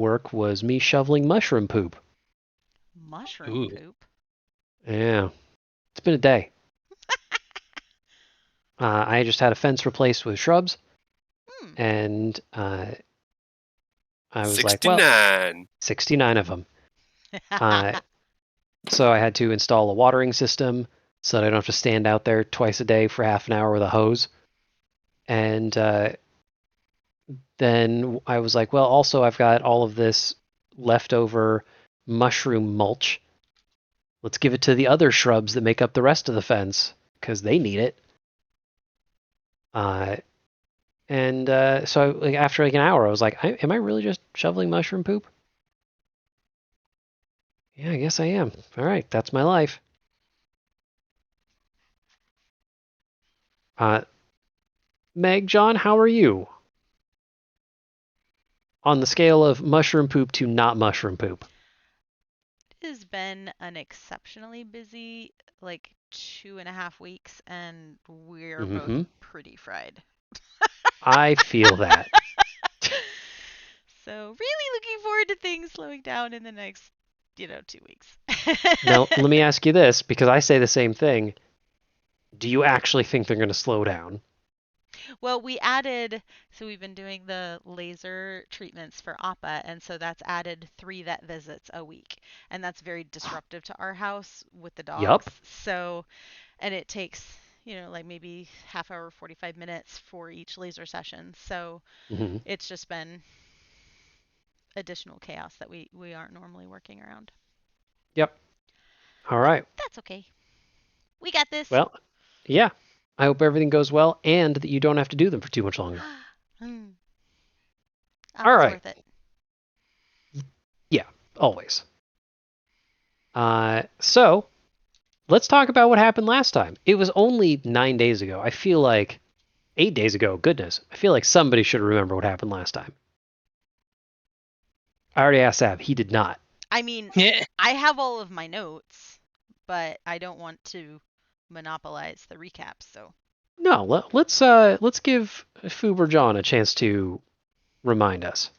work was me shoveling mushroom poop. Mushroom Ooh. poop? Yeah, it's been a day. I just had a fence replaced with shrubs, Hmm. and I was like, well, 69. 69 of them. So I had to install a watering system so that I don't have to stand out there twice a day for half an hour with a hose. And then I was like, well, also I've got all of this leftover mushroom mulch. Let's give it to the other shrubs that make up the rest of the fence because they need it. Uh, and so like, after like an hour, I was like, am I really just shoveling mushroom poop? Yeah, I guess I am. All right, that's my life. Uh, Meg, John, how are you? On the scale of mushroom poop to not mushroom poop. It has been an exceptionally busy, like, 2.5 weeks, and we're both Mm-hmm. pretty fried. I feel that. So, really looking forward to things slowing down in the next, 2 weeks. Now, let me ask you this, because I say the same thing. Do you actually think they're going to slow down? Well, so we've been doing the laser treatments for Appa, and so that's added 3 vet visits a week. And that's very disruptive to our house with the dogs. Yup. So, and it takes, like maybe half hour, 45 minutes for each laser session. So Mm-hmm. it's just been additional chaos that we aren't normally working around. Yep. All But right. that's okay. We got this. Well, yeah. I hope everything goes well and that you don't have to do them for too much longer. Hmm. All Always right. worth it. Yeah, always. So let's talk about what happened last time. It was only 9 days ago. I feel like 8 days ago. Goodness, I feel like somebody should remember what happened last time. I already asked Ab. He did not. I mean, Yeah. I have all of my notes, but I don't want to monopolize the recaps, so. No, let's give Fuber John a chance to remind us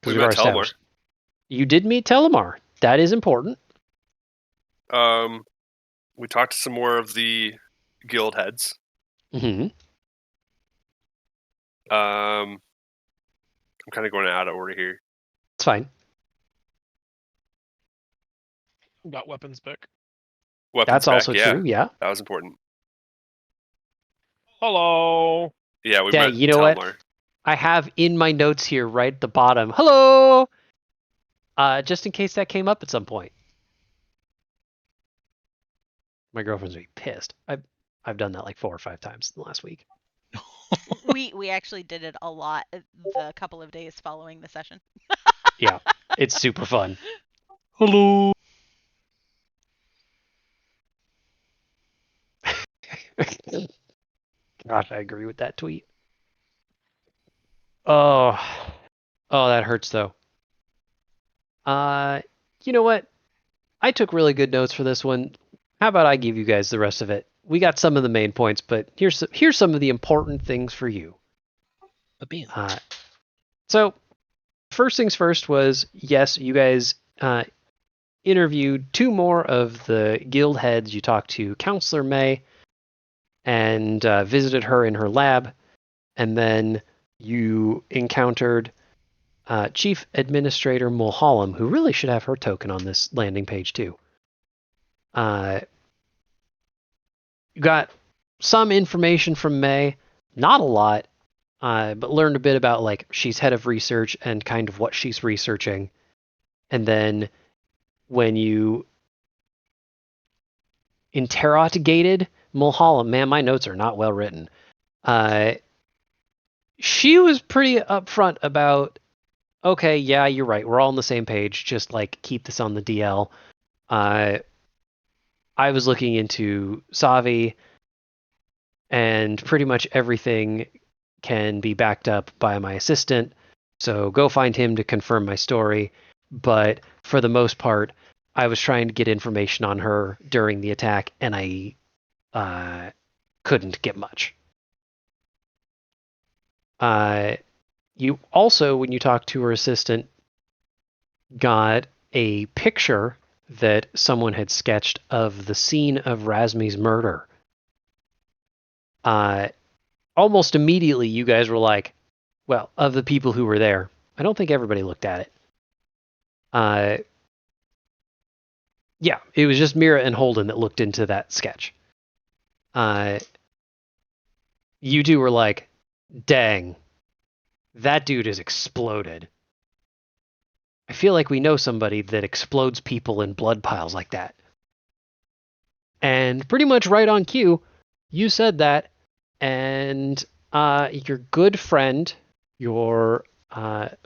because We we've met already Telmar. established you did meet Telemar. That is important. We talked to some more of the guild heads. Mm-hmm. I'm kind of going out of order here. It's fine. Got weapons pick. Weapons That's back, also yeah. true. Yeah. That was important. Hello. Yeah, we Yeah. met You know what? Telmar. I have in my notes here, right at the bottom. Hello. Just in case that came up at some point. My girlfriend's gonna be pissed. I've done that like 4 or 5 times in the last week. We actually did it a lot the couple of days following the session. Yeah, it's super fun. Hello. Gosh, I agree with that tweet. Oh, oh, that hurts though. Uh, you know what? I took really good notes for this one. How about I give you guys the rest of it? We got some of the main points, but here's some of the important things for you. So first things first was yes, you guys interviewed 2 more of the guild heads. You talked to Counselor May and visited her in her lab, and then you encountered Chief Administrator Mulholland, who really should have her token on this landing page too. You got some information from May, not a lot, but learned a bit about like she's head of research and kind of what she's researching. And then when you interrogated Mulholland, man, my notes are not well written. She was pretty upfront about, okay, yeah, you're right. We're all on the same page. Just like keep this on the DL. I was looking into Savi, and pretty much everything can be backed up by my assistant. So go find him to confirm my story. But for the most part, I was trying to get information on her during the attack, and I couldn't get much. You also, when you talked to her assistant, got a picture that someone had sketched of the scene of Razmi's murder. Almost immediately, you guys were like, well, of the people who were there, I don't think everybody looked at it. Yeah, it was just Mira and Holden that looked into that sketch. You two were like, dang, that dude is exploded. I feel like we know somebody that explodes people in blood piles like that. And pretty much right on cue, you said that, and your good friend, your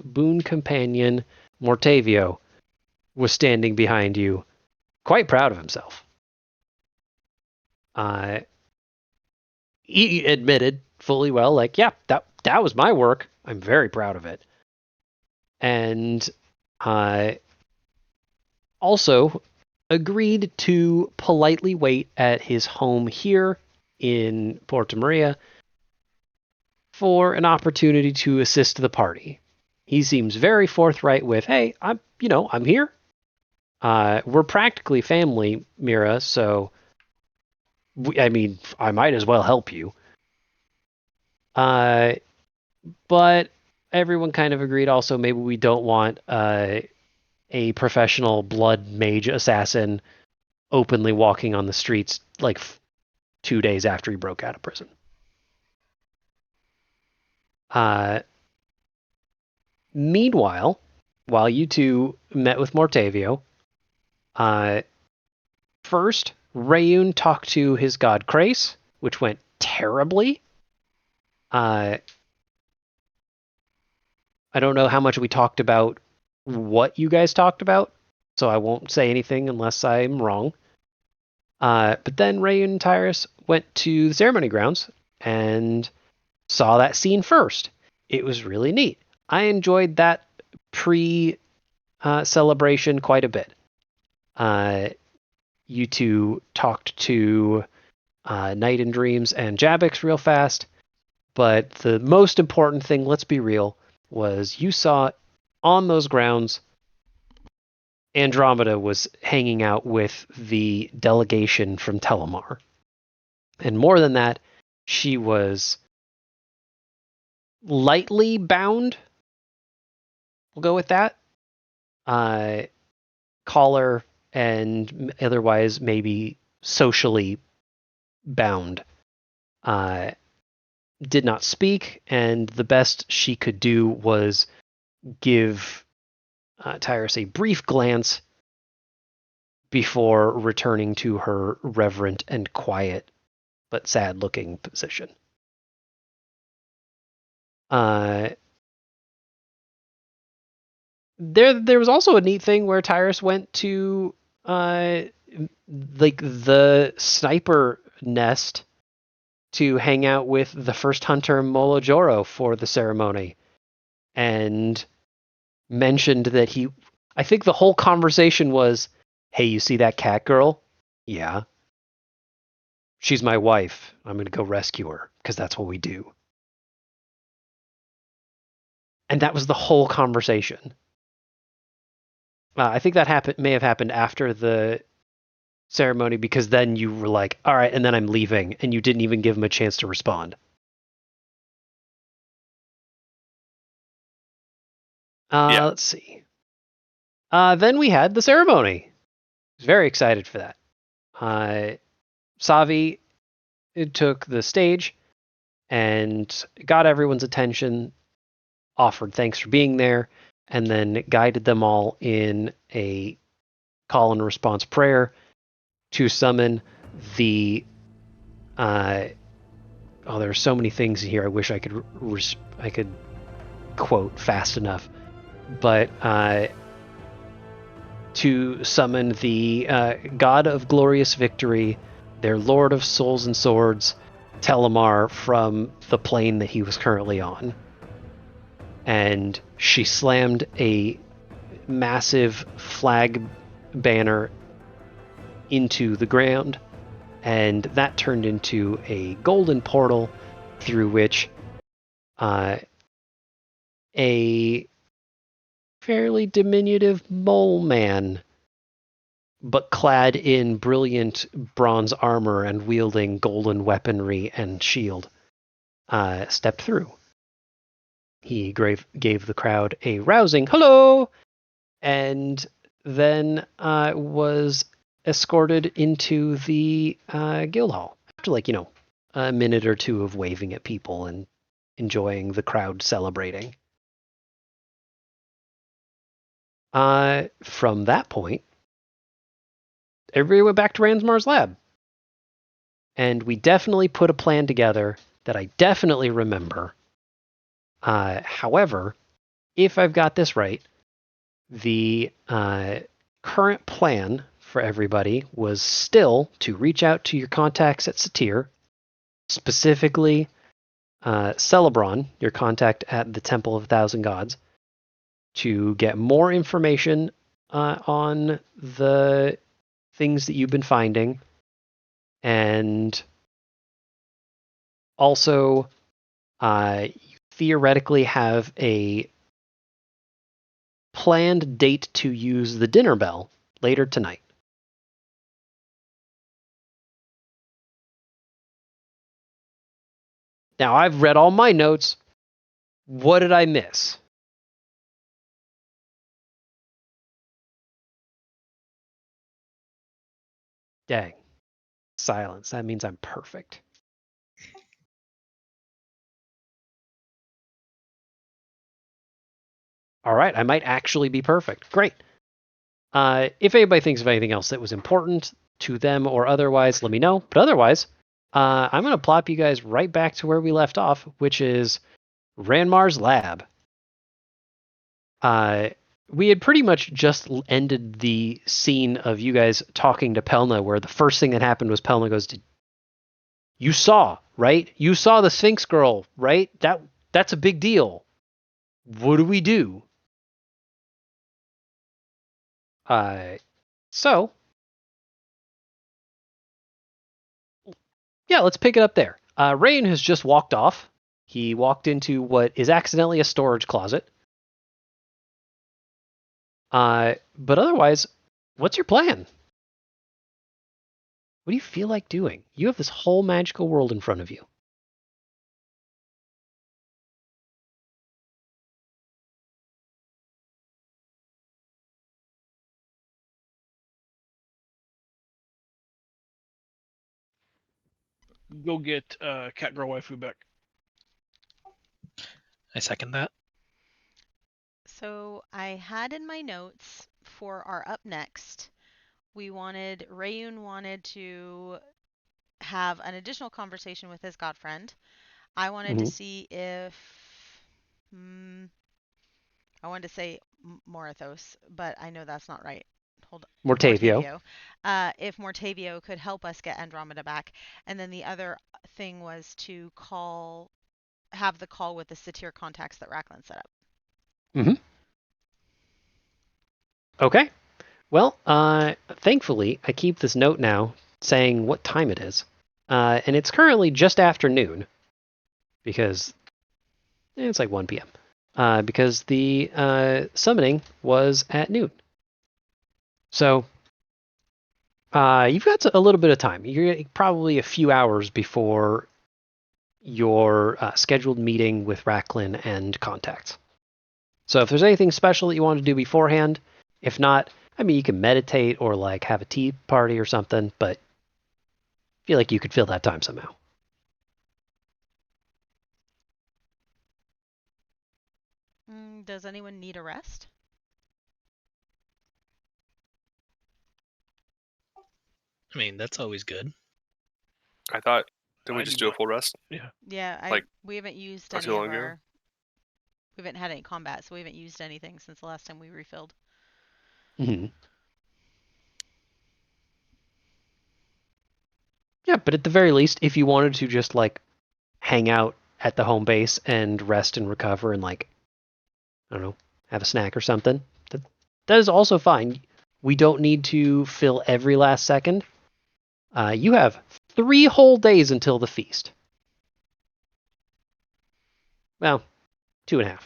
boon companion, Mortavio, was standing behind you, quite proud of himself. He admitted fully well, like, yeah, that was my work. I'm very proud of it. And also agreed to politely wait at his home here in Porta Maria for an opportunity to assist the party. He seems very forthright with, hey, I'm here. We're practically family, Mira, so I might as well help you. But everyone kind of agreed also maybe we don't want a professional blood mage assassin openly walking on the streets like 2 days after he broke out of prison. Meanwhile, while you two met with Mortavio, first, Rayun talked to his god Krace, which went terribly. I don't know how much we talked about what you guys talked about, so I won't say anything unless I'm wrong. But then Rayun and Tyrus went to the ceremony grounds and saw that scene first. It was really neat. I enjoyed that pre-celebration quite a bit. You two talked to Night in Dreams and Jabix real fast, but the most important thing, let's be real, was you saw on those grounds Andromeda was hanging out with the delegation from Telemar. And more than that, she was lightly bound. We'll go with that. Collar and otherwise maybe socially bound. Did not speak, and the best she could do was give Tyrus a brief glance before returning to her reverent and quiet but sad-looking position. There was also a neat thing where Tyrus went to like the sniper nest to hang out with the first hunter Molojoro for the ceremony, and mentioned that I think the whole conversation was, hey, you see that cat girl? Yeah. She's my wife. I'm going to go rescue her, because that's what we do. And that was the whole conversation. I think that may have happened after the ceremony, because then you were like, all right, and then I'm leaving, and you didn't even give him a chance to respond. Yeah. Let's see. Then we had the ceremony. I was very excited for that. Savi took the stage and got everyone's attention, offered thanks for being there, and then guided them all in a call and response prayer to summon the there are so many things here I wish I could quote fast enough, but to summon the god of glorious victory, their lord of souls and swords, Telemar, from the plane that he was currently on. And she slammed a massive flag banner into the ground, and that turned into a golden portal through which a fairly diminutive mole man, but clad in brilliant bronze armor and wielding golden weaponry and shield, stepped through. He gave the crowd a rousing hello, and then was escorted into the guild hall after, like, a minute or two of waving at people and enjoying the crowd celebrating. From that point, everybody went back to Ransmar's lab. And we definitely put a plan together that I definitely remember. However, if I've got this right, the current plan for everybody was still to reach out to your contacts at Satyr, specifically Celebron, your contact at the Temple of a Thousand Gods, to get more information on the things that you've been finding, and also you theoretically have a planned date to use the dinner bell later tonight. Now, I've read all my notes. What did I miss? Dang. Silence. That means I'm perfect. All right, I might actually be perfect. Great. If anybody thinks of anything else that was important to them or otherwise, let me know. But otherwise, I'm going to plop you guys right back to where we left off, which is Ranmar's lab. We had pretty much just ended the scene of you guys talking to Pelna, where the first thing that happened was Pelna goes, "You saw, right? You saw the Sphinx girl, right? That's a big deal. What do we do?" So, yeah, let's pick it up there. Rain has just walked off. He walked into what is accidentally a storage closet. But otherwise, what's your plan? What do you feel like doing? You have this whole magical world in front of you. Go get cat girl waifu back. I second that. So I had in my notes for our up next, Rayun wanted to have an additional conversation with his godfriend. I wanted to see if I wanted to say Morithos, but I know that's not right. Hold on. Mortavio. If Mortavio could help us get Andromeda back. And then the other thing was to have the call with the Satyr contacts that Racklin set up. Mm-hmm. Okay. Well, thankfully, I keep this note now saying what time it is. And it's currently just after noon, because it's like 1 p.m. Because the summoning was at noon. So you've got a little bit of time. You're probably a few hours before your scheduled meeting with Racklin and contacts. So if there's anything special that you want to do beforehand, if not, I mean, you can meditate or like have a tea party or something, but I feel like you could fill that time somehow. Does anyone need a rest? I mean, that's always good. I thought, didn't we I just do do a not- full rest? Yeah, Like, we haven't used not any too of long ago? our. We haven't had any combat, so we haven't used anything since the last time we refilled. Mm-hmm. Yeah, but at the very least, if you wanted to just like hang out at the home base and rest and recover and like, I don't know, have a snack or something, that is also fine. We don't need to fill every last second. You have 3 whole days until the feast. Well, 2.5.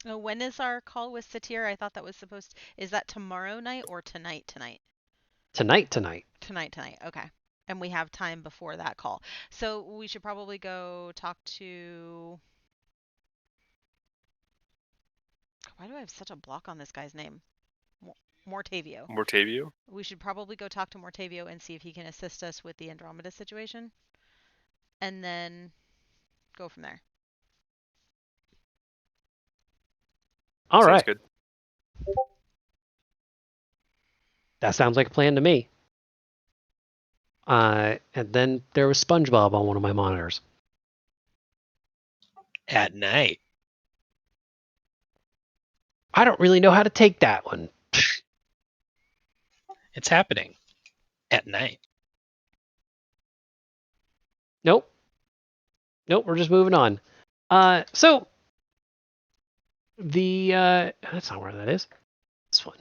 Oh, when is our call with Satir? I thought that was supposed is that tomorrow night or tonight? Tonight. Tonight. Okay. And we have time before that call. So we should probably go talk to. Why do I have such a block on this guy's name? Mortavio. Mortavio? We should probably go talk to Mortavio and see if he can assist us with the Andromeda situation. And then go from there. All Sounds right. good. That sounds like a plan to me. And then there was SpongeBob on one of my monitors. At night. I don't really know how to take that one. It's happening. At night. Nope, we're just moving on. So the that's not where that is. This one.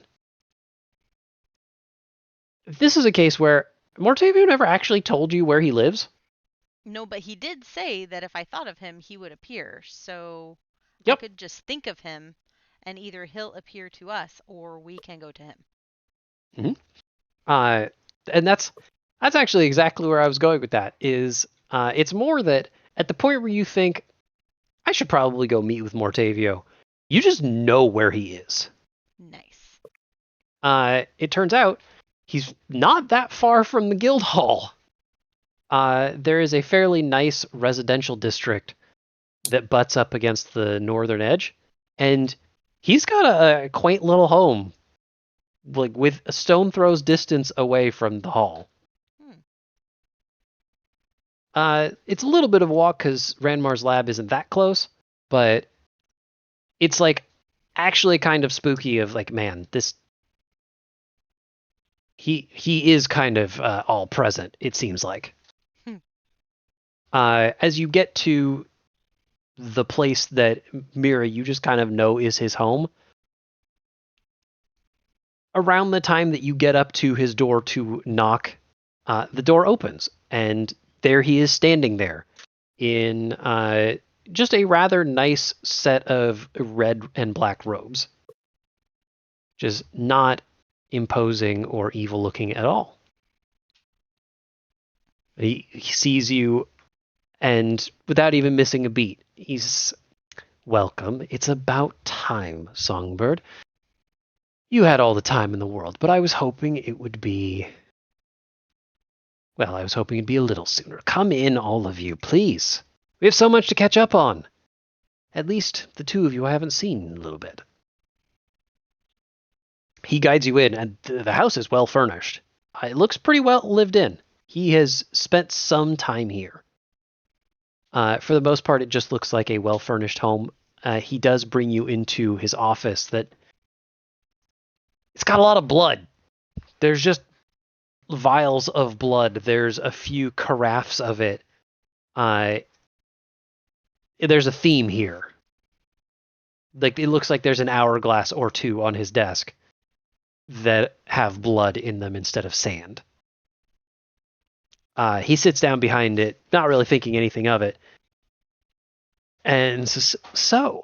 This is a case where Mortavio never actually told you where he lives. No, but he did say that if I thought of him, he would appear. So Yep. I could just think of him, and either he'll appear to us or we can go to him. And that's actually exactly where I was going with that. It's more that at the point where you think I should probably go meet with Mortavio, you just know where he is. Nice. It turns out he's not that far from the guild hall. There is a fairly nice residential district that butts up against the northern edge, and he's got a quaint little home, like with a stone throw's distance away from the hall. It's a little bit of a walk because Ranmar's lab isn't that close, but it's like actually kind of spooky. Of like, man, this he is kind of all present. It seems like. As you get to the place that Mira, you just kind of know is his home. Around the time that you get up to his door to knock, the door opens, and there he is standing there in just a rather nice set of red and black robes. Just not imposing or evil looking at all. He sees you, and without even missing a beat, he's, "Welcome. It's about time, Songbird. You had all the time in the world, but I was hoping it would be... Well, I was hoping it'd be a little sooner. Come in, all of you, please. We have so much to catch up on. At least the two of you I haven't seen in a little bit." He guides you in, and the house is well furnished. It looks pretty well lived in. He has spent some time here. For the most part, it just looks like a well-furnished home. He does bring you into his office that... It's got a lot of blood. There's just vials of blood. There's a few carafes of it. There's a theme here. Like, it looks like there's an hourglass or two on his desk that have blood in them instead of sand. He sits down behind it, not really thinking anything of it. And so,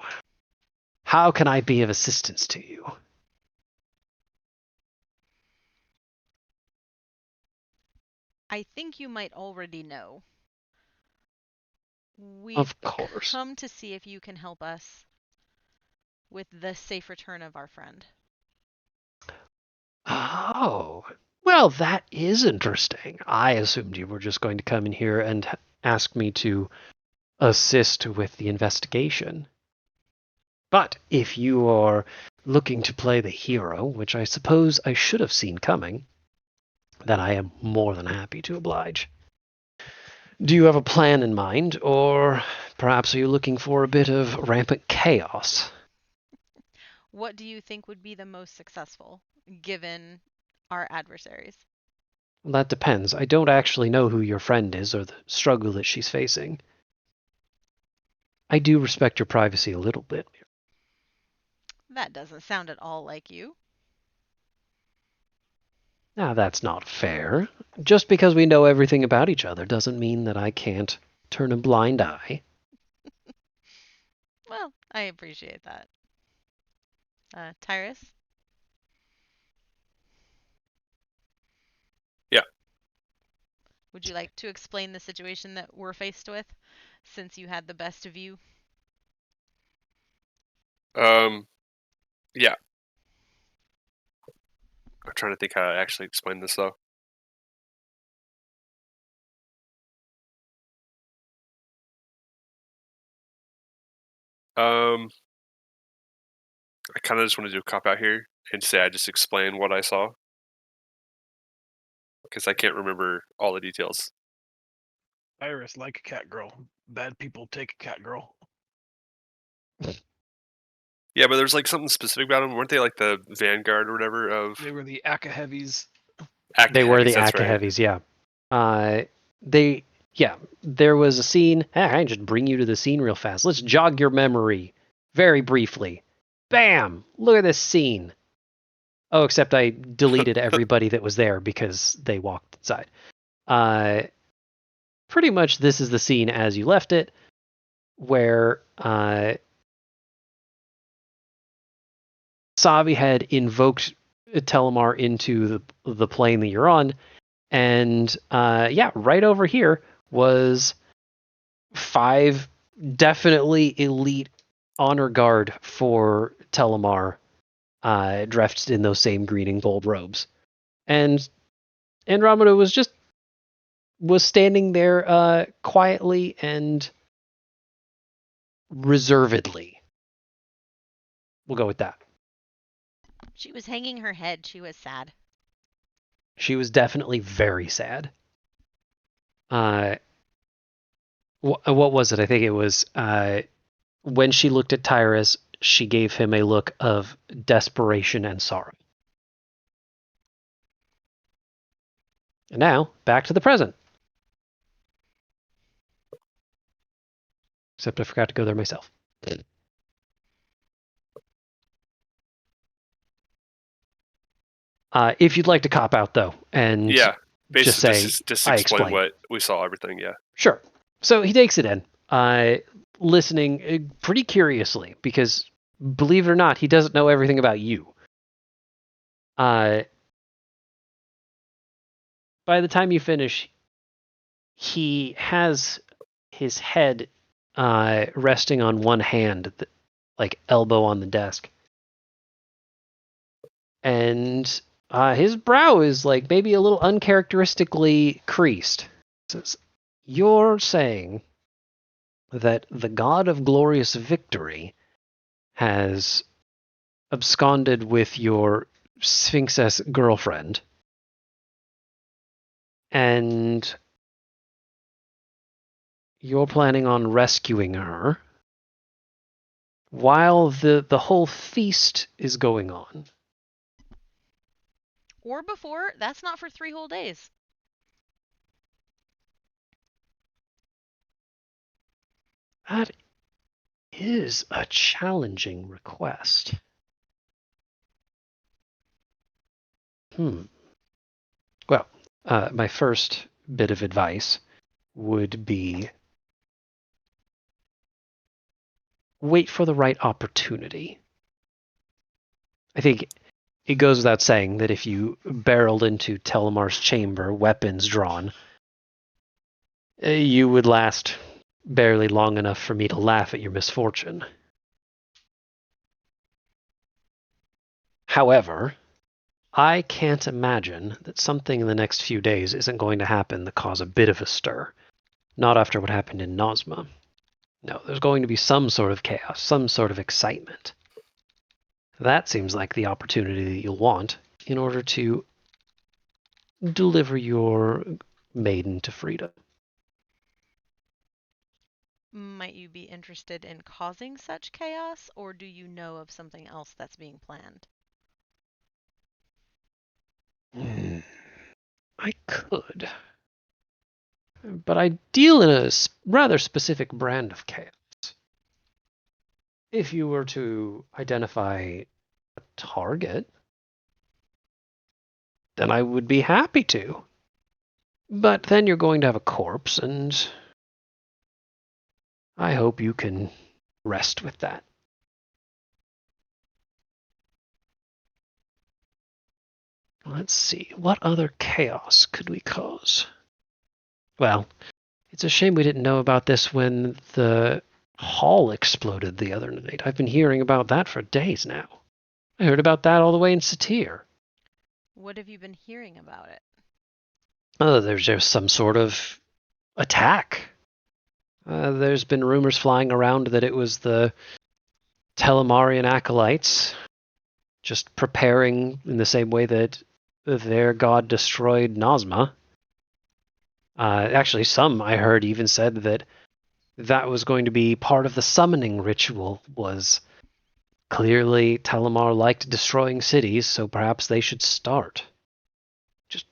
how can I be of assistance to you? I think you might already know. We've Of course. come to see if you can help us with the safe return of our friend. Oh, well, that is interesting. I assumed you were just going to come in here and ask me to assist with the investigation. But if you are looking to play the hero, which I suppose I should have seen coming, then I am more than happy to oblige. Do you have a plan in mind, or perhaps are you looking for a bit of rampant chaos? What do you think would be the most successful, given our adversaries? Well, that depends. I don't actually know who your friend is or the struggle that she's facing. I do respect your privacy a little bit. That doesn't sound at all like you. Now, that's not fair. Just because we know everything about each other doesn't mean that I can't turn a blind eye. Well, I appreciate that. Tyrus? Yeah. Would you like to explain the situation that we're faced with, since you had the best view? Yeah. I'm trying to think how to actually explain this though. I kind of just want to do a cop out here and say I just explain what I saw because I can't remember all the details. Iris, like a cat girl. Bad people take a cat girl. Yeah, but there's like something specific about them. Weren't they like the vanguard or whatever of They were the Aka heavies. Acta They were Heavies, the that's Acta right. Heavies, yeah. There was a scene. I can just bring you to the scene real fast. Let's jog your memory very briefly. Bam! Look at this scene. Oh, except I deleted everybody that was there because they walked inside. Pretty much this is the scene as you left it, where Savi had invoked Telemar into the plane that you're on, and right over here was 5 definitely elite honor guard for Telemar, dressed in those same green and gold robes, and Andromeda was standing there quietly and reservedly. We'll go with that. She was hanging her head. She was sad. She was definitely very sad. What was it? I think it was when she looked at Tyrus, she gave him a look of desperation and sorrow. And now, back to the present. Except I forgot to go there myself. If you'd like to cop out, though, and Yeah, just basically say, just I explain explained. what we saw, everything. Yeah. Sure. So he takes it in, listening pretty curiously, because believe it or not, he doesn't know everything about you. By the time you finish, he has his head resting on one hand, like elbow on the desk. And his brow is like maybe a little uncharacteristically creased. Says, "You're saying that the god of glorious victory has absconded with your Sphinxess girlfriend, and you're planning on rescuing her while the whole feast is going on." Or before. That's not for 3 whole days. That is a challenging request. Well, my first bit of advice would be wait for the right opportunity. I think it goes without saying that if you barreled into Telemar's chamber, weapons drawn, you would last barely long enough for me to laugh at your misfortune. However, I can't imagine that something in the next few days isn't going to happen that cause a bit of a stir. Not after what happened in Nosma. No, there's going to be some sort of chaos, some sort of excitement. That seems like the opportunity that you'll want in order to deliver your maiden to freedom. Might you be interested in causing such chaos, or do you know of something else that's being planned? I could. But I deal in a rather specific brand of chaos. If you were to identify a target, then I would be happy to. But then you're going to have a corpse, and I hope you can rest with that. let's see. What other chaos could we cause? Well, it's a shame we didn't know about this when the hall exploded the other night. I've been hearing about that for days now. I heard about that all the way in Satir. What have you been hearing about it? Oh, there's just some sort of attack. There's been rumors flying around that it was the Telemarian acolytes just preparing in the same way that their god destroyed Nazma. Actually, some I heard even said that that was going to be part of the summoning ritual. Was clearly Telemar liked destroying cities, so perhaps they should start. Just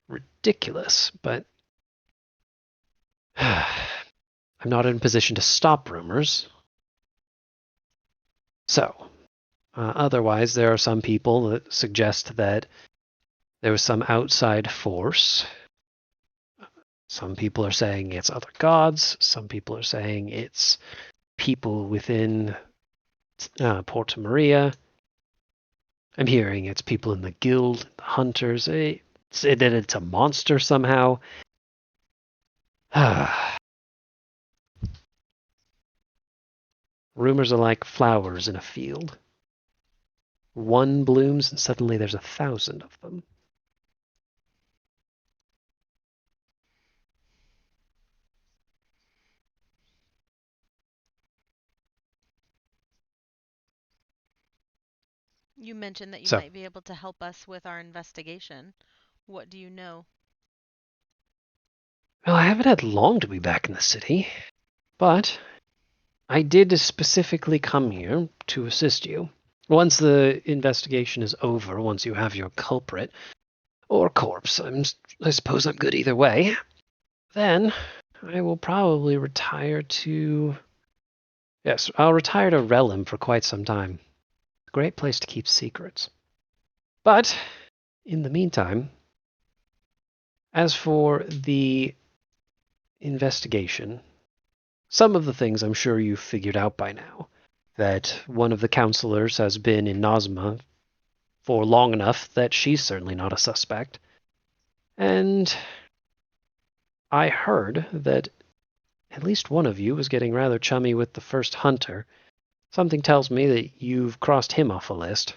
ridiculous, but I'm not in a position to stop rumors. So, otherwise, there are some people that suggest that there was some outside force. Some people are saying it's other gods. Some people are saying it's people within Porta Maria. I'm hearing it's people in the guild, the hunters. That it's a monster somehow. Rumors are like flowers in a field. One blooms and suddenly there's 1,000 of them. You mentioned that you So- might be able to help us with our investigation. What do you know? Well, I haven't had long to be back in the city, but I did specifically come here to assist you. Once the investigation is over, once you have your culprit, or corpse, I suppose I'm good either way, then I will probably retire to... Yes, I'll retire to Relum for quite some time. Great place to keep secrets. But, in the meantime, as for the investigation, some of the things I'm sure you've figured out by now. That one of the counselors has been in Nazma for long enough that she's certainly not a suspect. And I heard that at least one of you was getting rather chummy with the first hunter. Something tells me that you've crossed him off a list.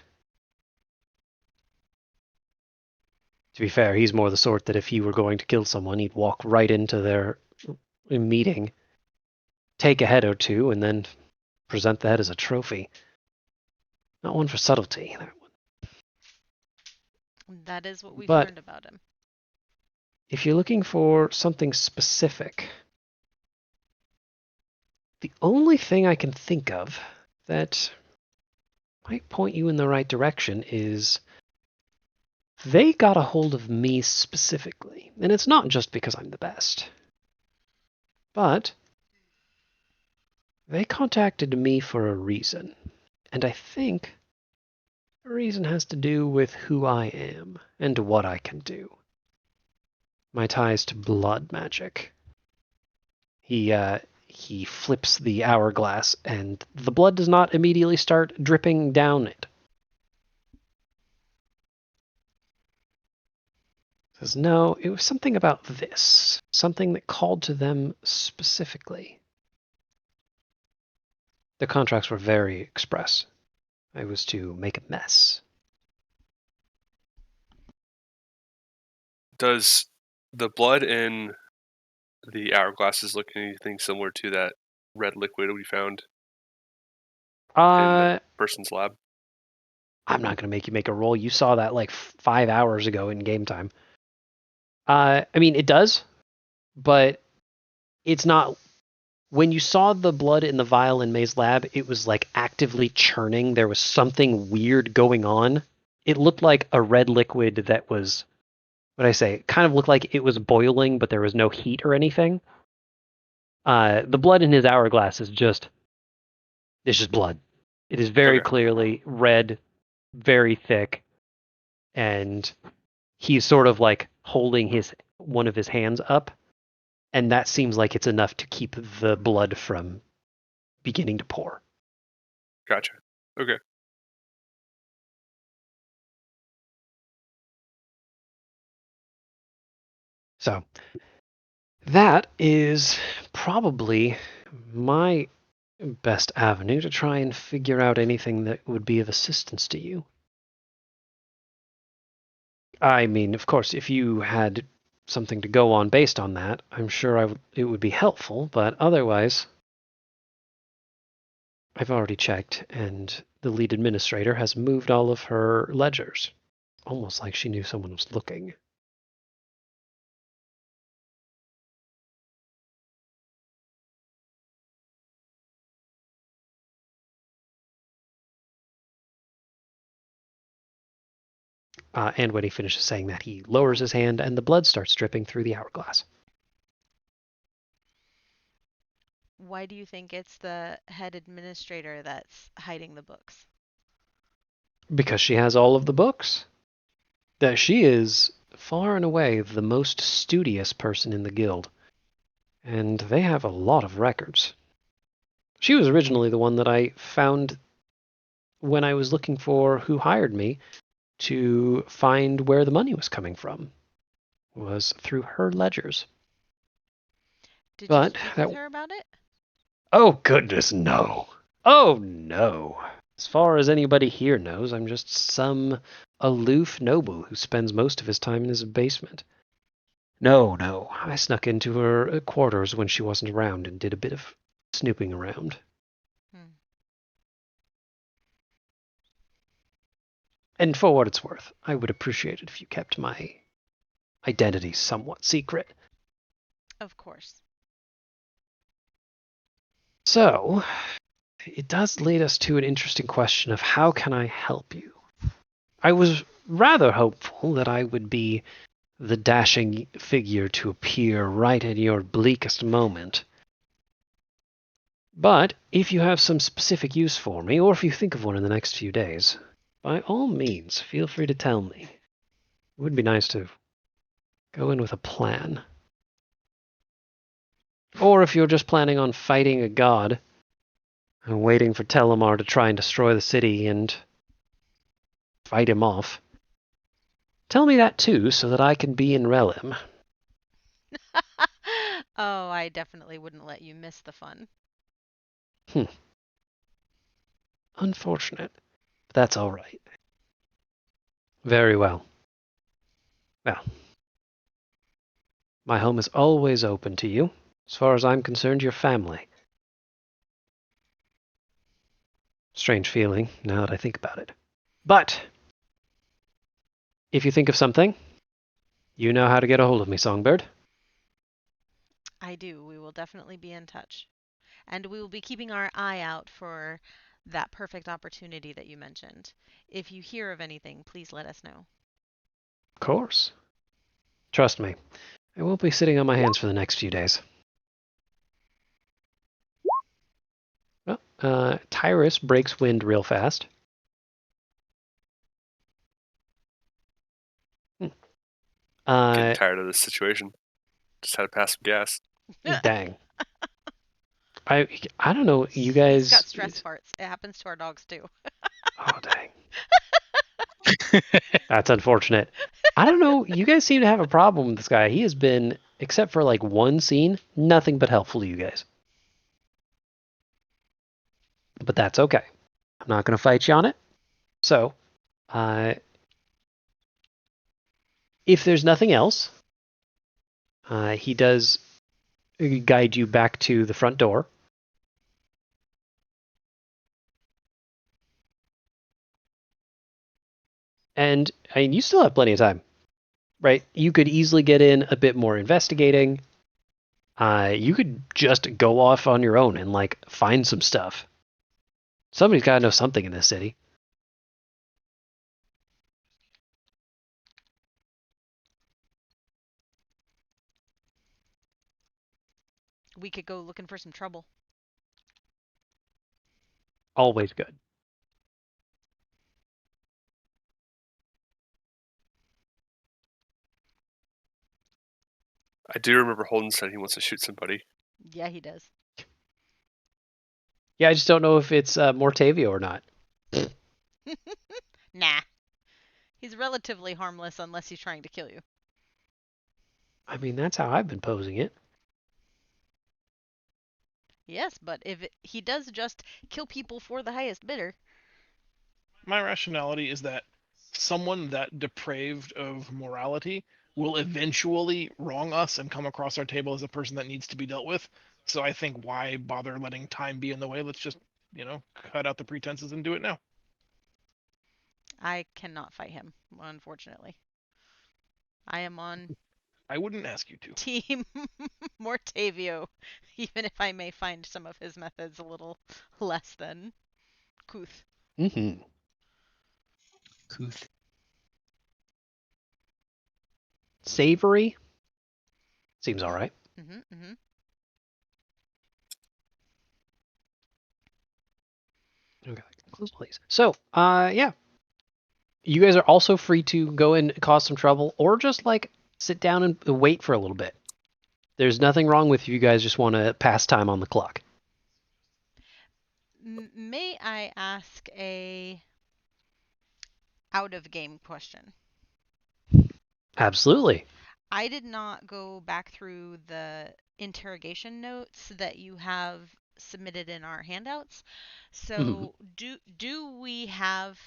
To be fair, he's more the sort that if he were going to kill someone, he'd walk right into their meeting, take a head or two, and then present that as a trophy. Not one for subtlety, that one. That is what we've But- learned about him. If you're looking for something specific, the only thing I can think of that might point you in the right direction is they got a hold of me specifically. And it's not just because I'm the best, but they contacted me for a reason. And I think the reason has to do with who I am and what I can do. My ties to blood magic. He flips the hourglass, and the blood does not immediately start dripping down it. Says, no, it was something about this. Something that called to them specifically. The contracts were very express. I was to make a mess. Does the blood in the hourglasses look anything similar to that red liquid we found in the person's lab? I'm not going to make you make a roll. You saw that like 5 hours ago in game time. I mean, it does, but it's not. When you saw the blood in the vial in May's lab, it was like actively churning. There was something weird going on. It looked like a red liquid that was, what did I say? It kind of looked like it was boiling, but there was no heat or anything. The blood in his hourglass is just, it's just blood. It is very Okay. clearly red, very thick, and he's sort of like holding one of his hands up, and that seems like it's enough to keep the blood from beginning to pour. Gotcha. Okay. So, that is probably my best avenue to try and figure out anything that would be of assistance to you. I mean, of course, if you had something to go on based on that, I'm sure it would be helpful, but otherwise, I've already checked, and the lead administrator has moved all of her ledgers. Almost like she knew someone was looking. And when he finishes saying that, he lowers his hand and the blood starts dripping through the hourglass. Why do you think it's the head administrator that's hiding the books? Because she has all of the books. That she is far and away the most studious person in the guild. And they have a lot of records. She was originally the one that I found when I was looking for who hired me to find where the money was coming from. Was through her ledgers. Did But you speak that... with her about it? Oh, goodness, no. Oh, no. As far as anybody here knows, I'm just some aloof noble who spends most of his time in his basement. No. I snuck into her quarters when she wasn't around and did a bit of snooping around. And for what it's worth, I would appreciate it if you kept my identity somewhat secret. Of course. So, it does lead us to an interesting question of how can I help you? I was rather hopeful that I would be the dashing figure to appear right in your bleakest moment. But if you have some specific use for me, or if you think of one in the next few days, by all means, feel free to tell me. It would be nice to go in with a plan. Or if you're just planning on fighting a god and waiting for Telemar to try and destroy the city and fight him off, tell me that too so that I can be in Relim. Oh, I definitely wouldn't let you miss the fun. Unfortunate. But that's all right. Very well. Well, my home is always open to you. As far as I'm concerned, you're family. Strange feeling, now that I think about it. But, if you think of something, you know how to get a hold of me, Songbird. I do. We will definitely be in touch. And we will be keeping our eye out for that perfect opportunity that you mentioned. If you hear of anything, please let us know. Of course. Trust me, I won't be sitting on my hands for the next few days. Well, Tyrus breaks wind real fast. Getting tired of this situation. Just had to pass some gas. Dang. I don't know, you guys... He's got stress farts. It happens to our dogs too. Oh, dang. That's unfortunate. I don't know, you guys seem to have a problem with this guy. He has been, except for like one scene, nothing but helpful to you guys. But that's okay. I'm not going to fight you on it. So, if there's nothing else, he does guide you back to the front door. And I mean, you still have plenty of time, right? You could easily get in a bit more investigating. You could just go off on your own and like find some stuff. Somebody's got to know something in this city. We could go looking for some trouble. Always good. I do remember Holden said he wants to shoot somebody. Yeah, he does. Yeah, I just don't know if it's Mortavio or not. Nah. He's relatively harmless unless he's trying to kill you. I mean, that's how I've been posing it. Yes, but if he does just kill people for the highest bidder. My rationality is that someone that depraved of morality will eventually wrong us and come across our table as a person that needs to be dealt with. So I think why bother letting time be in the way? Let's just, cut out the pretenses and do it now. I cannot fight him, unfortunately. I am on I wouldn't ask you to. Team Mortavio, even if I may find some of his methods a little less than Kuth. Mm-hmm. Kuth. Savory. Seems all right. Mm-hmm, mm-hmm. Okay, close please. So, yeah. You guys are also free to go and cause some trouble, or just like sit down and wait for a little bit. There's nothing wrong with you guys just want to pass time on the clock. May I ask a out of game question? Absolutely. I did not go back through the interrogation notes that you have submitted in our handouts. So do we have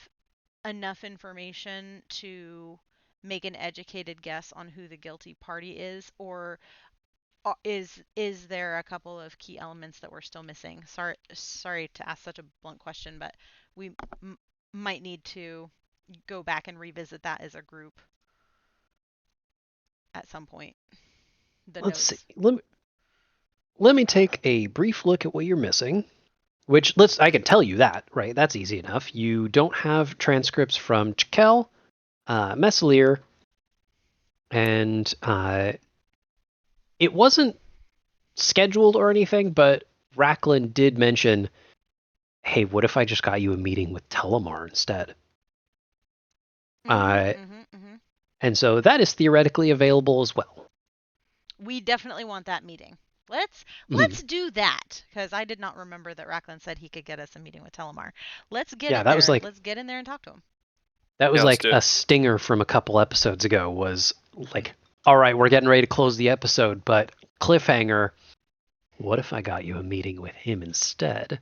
enough information to make an educated guess on who the guilty party is, or is there a couple of key elements that we're still missing? Sorry to ask such a blunt question, but we might need to go back and revisit that as a group at some point. Let's see. Let me take a brief look at what you're missing. Which I can tell you that, right? That's easy enough. You don't have transcripts from Chakel, Meslier, and it wasn't scheduled or anything, but Racklin did mention, hey, what if I just got you a meeting with Telemar instead? And so that is theoretically available as well. We definitely want that meeting. Let's do that, because I did not remember that Racklin said he could get us a meeting with Telemar. Let's get in there. Let's get in there and talk to him. That was like a stinger from a couple episodes ago. Was like, all right, we're getting ready to close the episode, but cliffhanger. What if I got you a meeting with him instead?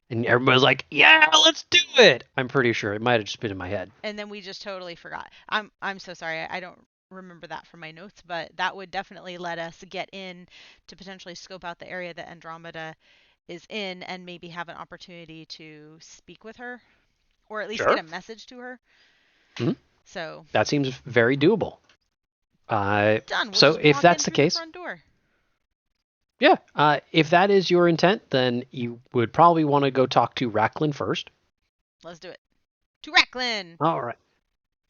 And everybody's like, yeah, let's do it. I'm pretty sure it might have just been in my head. And then we just totally forgot. I'm so sorry. I don't remember that from my notes, but that would definitely let us get in to potentially scope out the area that Andromeda is in and maybe have an opportunity to speak with her, or at least get a message to her. Mm-hmm. So that seems very doable. Done. We'll so if that's the case, front door. Yeah, if that is your intent, then you would probably want to go talk to Racklin first. Let's do it. To Racklin! All right.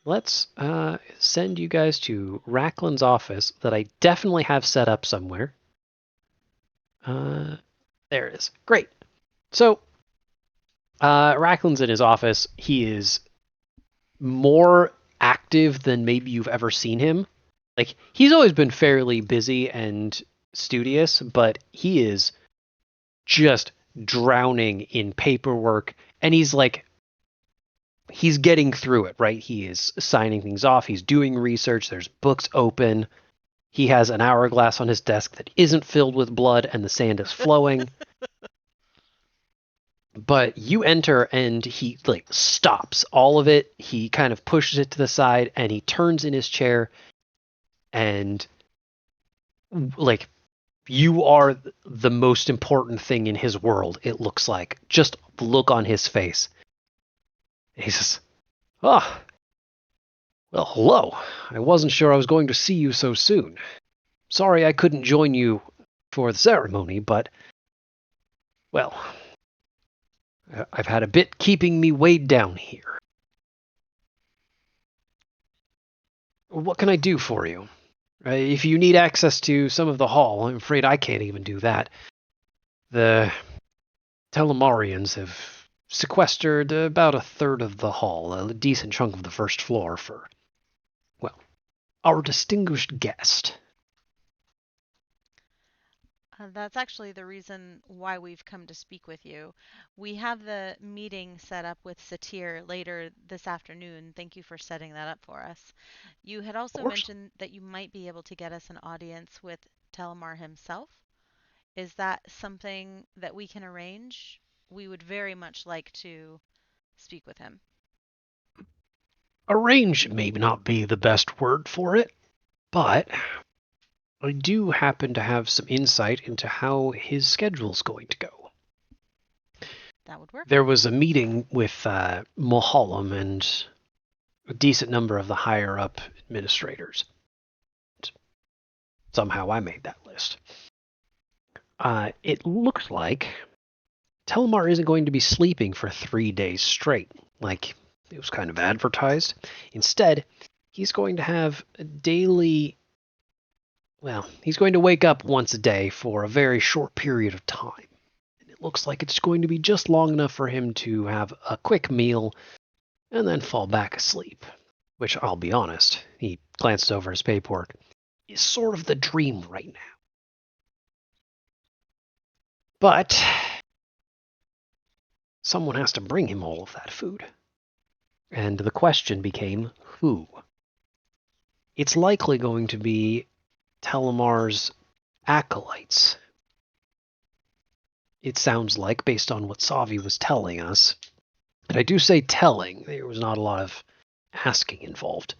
Let's send you guys to Racklin's office that I definitely have set up somewhere. There it is. Great. So, Racklin's in his office. He is more active than maybe you've ever seen him. Like, he's always been fairly busy and studious, but he is just drowning in paperwork, and he's getting through it, right? He is signing things off, he's doing research, there's books open, he has an hourglass on his desk that isn't filled with blood and the sand is flowing. But you enter and he stops all of it. He kind of pushes it to the side and he turns in his chair, and you are the most important thing in his world, it looks like. Just the look on his face. He says, well, hello. I wasn't sure I was going to see you so soon. Sorry I couldn't join you for the ceremony, but, well, I've had a bit keeping me weighed down here. What can I do for you? If you need access to some of the hall, I'm afraid I can't even do that. The Telemarians have sequestered about a third of the hall, a decent chunk of the first floor for, well, our distinguished guest. That's actually the reason why we've come to speak with you. We have the meeting set up with Satir later this afternoon. Thank you for setting that up for us. You had Of also course. mentioned that you might be able to get us an audience with Telmar himself. Is that something that we can arrange? We would very much like to speak with him. Arrange may not be the best word for it, but I do happen to have some insight into how his schedule's going to go. That would work. There was a meeting with Mulholland and a decent number of the higher-up administrators. Somehow I made that list. It looks like Telmar isn't going to be sleeping for 3 days straight, like it was kind of advertised. Instead, he's going to have a daily... Well, he's going to wake up once a day for a very short period of time. And it looks like it's going to be just long enough for him to have a quick meal and then fall back asleep. Which, I'll be honest, he glanced over his paperwork, is sort of the dream right now. But someone has to bring him all of that food. And the question became, who? It's likely going to be Telmar's acolytes. It sounds like, based on what Savi was telling us, and I do say telling, there was not a lot of asking involved,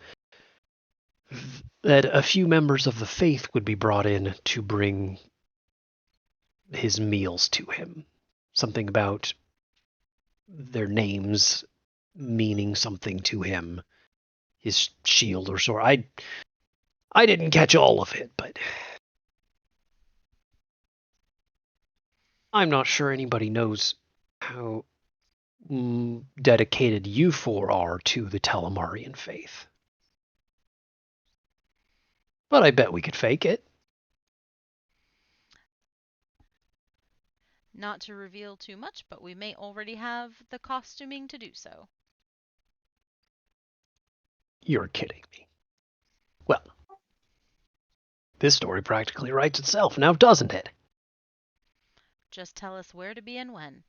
that a few members of the faith would be brought in to bring his meals to him. Something about their names meaning something to him. His shield or sword. I didn't catch all of it, but I'm not sure anybody knows how dedicated you four are to the Telemarian faith. But I bet we could fake it. Not to reveal too much, but we may already have the costuming to do so. You're kidding me. Well, this story practically writes itself now, doesn't it? Just tell us where to be and when.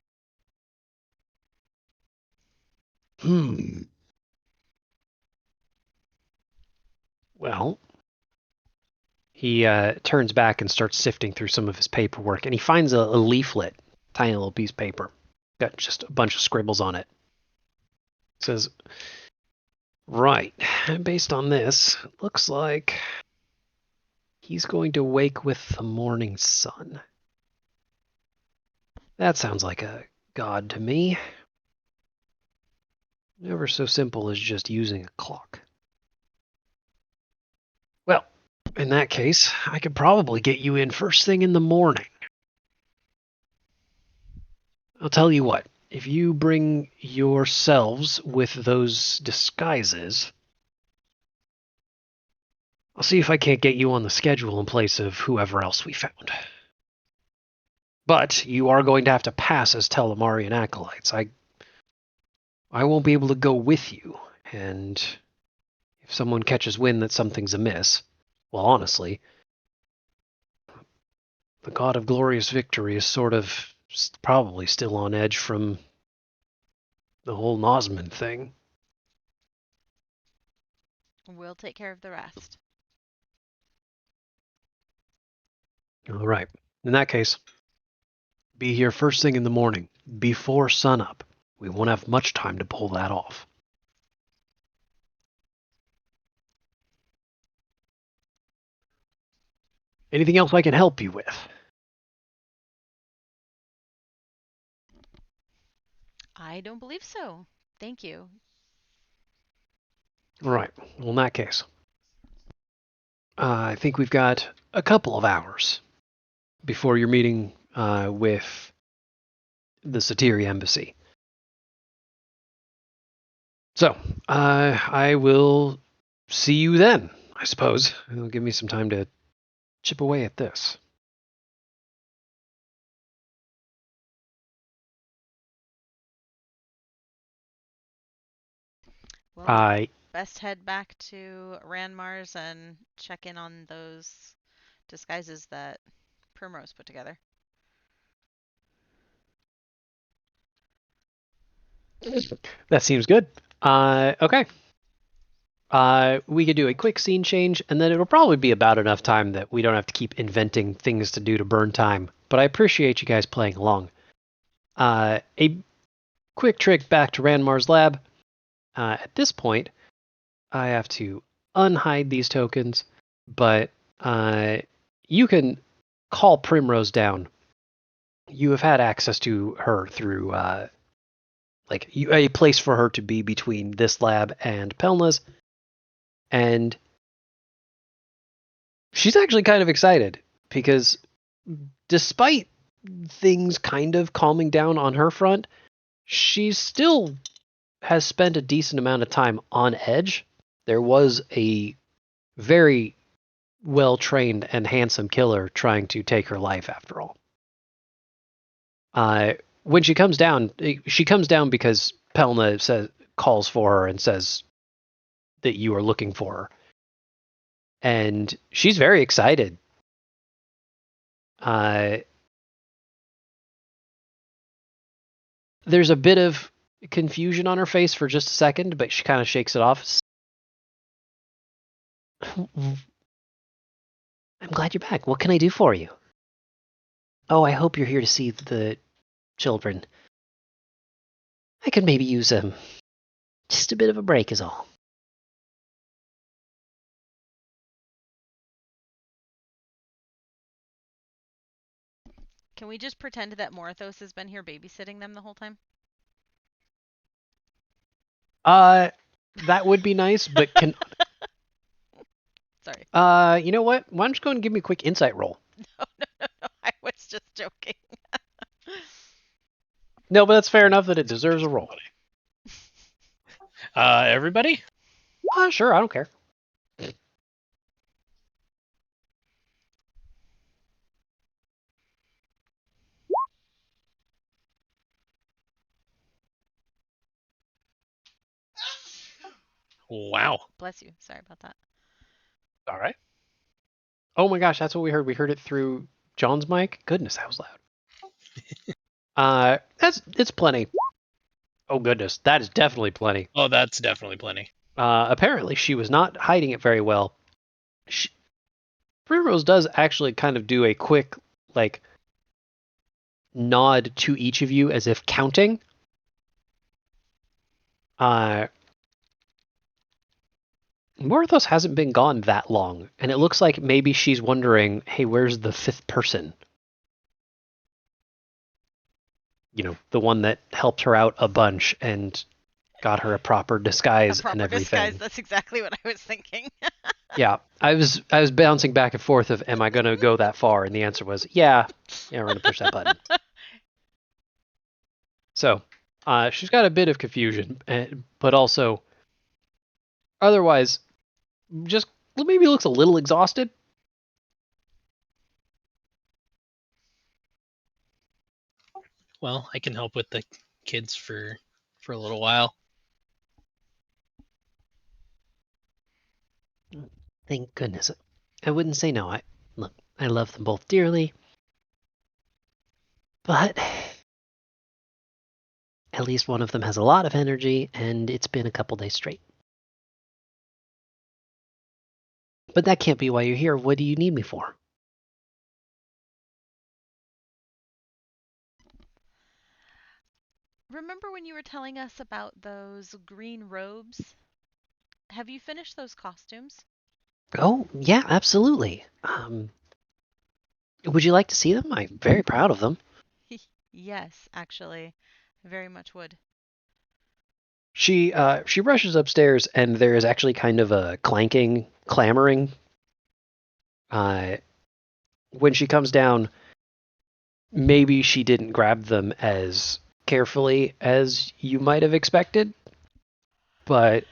Well, he turns back and starts sifting through some of his paperwork, and he finds a leaflet, tiny little piece of paper. Got just a bunch of scribbles on it. It says, right, based on this, it looks like he's going to wake with the morning sun. That sounds like a god to me. Never so simple as just using a clock. Well, in that case, I could probably get you in first thing in the morning. I'll tell you what, if you bring yourselves with those disguises, I'll see if I can't get you on the schedule in place of whoever else we found. But you are going to have to pass as Telemarian acolytes. I won't be able to go with you, and if someone catches wind that something's amiss, well, honestly, the God of Glorious Victory is sort of probably still on edge from the whole Nosman thing. We'll take care of the rest. All right. In that case, be here first thing in the morning, before sunup. We won't have much time to pull that off. Anything else I can help you with? I don't believe so. Thank you. All right. Well, in that case, I think we've got a couple of hours before your meeting with the Satiri embassy. So, I will see you then, I suppose. It'll give me some time to chip away at this. Well, best head back to Ranmars and check in on those disguises that Primrose put together. That seems good. Okay. We could do a quick scene change, and then it'll probably be about enough time that we don't have to keep inventing things to do to burn time. But I appreciate you guys playing along. A quick trick back to Ranmar's lab. At this point, I have to unhide these tokens, but you can call Primrose down. You have had access to her through a place for her to be between this lab and Pelna's, and she's actually kind of excited because despite things kind of calming down on her front, she still has spent a decent amount of time on edge. There was a very well-trained and handsome killer trying to take her life after all. When she comes down because Pelna calls for her and says that you are looking for her. And she's very excited. There's a bit of confusion on her face for just a second, but she kind of shakes it off. I'm glad you're back. What can I do for you? Oh, I hope you're here to see the children. I could maybe use just a bit of a break is all. Can we just pretend that Morthos has been here babysitting them the whole time? That would be nice, but can... Sorry. You know what? Why don't you go and give me a quick insight roll? No. I was just joking. No, but that's fair enough that it deserves a roll. Everybody? Sure, I don't care. Wow. Bless you. Sorry about that. All right. Oh my gosh, that's what we heard. We heard it through John's mic. Goodness, that was loud. It's plenty. Oh goodness, that is definitely plenty. Oh, that's definitely plenty. Apparently, she was not hiding it very well. Primrose does actually kind of do a quick, nod to each of you as if counting. Morthos hasn't been gone that long, and it looks like maybe she's wondering, hey, where's the fifth person? You know, the one that helped her out a bunch and got her a proper disguise and everything. Disguise, that's exactly what I was thinking. Yeah, I was bouncing back and forth of, am I going to go that far? And the answer was, yeah, we're going to push that button. So, she's got a bit of confusion, but also, otherwise, just maybe looks a little exhausted. Well, I can help with the kids for a little while. Thank goodness. I wouldn't say no. I love them both dearly. But at least one of them has a lot of energy, and it's been a couple days straight. But that can't be why you're here. What do you need me for? Remember when you were telling us about those green robes? Have you finished those costumes? Oh, yeah, absolutely. Would you like to see them? I'm very proud of them. Yes, actually. I very much would. She rushes upstairs, and there is actually kind of a clamoring. When she comes down, maybe she didn't grab them as carefully as you might have expected, but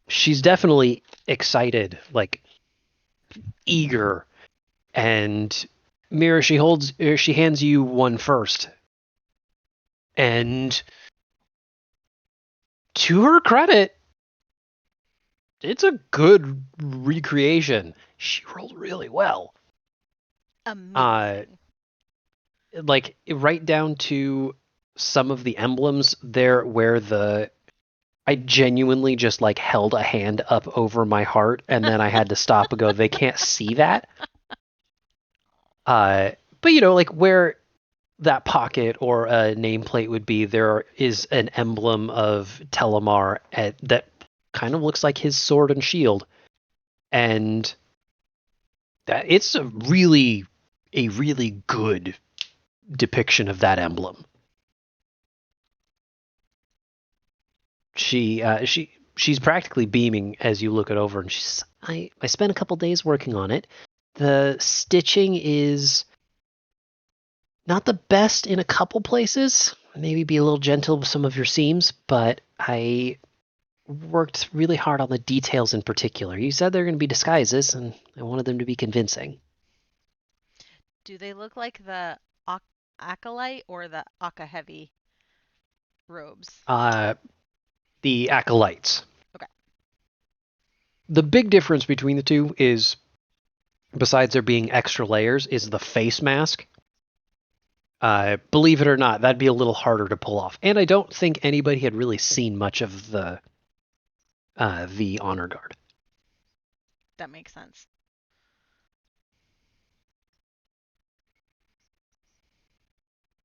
she's definitely excited, eager, and Mira, she hands you one first, and to her credit, it's a good recreation. She rolled really well. Amazing. Like right down to some of the emblems there where I genuinely just like held a hand up over my heart and then I had to stop and go, they can't see that. But like where that pocket or a nameplate would be, there is an emblem of Telemar that kind of looks like his sword and shield. And it's a really good depiction of that emblem. She's practically beaming as you look it over, and she's I spent a couple days working on it. The stitching is not the best in a couple places. Maybe be a little gentle with some of your seams, but I worked really hard on the details in particular. You said they're going to be disguises, and I wanted them to be convincing. Do they look like the Acolyte or the Aka Heavy robes? The Acolytes. Okay. The big difference between the two is, besides there being extra layers, is the face mask. Believe it or not, that'd be a little harder to pull off. And I don't think anybody had really seen much of the Honor Guard. That makes sense.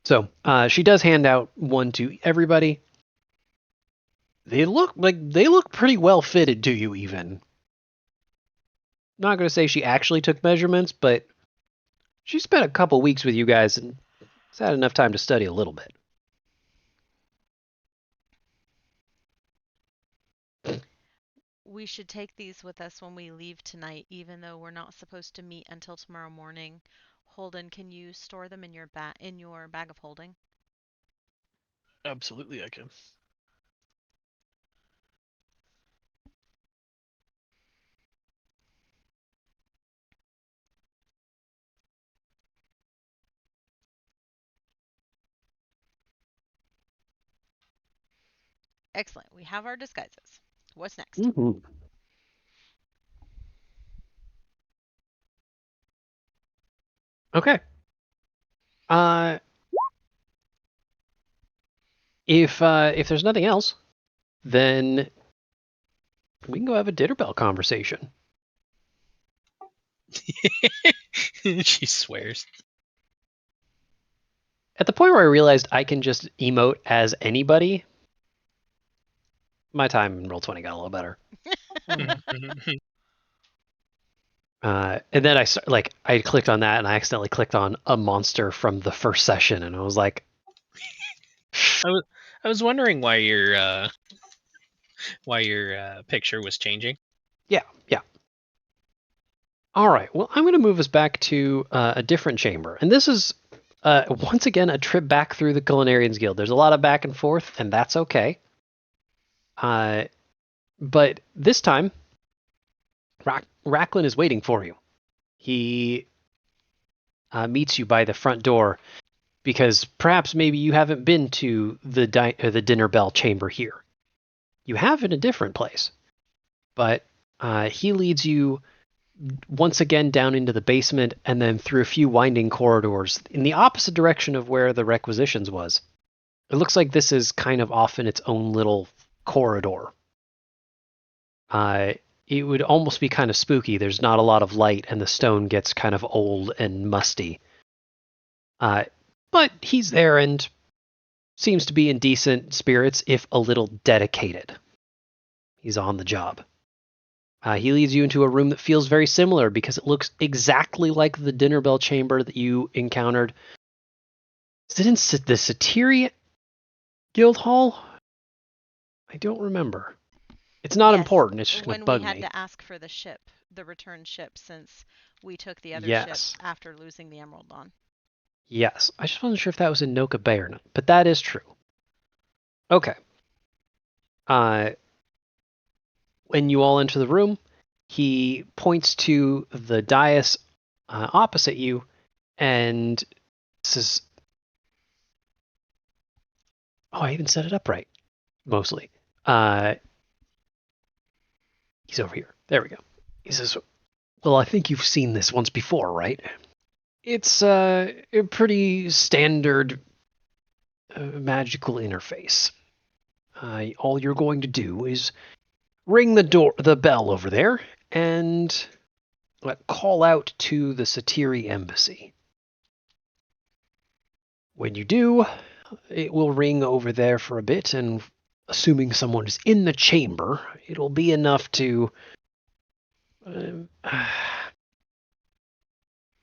So she does hand out one to everybody. They look pretty well fitted to you, even. Not going to say she actually took measurements, but she spent a couple weeks with you guys and has had enough time to study a little bit. We should take these with us when we leave tonight, even though we're not supposed to meet until tomorrow morning. Holden, can you store them in your bag of holding? Absolutely, I can. Excellent. We have our disguises. What's next? Mm-hmm. Okay. If there's nothing else, then we can go have a dinner bell conversation. She swears. At the point where I realized I can just emote as anybody, my time in Roll20 got a little better. And then I clicked on that and I accidentally clicked on a monster from the first session, and I was like, I was wondering why your picture was changing. Yeah. All right. Well, I'm going to move us back to a different chamber, and this is once again a trip back through the Culinarians Guild. There's a lot of back and forth, and that's okay. But this time, Racklin is waiting for you. He meets you by the front door because perhaps maybe you haven't been to the dinner bell chamber here. You have in a different place, but he leads you once again down into the basement and then through a few winding corridors in the opposite direction of where the requisitions was. It looks like this is kind of off in its own little corridor. It would almost be kind of spooky. There's not a lot of light and the stone gets kind of old and musty. But he's there and seems to be in decent spirits, if a little dedicated. He's on the job. He leads you into a room that feels very similar because it looks exactly like the dinner bell chamber that you encountered. Is it in the Satiri Guild Hall? I don't remember. It's not important. It's just going to bug me. When we had to ask for the return ship, since we took the other ship after losing the Emerald Dawn. Yes. I just wasn't sure if that was in Noka Bay or not, but that is true. Okay. When you all enter the room, he points to the dais opposite you and says, oh, I even set it up right, mostly. He's over here. There we go. He says, well, I think you've seen this once before, right? It's a pretty standard magical interface. All you're going to do is ring the bell over there, and call out to the Satiri embassy. When you do, it will ring over there for a bit, and assuming someone is in the chamber, it'll be enough to...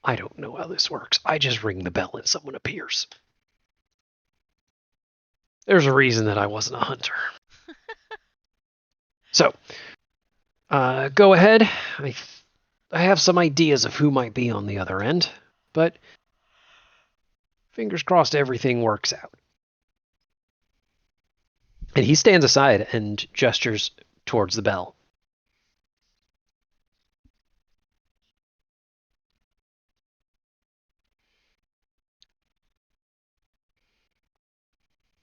I don't know how this works. I just ring the bell and someone appears. There's a reason that I wasn't a hunter. So, go ahead. I have some ideas of who might be on the other end, but fingers crossed everything works out. And he stands aside and gestures towards the bell.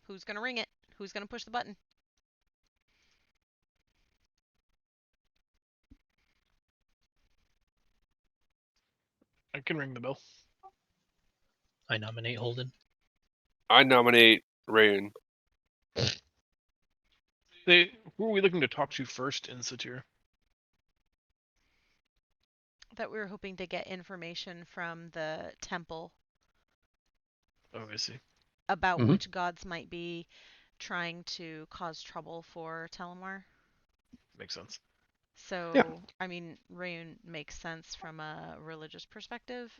Who's gonna ring it? Who's gonna push the button? I can ring the bell. I nominate Holden. I nominate Rayun. Who are we looking to talk to first in Satir? That we were hoping to get information from the temple Oh, I see. about Mhm. which gods might be trying to cause trouble for Telemar. Makes sense. So, I mean, Rayun makes sense from a religious perspective,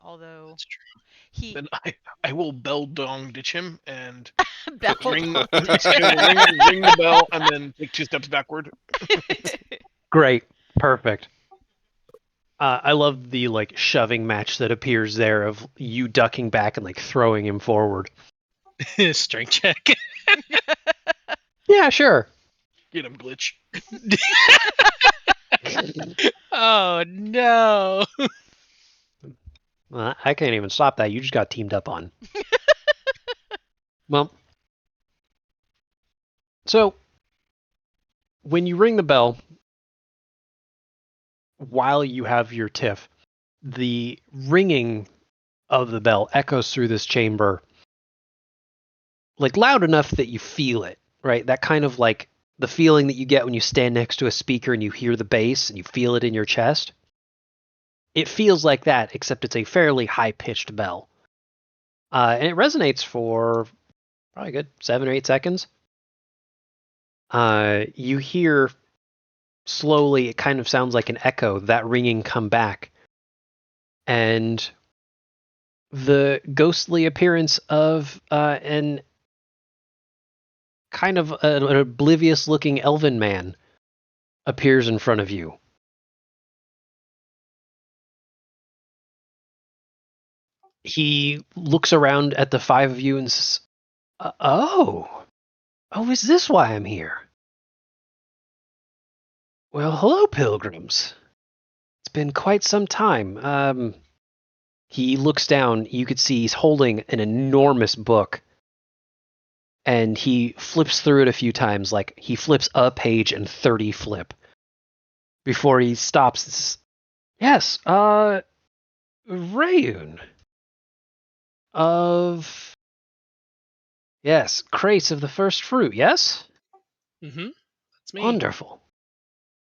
although That's true. he Then I will bell dong ditch him and Bell ring, dong ring ditch him. the bell and then take 2 steps backward. Great. Perfect. I love the shoving match that appears there of you ducking back and throwing him forward. Strength check. Yeah, sure. Get him, glitch. Oh no. Well, I can't even stop that. You just got teamed up on. Well, so when you ring the bell, while you have your tiff, the ringing of the bell echoes through this chamber loud enough that you feel it, right? That kind of the feeling that you get when you stand next to a speaker and you hear the bass and you feel it in your chest. It feels like that, except it's a fairly high-pitched bell. And it resonates for probably a good 7 or 8 seconds. You hear slowly, it kind of sounds like an echo, that ringing come back. And the ghostly appearance of an kind of an oblivious-looking elven man appears in front of you. He looks around at the 5 of you and says, Oh, is this why I'm here? Well, hello, pilgrims. It's been quite some time. He looks down. You could see he's holding an enormous book. And he flips through it a few times, he flips a page and 30 flip. Before he stops. Yes, Rayun. Yes, Crace of the First Fruit, yes? Mm-hmm. That's me. Wonderful.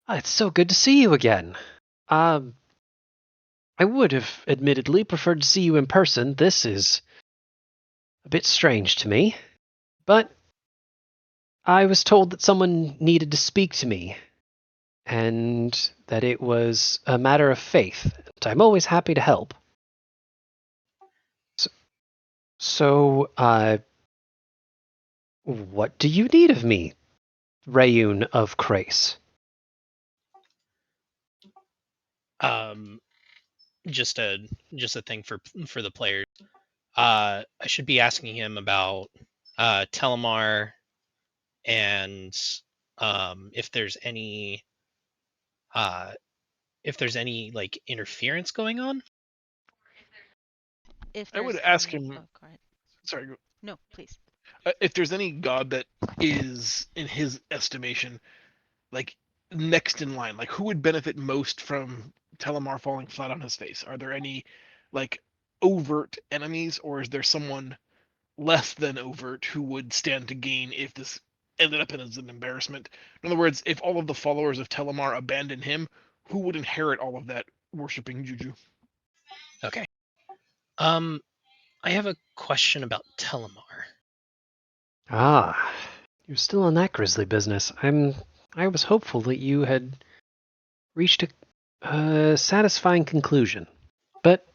It's so good to see you again. I would have admittedly preferred to see you in person. This is a bit strange to me. But I was told that someone needed to speak to me, and that it was a matter of faith, and I'm always happy to help. So, what do you need of me, Rayun of Crace? Just a thing for the players. I should be asking him about Telemar and if there's any interference going on. I would ask him. Oh, go ahead. Sorry. No, please. If there's any god that is, in his estimation, next in line, who would benefit most from Telemar falling flat on his face? Are there any overt enemies, or is there someone less than overt who would stand to gain if this ended up as an embarrassment? In other words, if all of the followers of Telemar abandon him, who would inherit all of that worshipping juju? Okay. I have a question about Telemar. Ah, you're still on that grisly business. I was hopeful that you had reached a satisfying conclusion. But,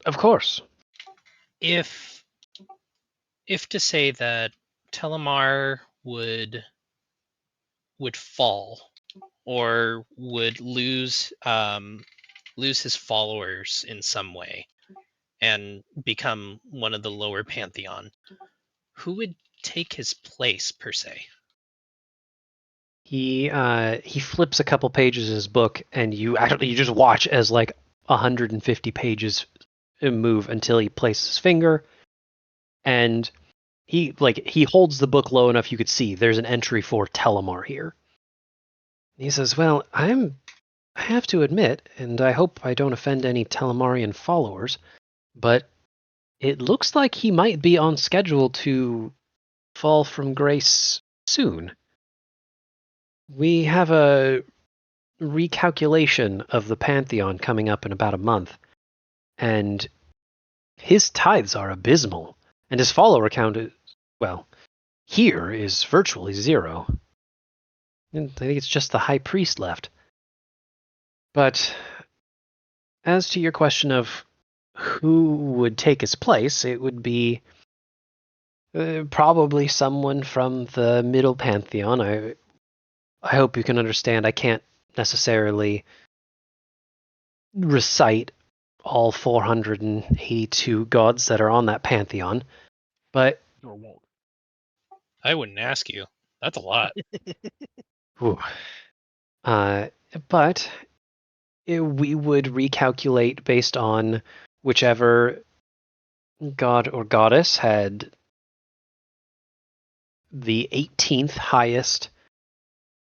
of course. If to say that Telemar would fall or would lose his followers in some way and become one of the lower pantheon, who would take his place per se? He flips a couple pages of his book, and you just watch as like 150 pages move until he places his finger, and he holds the book low enough you could see there's an entry for Telemar here. He says, "Well, I have to admit, and I hope I don't offend any Telemarian followers, but it looks like he might be on schedule to fall from grace soon. We have a recalculation of the Pantheon coming up in about a month, and his tithes are abysmal, and his follower count here is virtually zero. And I think it's just the High Priest left. But as to your question of who would take his place, it would be probably someone from the Middle Pantheon. I hope you can understand I can't necessarily recite all 482 gods that are on that pantheon, but I wouldn't ask you. That's a lot. But we would recalculate based on whichever god or goddess had the 18th highest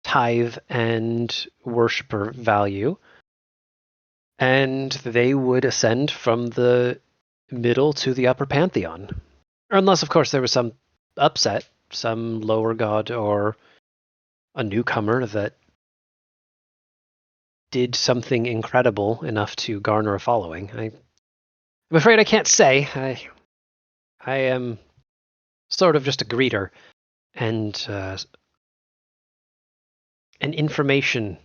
tithe and worshiper value, and they would ascend from the middle to the upper pantheon. Unless, of course, there was some upset, some lower god or a newcomer that did something incredible enough to garner a following. I'm afraid I can't say. I am sort of just a greeter and an information,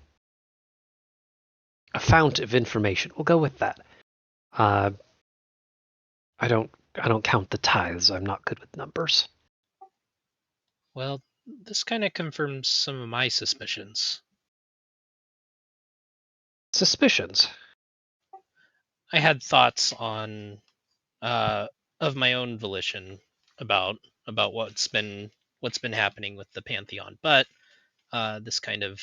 a fount of information. We'll go with that. I don't count the tithes. I'm not good with numbers. Well, this kind of confirms some of my suspicions. Suspicions? I had thoughts on of my own volition about what's been happening with the Pantheon, but this kind of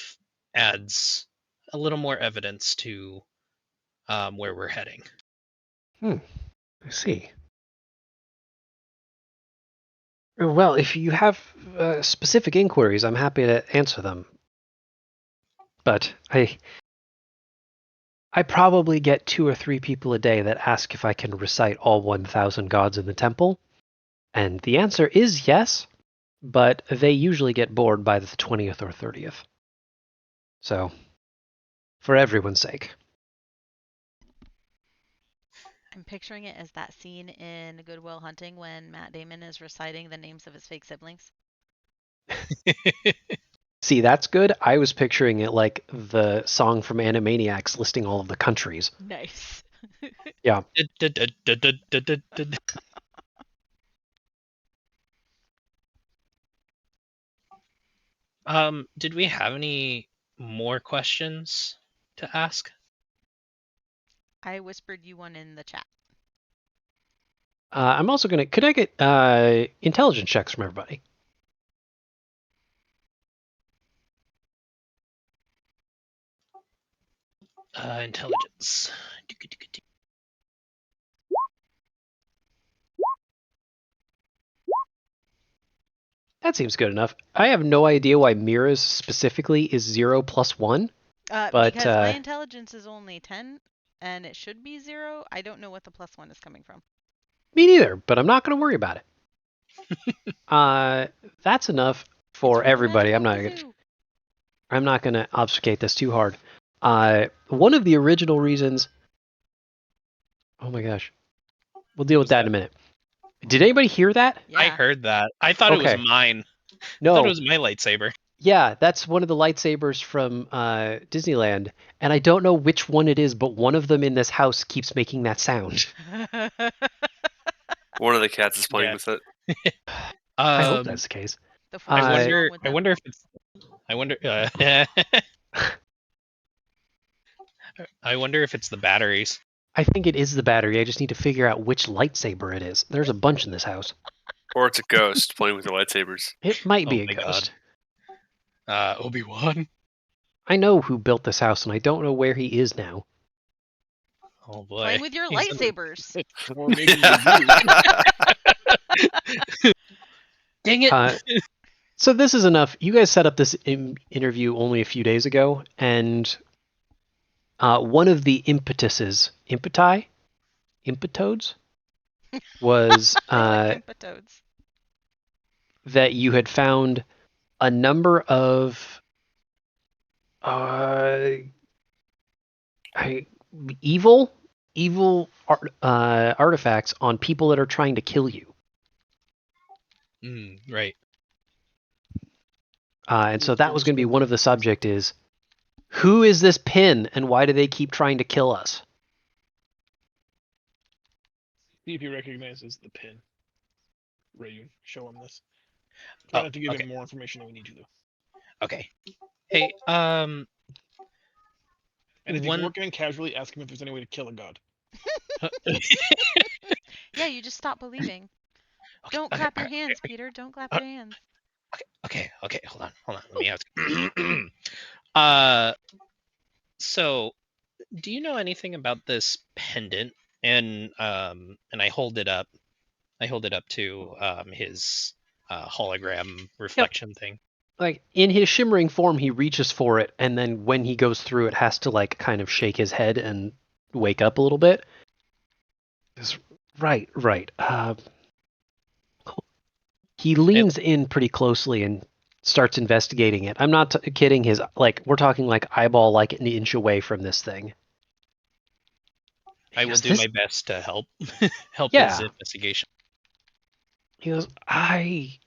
adds a little more evidence to where we're heading. I see. Well, if you have specific inquiries, I'm happy to answer them. But I probably get 2 or 3 people a day that ask if I can recite all 1,000 gods in the temple. And the answer is yes, but they usually get bored by the 20th or 30th. So, for everyone's sake. I'm picturing it as that scene in Good Will Hunting when Matt Damon is reciting the names of his fake siblings. See, that's good. I was picturing it like the song from Animaniacs listing all of the countries. Nice. Yeah. Did we have any more questions to ask? I whispered you one in the chat. I'm also gonna. Could I get intelligence checks from everybody? Intelligence. That seems good enough. I have no idea why Mira's specifically is 0 plus 1. But because my intelligence is only 10 and it should be 0. I don't know what the +1 is coming from. Me neither, but I'm not going to worry about it. That's enough for It's from everybody. I'm Magical not going to obfuscate this too hard. One of the original reasons. Oh my gosh, we'll deal with that in a minute. Did anybody hear that? Yeah. I heard that. I thought it was Okay. mine. I No. thought it was my lightsaber. Yeah, that's one of the lightsabers from Disneyland, and I don't know which one it is, but one of them in this house keeps making that sound. One of the cats is playing Yeah. with it. I hope that's the case. The force is wrong with I them. wonder if it's. I wonder. I wonder if it's the batteries. I think it is the battery. I just need to figure out which lightsaber it is. There's a bunch in this house. Or it's a ghost playing with the lightsabers. It might be Oh a my ghost. Obi-Wan. I know who built this house, and I don't know where he is now. Oh boy. Playing with your He's in- lightsabers. Or maybe you. Dang it. So this is enough. You guys set up this interview only a few days ago, and one of the impetodes, was Impetodes. that you had found a number of evil artifacts on people that are trying to kill you. Right. And so that was going to be one of the subject is, who is this pin and why do they keep trying to kill us? See if he recognizes the pin. Ray, show him this. Try not to give him more information than we need to, though. Okay. Hey, And if he's working in casually, ask him if there's any way to kill a god. Yeah, you just stop believing. Don't clap your hands, Peter. Don't clap your hands. Okay. Hold on. Let me ask. So, do you know anything about this pendant? And I hold it up. I hold it up to his hologram reflection thing. Like in his shimmering form, he reaches for it, and then when he goes through, it has to like kind of shake his head and wake up a little bit. Right. He leans in pretty closely and starts investigating it. I'm not kidding. We're talking like eyeball like an inch away from this thing. I will do my best to help Yeah. his investigation. He goes, I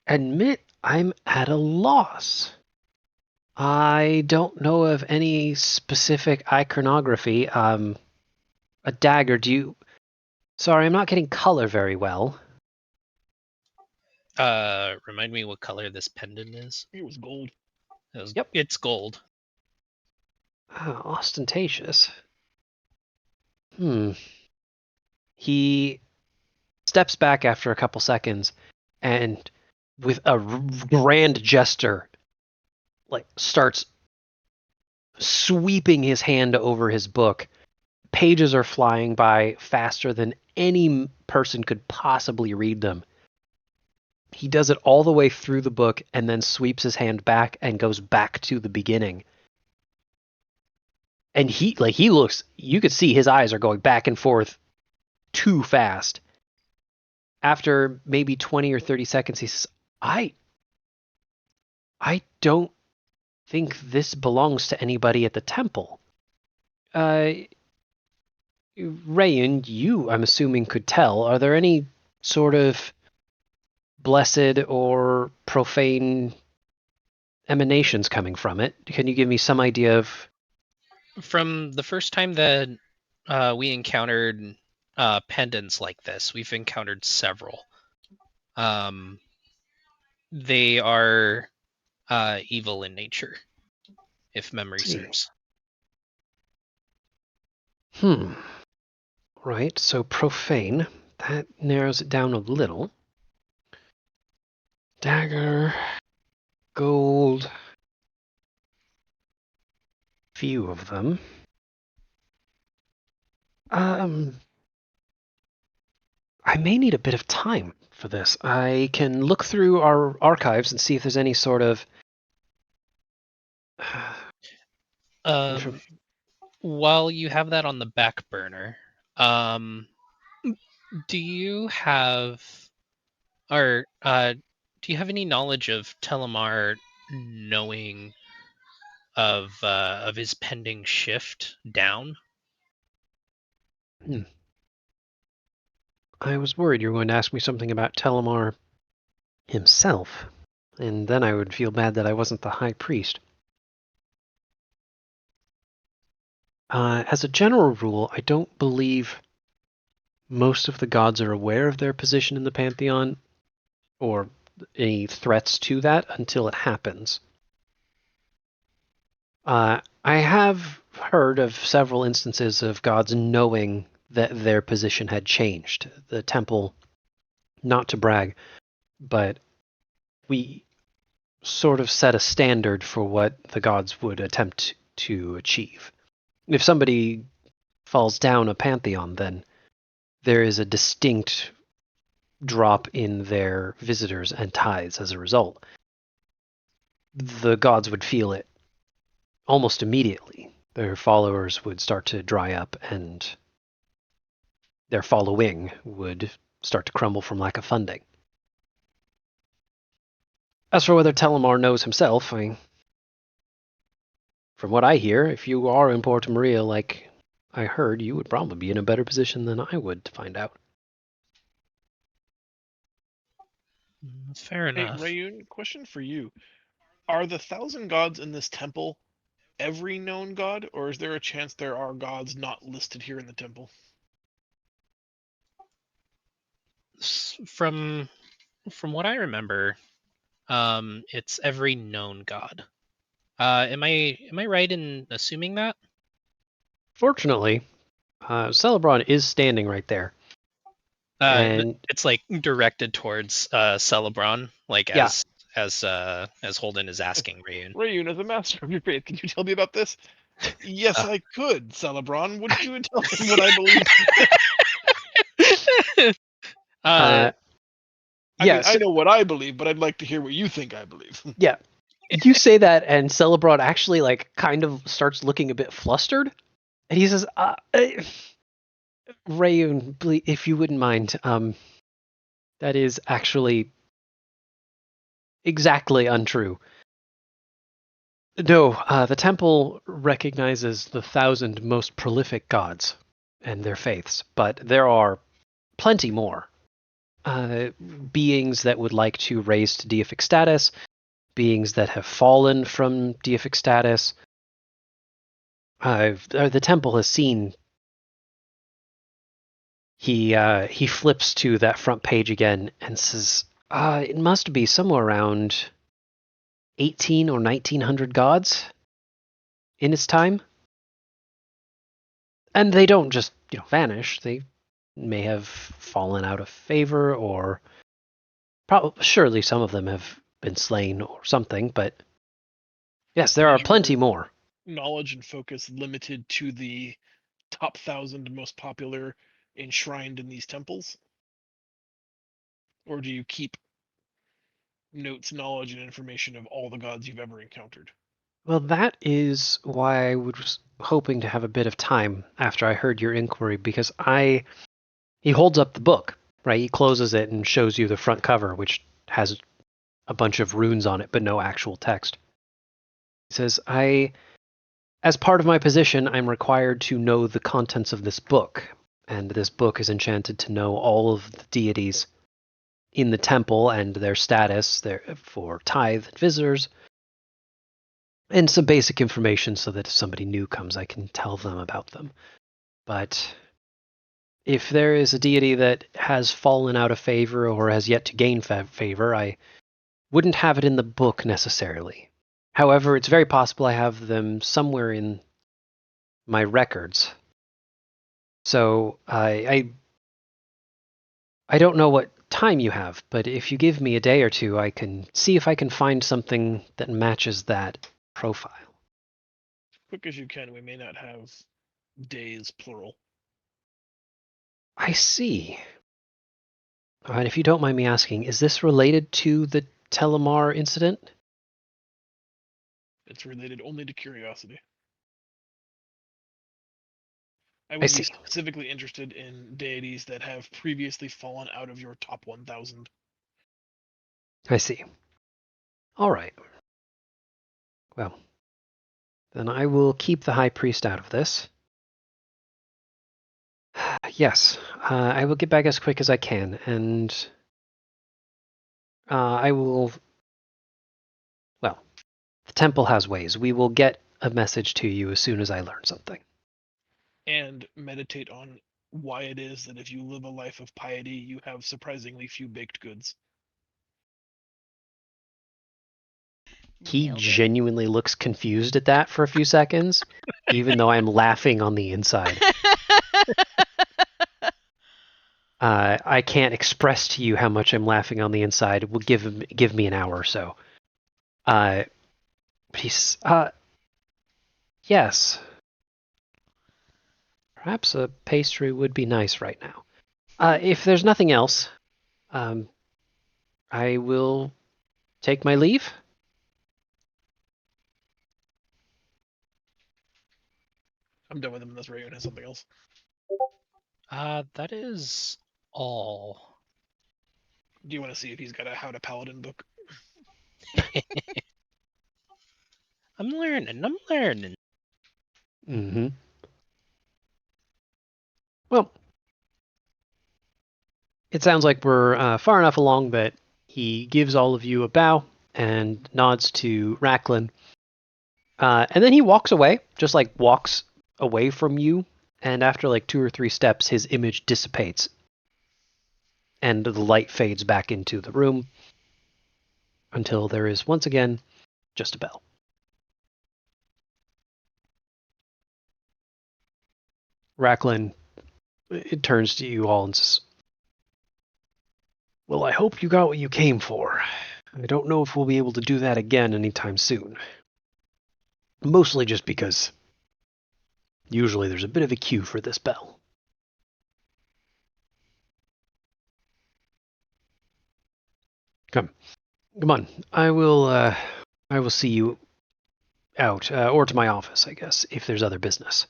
admit I'm at a loss. I don't know of any specific iconography. A dagger, Sorry, I'm not getting color very well. Remind me what color this pendant is. It was gold. Yep. It's gold. Ostentatious. He steps back after a couple seconds and with a grand gesture starts sweeping his hand over his book. Pages are flying by faster than any person could possibly read them. He does it all the way through the book and then sweeps his hand back and goes back to the beginning. And he looks, you could see his eyes are going back and forth too fast. After maybe 20 or 30 seconds, he says, I don't think this belongs to anybody at the temple. Rayun, you, I'm assuming, could tell. Are there any sort of blessed or profane emanations coming from it? Can you give me some idea of... From the first time that we encountered pendants like this, we've encountered several. They are evil in nature, if memory serves. Right, so profane. That narrows it down a little. Dagger, gold. Few of them. I may need a bit of time for this. I can look through our archives and see if there's any sort of... While you have that on the back burner, Do you have, or do you have any knowledge of Telemar knowing of his pending shift down? I was worried you were going to ask me something about Telemar himself, and then I would feel bad that I wasn't the high priest. As a general rule, I don't believe most of the gods are aware of their position in the Pantheon, or any threats to that until it happens. I have heard of several instances of gods knowing that their position had changed. The temple, not to brag, but we sort of set a standard for what the gods would attempt to achieve. If somebody falls down a pantheon, then there is a distinct drop in their visitors and tithes as a result. The gods would feel it almost immediately. Their followers would start to dry up, and their following would start to crumble from lack of funding. As for whether Telemar knows himself, from what I hear, if you are in Porta Maria like I heard, you would probably be in a better position than I would to find out. Fair enough. Hey, Rayun, question for you. Are the 1,000 gods in this temple every known god, or is there a chance there are gods not listed here in the temple? From what I remember, it's every known god. Am I right in assuming that? Fortunately, Celebron is standing right there. And it's like directed towards Celebron, like Yeah. as Holden is asking Rayun. Rayun, as a master of your faith, can you tell me about this? Yes, I could, Celebron. Would you tell him what I believe? Yes. I know what I believe, but I'd like to hear what you think I believe. Yeah. You say that, and Celebron actually kind of starts looking a bit flustered, and he says, Rayun, please, if you wouldn't mind, that is actually exactly untrue. No, the temple recognizes the 1,000 most prolific gods and their faiths, but there are plenty more. Beings that would like to raise to deific status, beings that have fallen from deific status. The temple has seen. He flips to that front page again and says, it must be somewhere around 18 or 1900 gods in its time. And they don't just, vanish. They may have fallen out of favor, or surely some of them have been slain or something, but yes, there are plenty more. Knowledge and focus limited to the top 1,000 most popular enshrined in these temples? Or do you keep notes, knowledge, and information of all the gods you've ever encountered? Well, that is why I was hoping to have a bit of time after I heard your inquiry, because he holds up the book, right? He closes it and shows you the front cover, which has a bunch of runes on it, but no actual text. He says, as part of my position, I'm required to know the contents of this book, and this book is enchanted to know all of the deities in the temple and their status for tithe and visitors, and some basic information so that if somebody new comes, I can tell them about them. But if there is a deity that has fallen out of favor or has yet to gain favor, I wouldn't have it in the book necessarily. However, it's very possible I have them somewhere in my records. So I don't know what time you have, but if you give me a day or two, I can see if I can find something that matches that profile. Quick as you can. We may not have days, plural. I see. And if you don't mind me asking, is this related to the Telemar incident? It's related only to curiosity. I would be specifically interested in deities that have previously fallen out of your top 1,000. I see. All right. Well, then I will keep the High Priest out of this. Yes, I will get back as quick as I can, and I will... Well, the temple has ways. We will get a message to you as soon as I learn something. And meditate on why it is that if you live a life of piety, you have surprisingly few baked goods. He genuinely looks confused at that for a few seconds, even though I'm laughing on the inside. I can't express to you how much I'm laughing on the inside. It will give me an hour or so. Yes. Perhaps a pastry would be nice right now. If there's nothing else, I will take my leave. I'm done with him unless Rayon has something else. That is all. Do you want to see if he's got a How to Paladin book? I'm learning. Mm-hmm. Well, it sounds like we're far enough along that he gives all of you a bow and nods to Racklin. And then he walks away, just like walks away from you. And after like 2 or 3 steps, his image dissipates. And the light fades back into the room until there is once again just a bell. Racklin, it turns to you all and says, "Well, I hope you got what you came for. I don't know if we'll be able to do that again anytime soon. Mostly just because usually there's a bit of a queue for this bell." Come on. I will see you out, or to my office, I guess, if there's other business.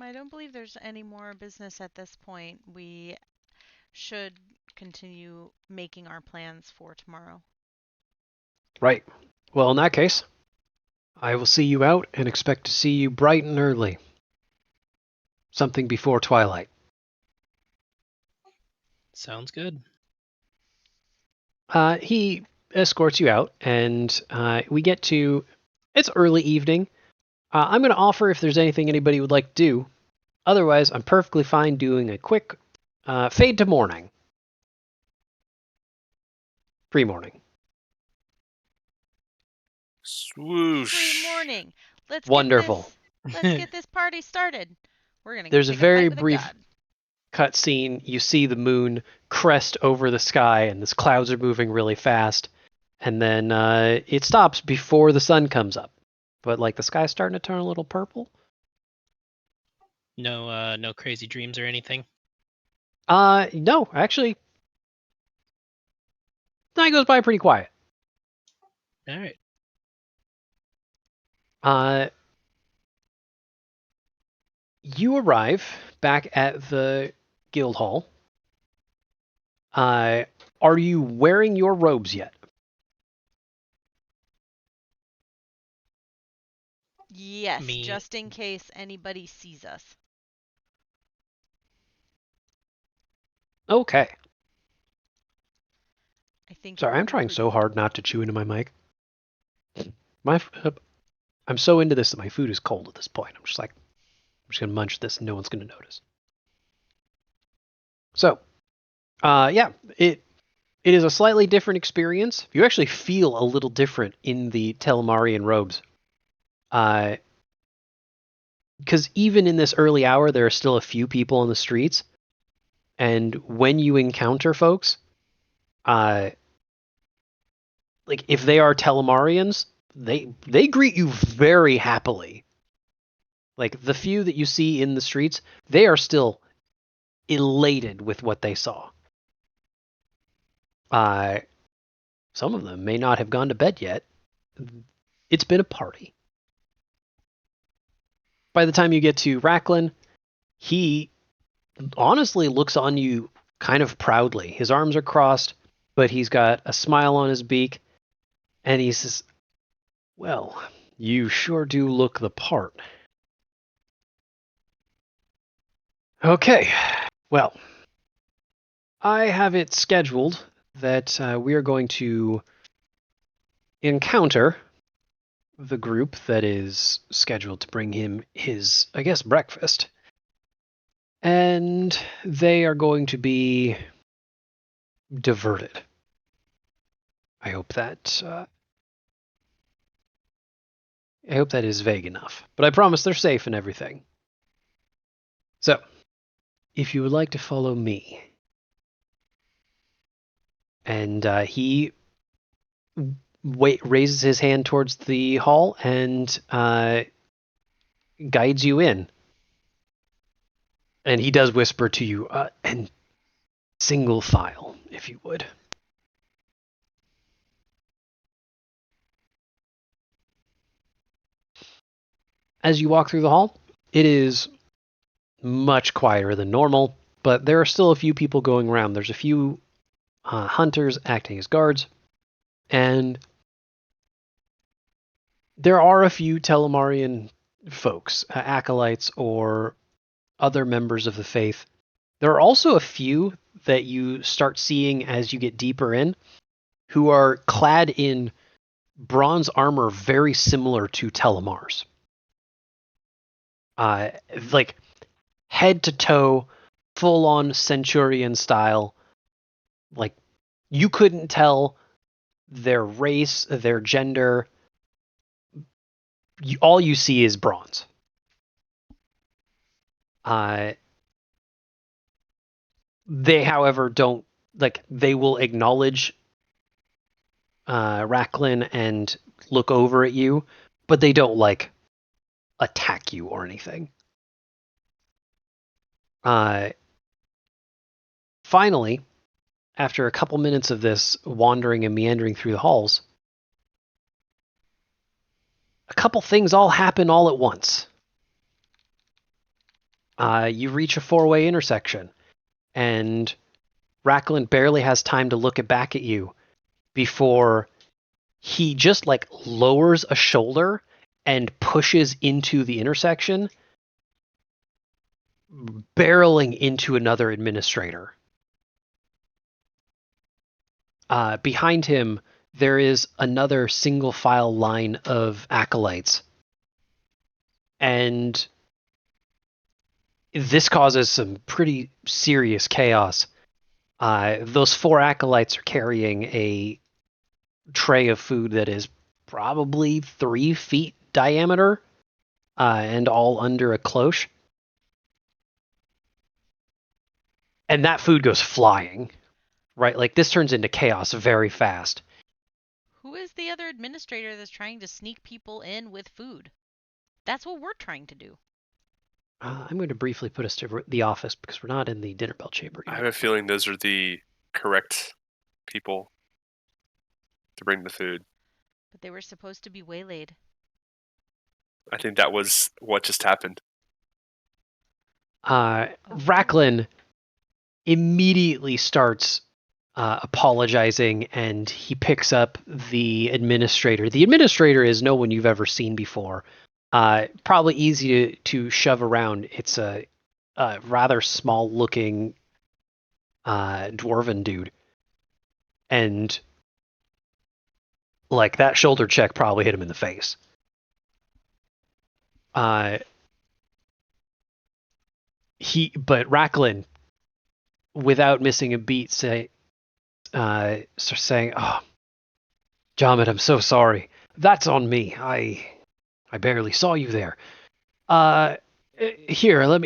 I don't believe there's any more business at this point. We should continue making our plans for tomorrow. Right. Well, in that case, I will see you out and expect to see you bright and early. Something before twilight. Sounds good. He escorts you out, and we get to... It's early evening. I'm going to offer if there's anything anybody would like to do. Otherwise, I'm perfectly fine doing a quick fade to morning. Pre-morning. Swoosh. Pre-morning. Wonderful. Let's get this party started. We're gonna. There's a take very fight with brief cutscene. You see the moon crest over the sky, and the clouds are moving really fast. And then it stops before the sun comes up. But like the sky's starting to turn a little purple. No crazy dreams or anything? No, actually. Night goes by pretty quiet. All right. You arrive back at the guild hall. Are you wearing your robes yet? Yes, just in case anybody sees us. Okay. I think. Sorry, I'm trying so hard not to chew into my mic. I'm so into this that my food is cold at this point. I'm just going to munch this and no one's going to notice. So, yeah, it is a slightly different experience. You actually feel a little different in the Telmarian robes. Because even in this early hour, there are still a few people on the streets. And when you encounter folks, like if they are Telmarians, they greet you very happily. Like the few that you see in the streets, they are still elated with what they saw. some of them may not have gone to bed yet. It's been a party. By the time you get to Racklin, he honestly looks on you kind of proudly. His arms are crossed, but he's got a smile on his beak, and he says, "Well, you sure do look the part." Okay, well, I have it scheduled that we are going to encounter the group that is scheduled to bring him his, I guess, breakfast. And they are going to be diverted. I hope that is vague enough. But I promise they're safe and everything. So, if you would like to follow me. And he raises his hand towards the hall and guides you in. And he does whisper to you, and single file, if you would. As you walk through the hall, it is much quieter than normal, but there are still a few people going around. There's a few hunters acting as guards, and there are a few Telemarian folks, acolytes or other members of the faith. There are also a few that you start seeing as you get deeper in, who are clad in bronze armor very similar to Telemar's. Like head to toe, full on Centurion style. Like you couldn't tell their race, their gender. All you see is bronze. They, however, don't, like, they will acknowledge Racklin and look over at you, but they don't, like, attack you or anything. Finally, after a couple minutes of this wandering and meandering through the halls, a couple things all happen all at once. You reach a four-way intersection, and Racklin barely has time to look back at you before he just, like, lowers a shoulder and pushes into the intersection, barreling into another administrator. Behind him, there is another single file line of acolytes. And this causes some pretty serious chaos. Those four acolytes are carrying a tray of food that is probably 3 feet diameter, and all under a cloche. And that food goes flying, right? Like, this turns into chaos very fast. Who is the other administrator that's trying to sneak people in with food? That's what we're trying to do. I'm going to briefly put us to the office because we're not in the dinner bell chamber yet. I have a feeling those are the correct people to bring the food. But they were supposed to be waylaid. I think that was what just happened. Racklin immediately starts apologizing, and he picks up the administrator. The administrator is no one you've ever seen before. Probably easy to shove around. It's a rather small-looking dwarven dude. And, like, that shoulder check probably hit him in the face. But Racklin, without missing a beat, saying, "Oh, Jamet, I'm so sorry. That's on me. I barely saw you there. Here,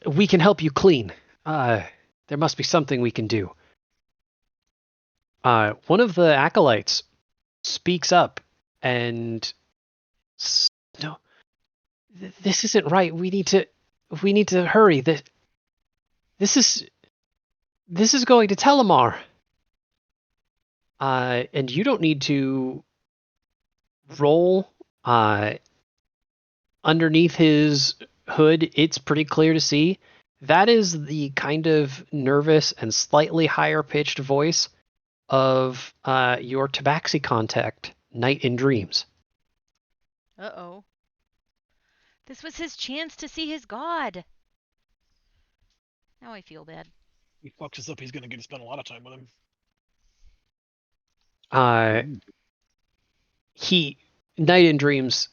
we can help you clean. There must be something we can do." One of the acolytes speaks up and, "No, this isn't right. We need to hurry. This is going to Telemar." And you don't need to roll. Underneath his hood, it's pretty clear to see. That is the kind of nervous and slightly higher pitched voice of your tabaxi contact, Night in Dreams. Uh-oh. This was his chance to see his god. Now I feel bad. He fucks us up. He's gonna get to spend a lot of time with him. Night in Dreams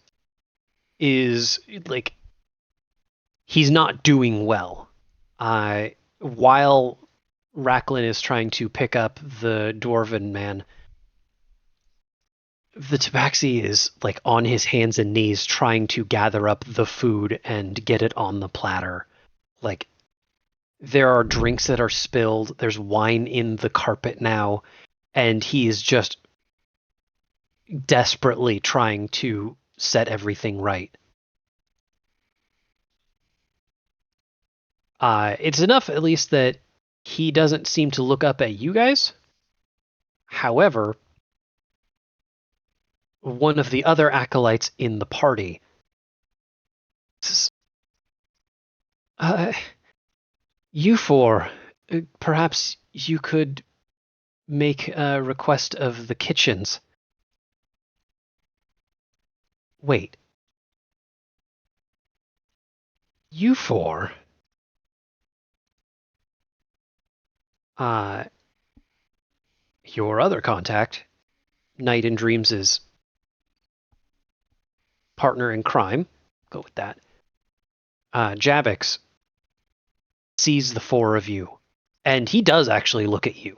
is like, he's not doing well. While Racklin is trying to pick up the dwarven man, the tabaxi is like on his hands and knees trying to gather up the food and get it on the platter. Like, there are drinks that are spilled, there's wine in the carpet now, and he is just desperately trying to set everything right. It's enough, at least, that he doesn't seem to look up at you guys. However, one of the other acolytes in the party says, you four, perhaps you could make a request of the kitchens. Wait. You four? Your other contact, Night in Dreams' partner in crime, go with that. Javix sees the four of you, and he does actually look at you.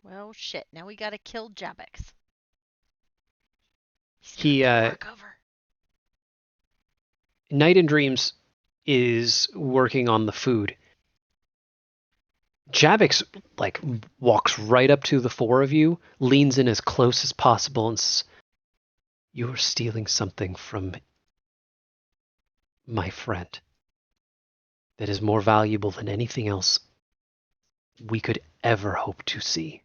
Well, shit. Now we gotta kill Javix. He, Night in Dreams is working on the food. Javix, like, walks right up to the four of you, leans in as close as possible, and says, you are stealing something from my friend that is more valuable than anything else we could ever hope to see.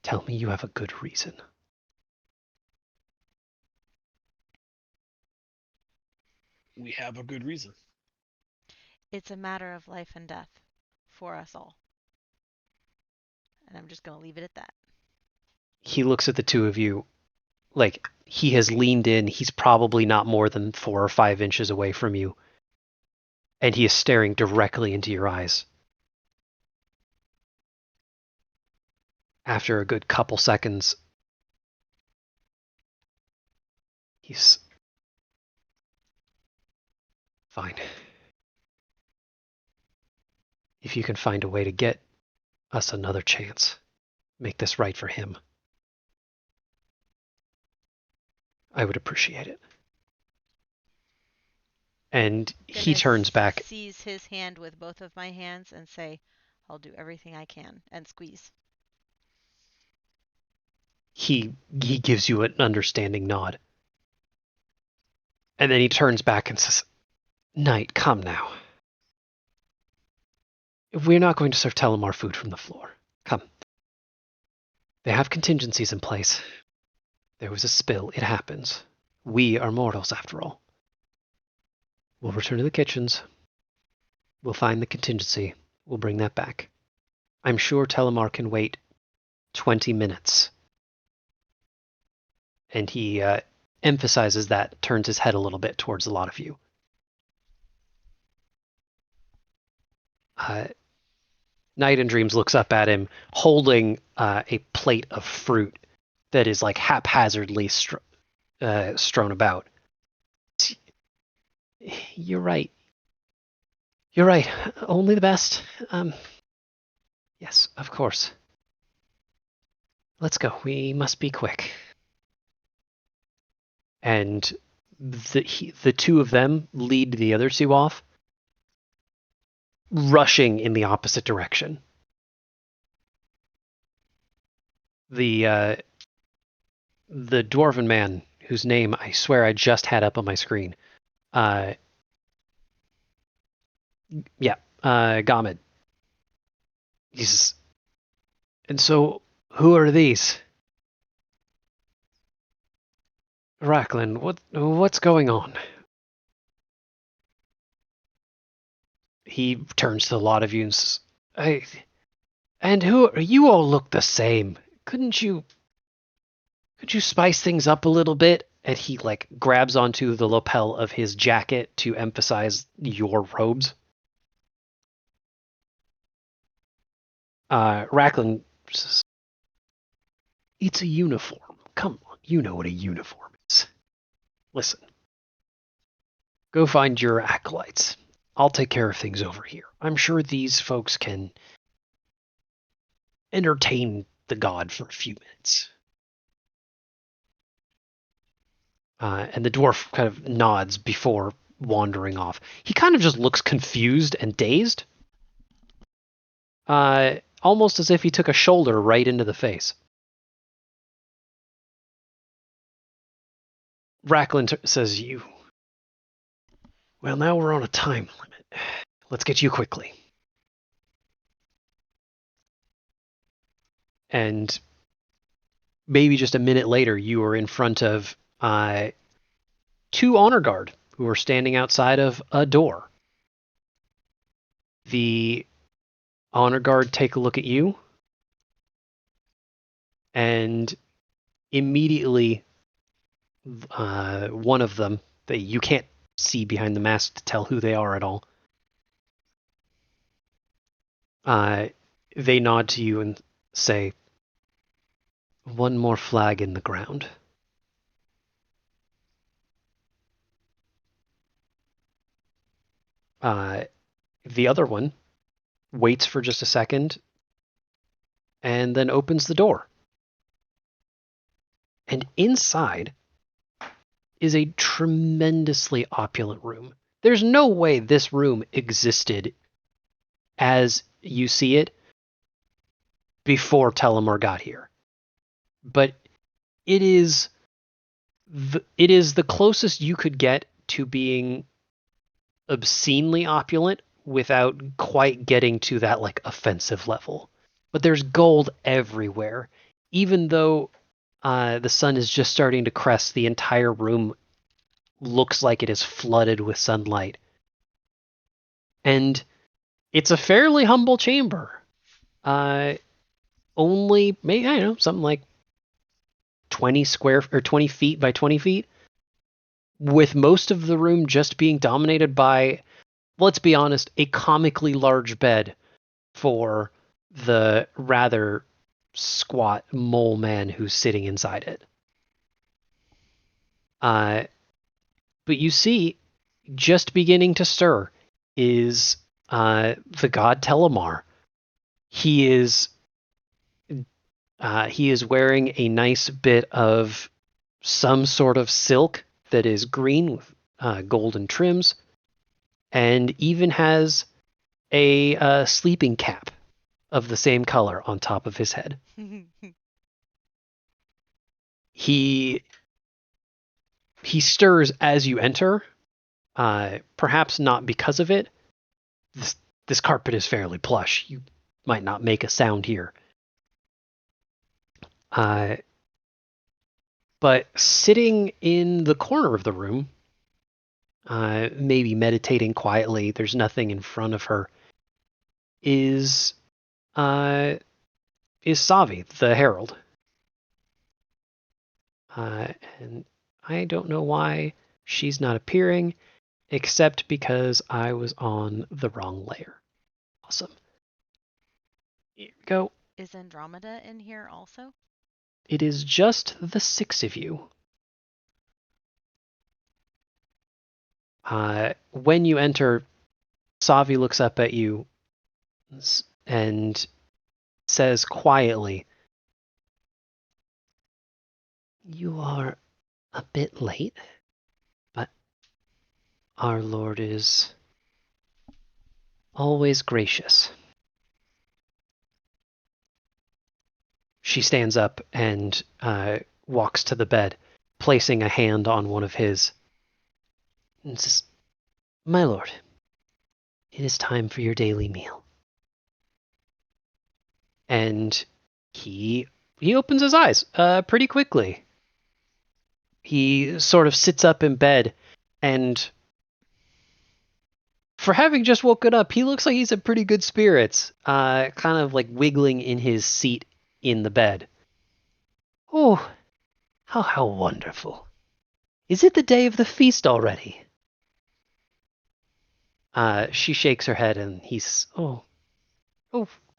Tell me you have a good reason. We have a good reason. It's a matter of life and death for us all. And I'm just going to leave it at that. He looks at the two of you. Like, he has leaned in. He's probably not more than 4 or 5 inches away from you. And he is staring directly into your eyes. After a good couple seconds, he's fine. If you can find a way to get us another chance, make this right for him, I would appreciate it. And he turns back. Seize his hand with both of my hands and say, I'll do everything I can, and squeeze. He gives you an understanding nod. And then he turns back and says, Knight, come now. We're not going to serve Telemar food from the floor. Come. They have contingencies in place. There was a spill. It happens. We are mortals, after all. We'll return to the kitchens. We'll find the contingency. We'll bring that back. I'm sure Telemar can wait 20 minutes. And he emphasizes that, turns his head a little bit towards a lot of you. Night in Dreams looks up at him, holding a plate of fruit that is like haphazardly strewn about. You're right. You're right. Only the best. Yes, of course. Let's go. We must be quick. And the two of them lead the other two off, rushing in the opposite direction. The dwarven man, whose name I swear I just had up on my screen, Gamid. He says, and so, who are these? Racklin, what's going on? He turns to the lot of you and says, and who are you? All look the same. Could you spice things up a little bit? And he grabs onto the lapel of his jacket to emphasize your robes. Racklin says, it's a uniform. Come on, you know what a uniform is. Listen, go find your acolytes. I'll take care of things over here. I'm sure these folks can entertain the god for a few minutes. And the dwarf kind of nods before wandering off. He kind of just looks confused and dazed. Almost as if he took a shoulder right into the face. Racklin says, well, now we're on a time limit. Let's get you quickly. And maybe just a minute later, you are in front of 2 honor guard who are standing outside of a door. The honor guard take a look at you, and immediately one of them, you can't see behind the mask to tell who they are at all. They nod to you and say, one more flag in the ground. The other one waits for just a second and then opens the door. And inside is a tremendously opulent room. There's no way this room existed as you see it before Telemar got here. But it is the closest you could get to being obscenely opulent without quite getting to that offensive level. But there's gold everywhere. Even though the sun is just starting to crest, the entire room looks like it is flooded with sunlight. And it's a fairly humble chamber. Only, maybe, I don't know, something like 20 feet by 20 feet. With most of the room just being dominated by, let's be honest, a comically large bed for the rather squat mole man who's sitting inside it. But you see, just beginning to stir is the god Telemar. He is wearing a nice bit of some sort of silk that is green with golden trims, and even has a sleeping cap of the same color on top of his head. He stirs as you enter, perhaps not because of it. This carpet is fairly plush. You might not make a sound here. But sitting in the corner of the room, maybe meditating quietly, there's nothing in front of her, is Savi, the herald. And I don't know why she's not appearing, except because I was on the wrong layer. Awesome. Here we go. Is Andromeda in here also? It is just the 6 of you. When you enter, Savi looks up at you and says quietly, "You are a bit late, but our Lord is always gracious." She stands up and walks to the bed, placing a hand on one of his, and says, "My lord, it is time for your daily meal. And he opens his eyes pretty quickly. He sort of sits up in bed, and for having just woken up, he looks like he's in pretty good spirits, kind of like wiggling in his seat in the bed. Oh, how wonderful. Is it the day of the feast already? She shakes her head, and he's, oh,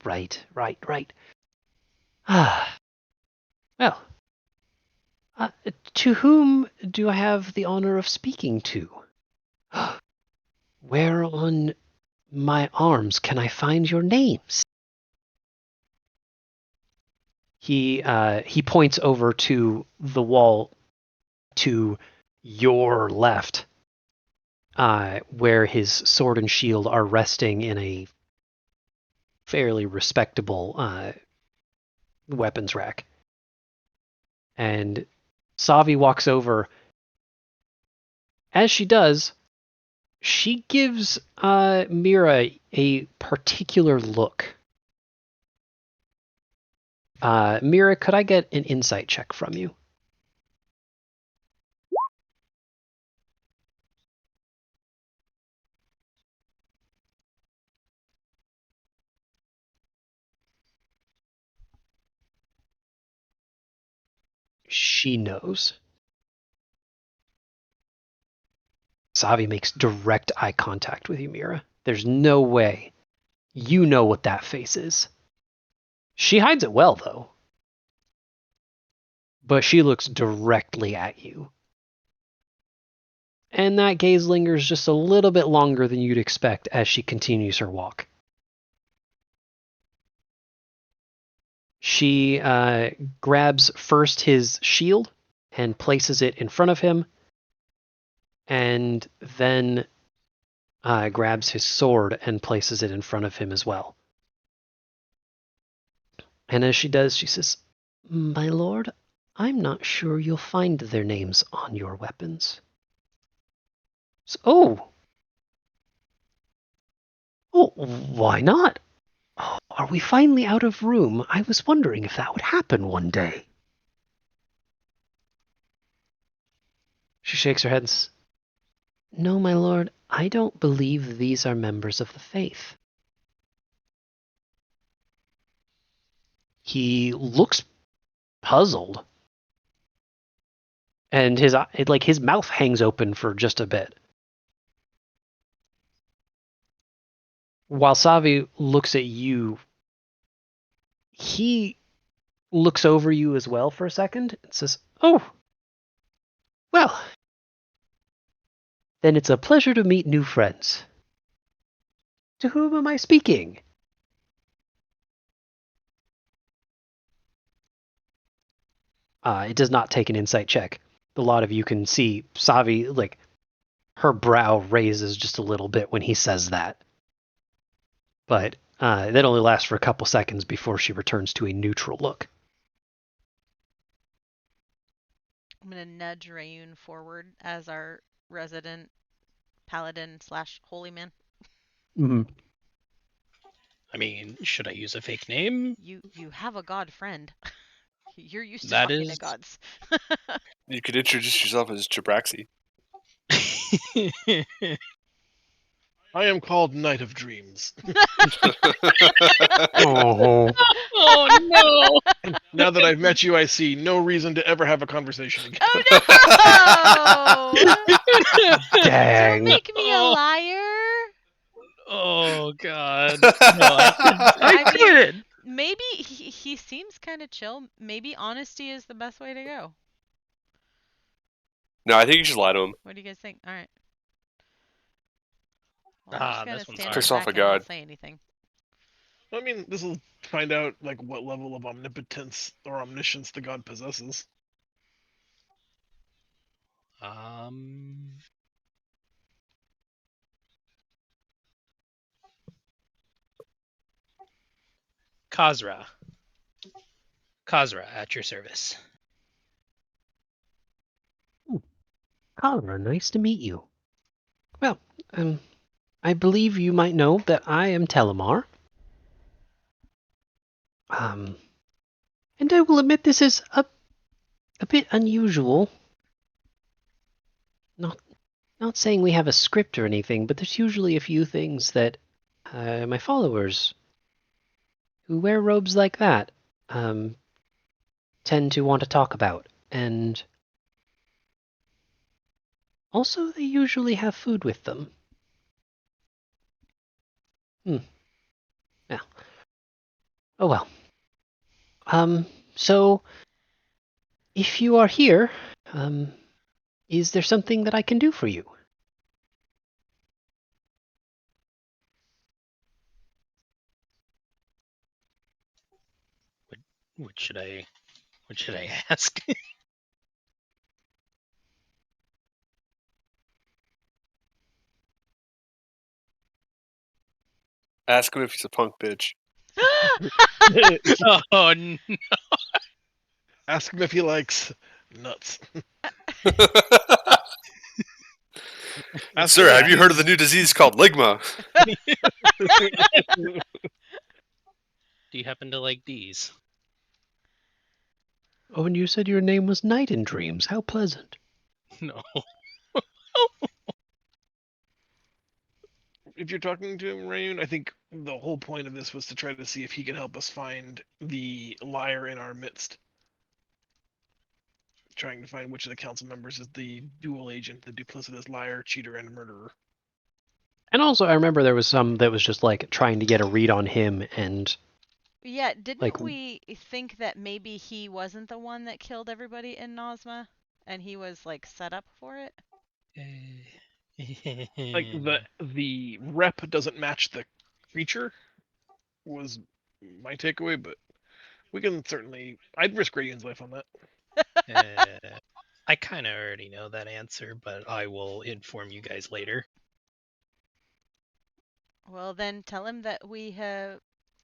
right. Well, to whom do I have the honor of speaking to? Where on my arms can I find your names? He points over to the wall to your left, where his sword and shield are resting in a fairly respectable weapons rack. And Savi walks over. As she does, she gives Mira a particular look. Mira, could I get an insight check from you? She knows. Savi makes direct eye contact with you, Mira. There's no way you know what that face is. She hides it well, though. But she looks directly at you. And that gaze lingers just a little bit longer than you'd expect as she continues her walk. She grabs first his shield and places it in front of him, and then grabs his sword and places it in front of him as well. And as she does, she says, "My lord, I'm not sure you'll find their names on your weapons." So, why not? Oh, are we finally out of room? I was wondering if that would happen one day. She shakes her head and says, "No, my lord, I don't believe these are members of the faith." He looks puzzled, and his mouth hangs open for just a bit. While Savi looks at you, he looks over you as well for a second and says, "Oh, well, then it's a pleasure to meet new friends. To whom am I speaking?" It does not take an insight check. A lot of you can see Savi, like, her brow raises just a little bit when he says that. But that only lasts for a couple seconds before she returns to a neutral look. I'm going to nudge Rayun forward as our resident paladin / holy man. Mm-hmm. I mean, should I use a fake name? You have a god friend. You're used to That talking to is- gods. You could introduce yourself as Jabraxi. I am called Knight of Dreams. Oh, Oh no! Now that I've met you, I see no reason to ever have a conversation again. Oh no! dang. Don't make me a liar. Oh god. No, I I mean, could. maybe he seems kind of chill. Maybe honesty is the best way to go. No, I think you should lie to him. What do you guys think? All right. Well, I'm just gonna this one's stand hard. in Piss the off back a and not god. say anything. I mean, this will find out like what level of omnipotence or omniscience the god possesses. Khazra. Khazra, at your service. Kara, nice to meet you. Well, I believe you might know that I am Telemar. And I will admit this is a bit unusual. Not saying we have a script or anything, but there's usually a few things that my followers who wear robes like that tend to want to talk about. And also, they usually have food with them. Yeah. Oh well. So, if you are here, is there something that I can do for you? What should I ask? Ask him if he's a punk bitch. Oh no. Ask him if he likes nuts. Sir, have you heard of the new disease called ligma? Do you happen to like these? Oh, and you said your name was Night in Dreams. How pleasant. No. If you're talking to him, Rayun, I think the whole point of this was to try to see if he could help us find the liar in our midst. Trying to find which of the council members is the dual agent, the duplicitous liar, cheater, and murderer. And also, I remember there was some that was just like trying to get a read on him, and Yeah, didn't like, we think that maybe he wasn't the one that killed everybody in Nazma, and he was like set up for it? Like the rep doesn't match the creature was my takeaway, but we can certainly. I'd risk Radiant's life on that. I kind of already know that answer, but I will inform you guys later. Well, then tell him that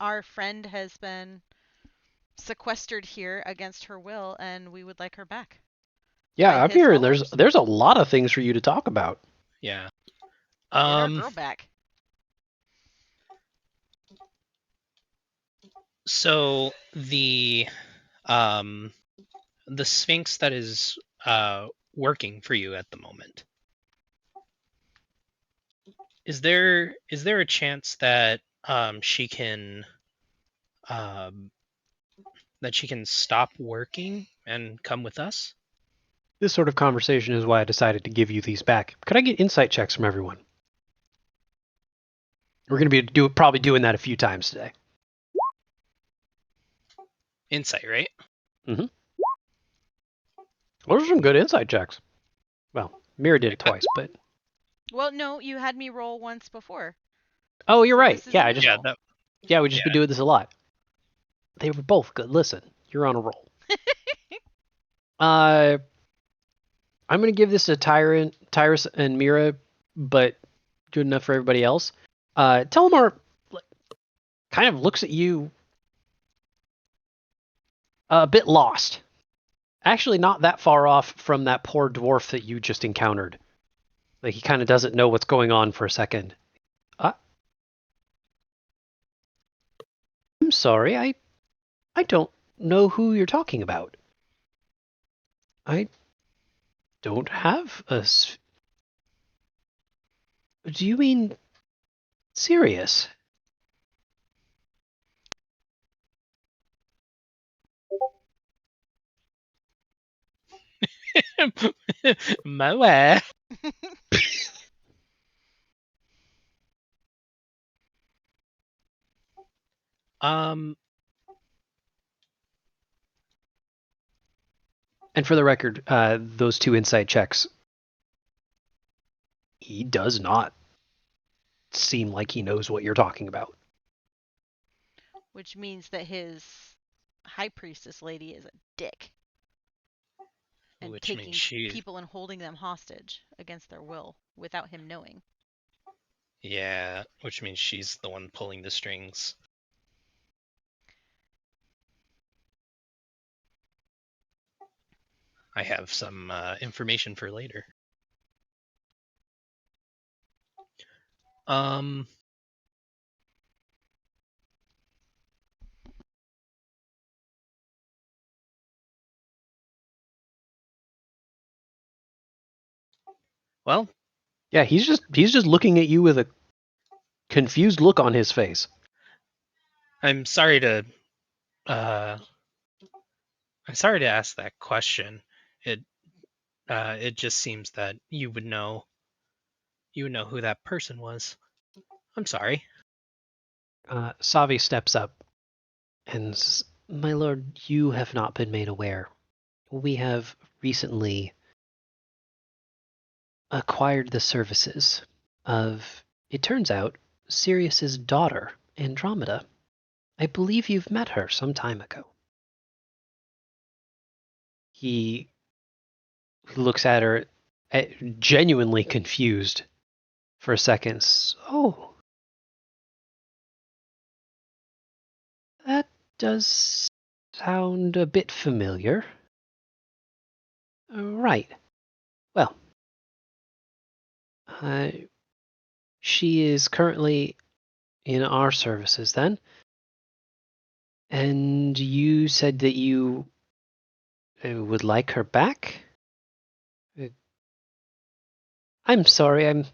our friend has been sequestered here against her will, and we would like her back. yeah, I'm here, and there's a lot of things for you to talk about. Yeah. Get our girl back. So the Sphinx that is working for you at the moment, is there a chance that she can stop working and come with us? This sort of conversation is why I decided to give you these back. Could I get insight checks from everyone? We're going to be probably doing that a few times today. Insight, right? Mm-hmm. Those are some good insight checks. Well, Mira did it twice, but... Well, no, you had me roll once before. Oh, you're So right. this is Yeah, unusual. we just been doing this a lot. They were both good. Listen, you're on a roll. I'm going to give this to Tyrus and Mira, but good enough for everybody else. Telemar kind of looks at you a bit lost. Actually, not that far off from that poor dwarf that you just encountered. Like, he kind of doesn't know what's going on for a second. I'm sorry, I don't know who you're talking about. I don't have a... Do you mean Sirius? My way. And for the record, those two insight checks, he does not seem like he knows what you're talking about. Which means that his high priestess lady is a dick. And Which taking means people and holding them hostage against their will without him knowing. Yeah, which means she's the one pulling the strings. I have some information for later. Well, Yeah, he's just looking at you with a confused look on his face. I'm sorry to ask that question. It just seems that you would know who that person was. I'm sorry. Savi steps up and says, "My lord, you have not been made aware. We have recently acquired the services of, it turns out, Sirius's daughter, Andromeda. I believe you've met her some time ago." He looks at her, genuinely confused for a second. "Oh, that does sound a bit familiar. Right. Well, she is currently in our services then. And you said that you would like her back? I'm sorry,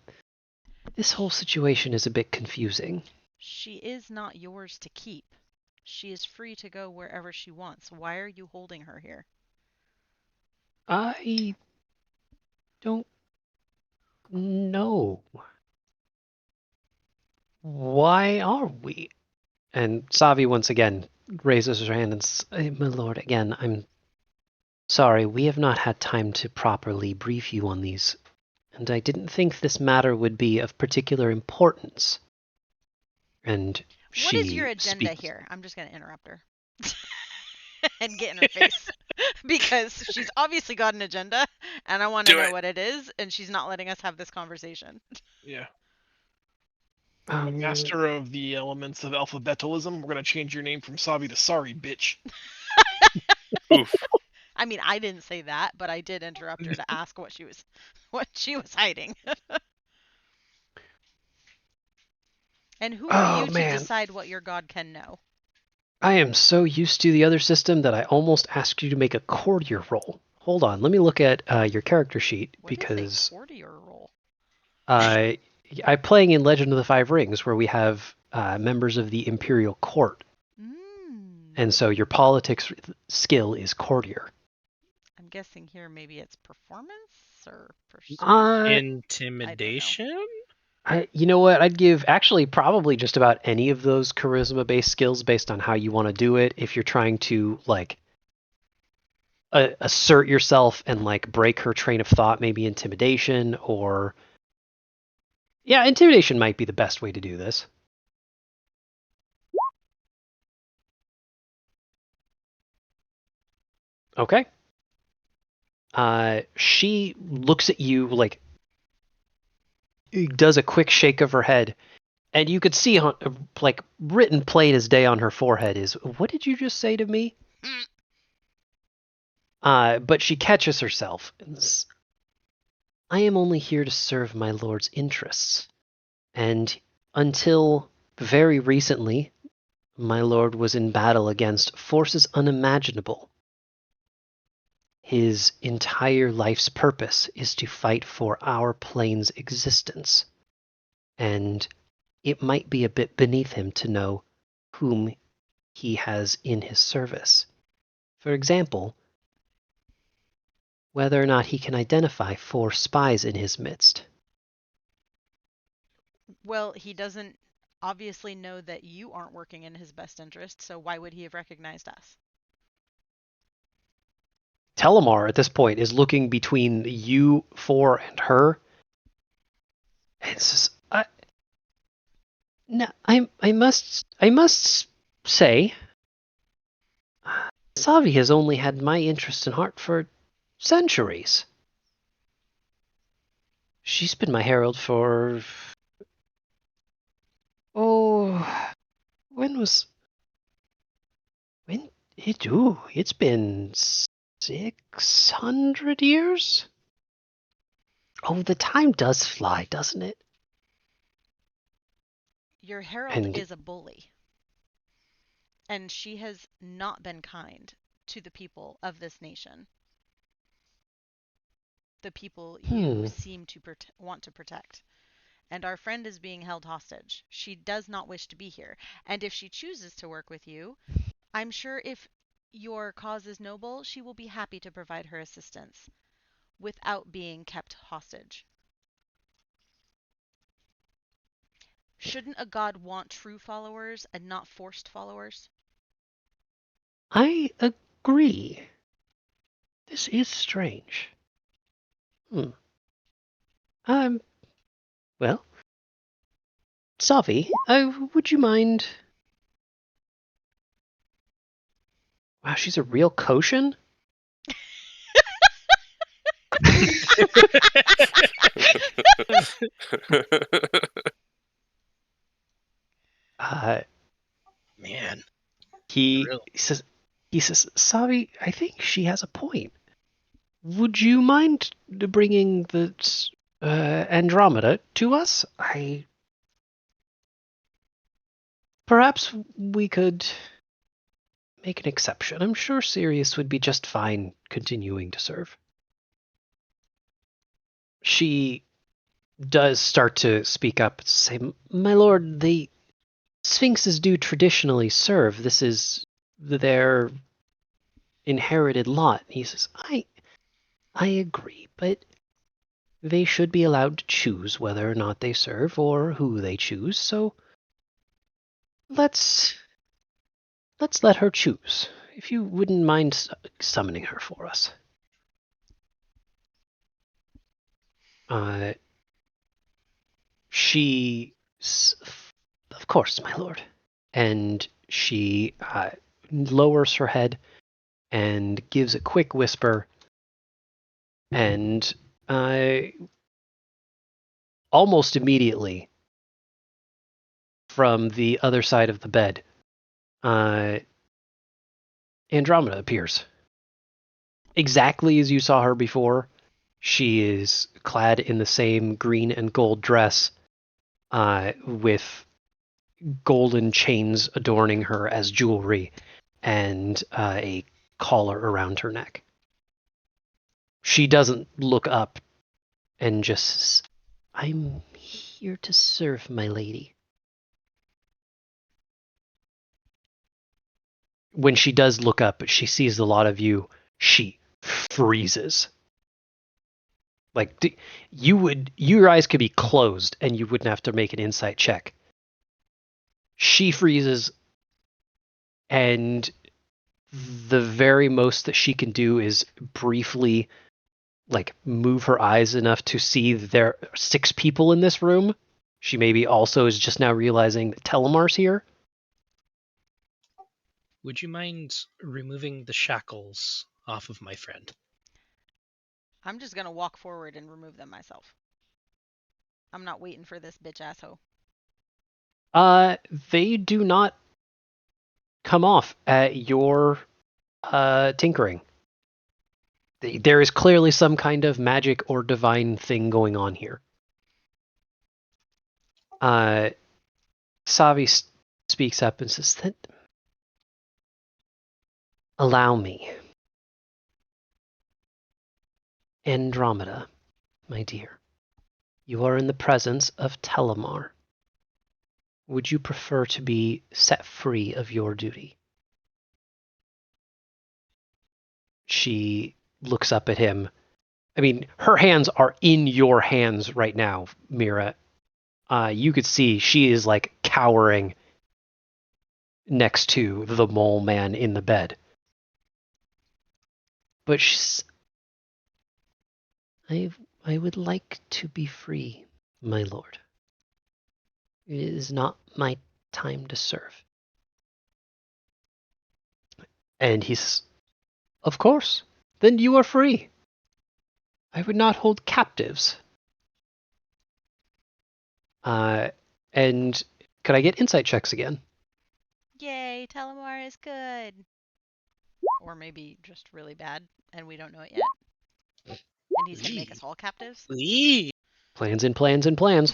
this whole situation is a bit confusing." She is not yours to keep. She is free to go wherever she wants. Why are you holding her here? I don't know. Why are we? And Savi once again raises her hand and says, "My lord, again, I'm sorry, we have not had time to properly brief you on these, and I didn't think this matter would be of particular importance." And What is your she agenda speaks. here? I'm just going to interrupt her and get in her face because she's obviously got an agenda and I want to Do know it. what it is, and she's not letting us have this conversation. Yeah. I'm a master of the elements of alphabetalism. We're gonna change your name from Savi to Sorry, bitch. Oof. I mean, I didn't say that, but I did interrupt her to ask what she was hiding. And who are Oh you to man, decide what your god can know? I am so used to the other system that I almost asked you to make a courtier roll. Hold on, let me look at your character sheet What is because a courtier role? I'm playing in Legend of the Five Rings, where we have members of the Imperial Court, and so your politics skill is courtier. I'm guessing here maybe it's performance or Intimidation? You know what? I'd give actually probably just about any of those charisma-based skills based on how you want to do it. If you're trying to like assert yourself and like break her train of thought, maybe intimidation, or yeah, intimidation might be the best way to do this. Okay. She looks at you like, does a quick shake of her head, and you could see like written plain as day on her forehead is, "What did you just say to me?" But she catches herself and says, "I am only here to serve my lord's interests, and until very recently, my lord was in battle against forces unimaginable. His entire life's purpose is to fight for our plane's existence, and it might be a bit beneath him to know whom he has in his service. For example, whether or not he can identify 4 spies in his midst." Well, he doesn't obviously know that you aren't working in his best interest, so why would he have recognized us? Telemar at this point is looking between you 4 and her. And says, no, I must say, Savi has only had my interest in heart for centuries. She's been my herald for, it's been 600 years? Oh, the time does fly, doesn't it? Your herald is a bully. And she has not been kind to the people of this nation. The people you seem to want to protect. And our friend is being held hostage. She does not wish to be here. And if she chooses to work with you, I'm sure if your cause is noble, she will be happy to provide her assistance without being kept hostage. Shouldn't a god want true followers and not forced followers? I agree. This is strange. Well, Savi, would you mind... Wow, she's a real Koshin? Man. He says, Savi, I think she has a point. Would you mind bringing the Andromeda to us? Perhaps we could make an exception. I'm sure Sirius would be just fine continuing to serve. She does start to speak up and say, My lord, the Sphinxes do traditionally serve. This is their inherited lot. He says, I agree, but they should be allowed to choose whether or not they serve or who they choose, so let's let her choose. If you wouldn't mind summoning her for us. She... Of course, my lord. And she lowers her head and gives a quick whisper, and almost immediately from the other side of the bed, Andromeda appears. Exactly as you saw her before. She is clad in the same green and gold dress, with golden chains adorning her as jewelry, and a collar around her neck. She doesn't look up and just, I'm here to serve, my lady. When she does look up, she sees a lot of you. She freezes. Like, your eyes could be closed and you wouldn't have to make an insight check. She freezes, and the very most that she can do is briefly, like, move her eyes enough to see there are 6 people in this room. She maybe also is just now realizing that Telemar's here. Would you mind removing the shackles off of my friend? I'm just gonna walk forward and remove them myself. I'm not waiting for this bitch asshole. They do not come off at your tinkering. There is clearly some kind of magic or divine thing going on here. Savi speaks up and says, allow me. Andromeda, my dear, you are in the presence of Telemar. Would you prefer to be set free of your duty? She looks up at him. I mean, her hands are in your hands right now, Mira. You could see she is like cowering next to the mole man in the bed. But I would like to be free, my lord. It is not my time to serve. And he's, of course, then you are free. I would not hold captives. And could I get insight checks again? Yay, Telemar is good. Or maybe just really bad, and we don't know it yet. And he's gonna make us all captives? Eee. Plans and plans and plans.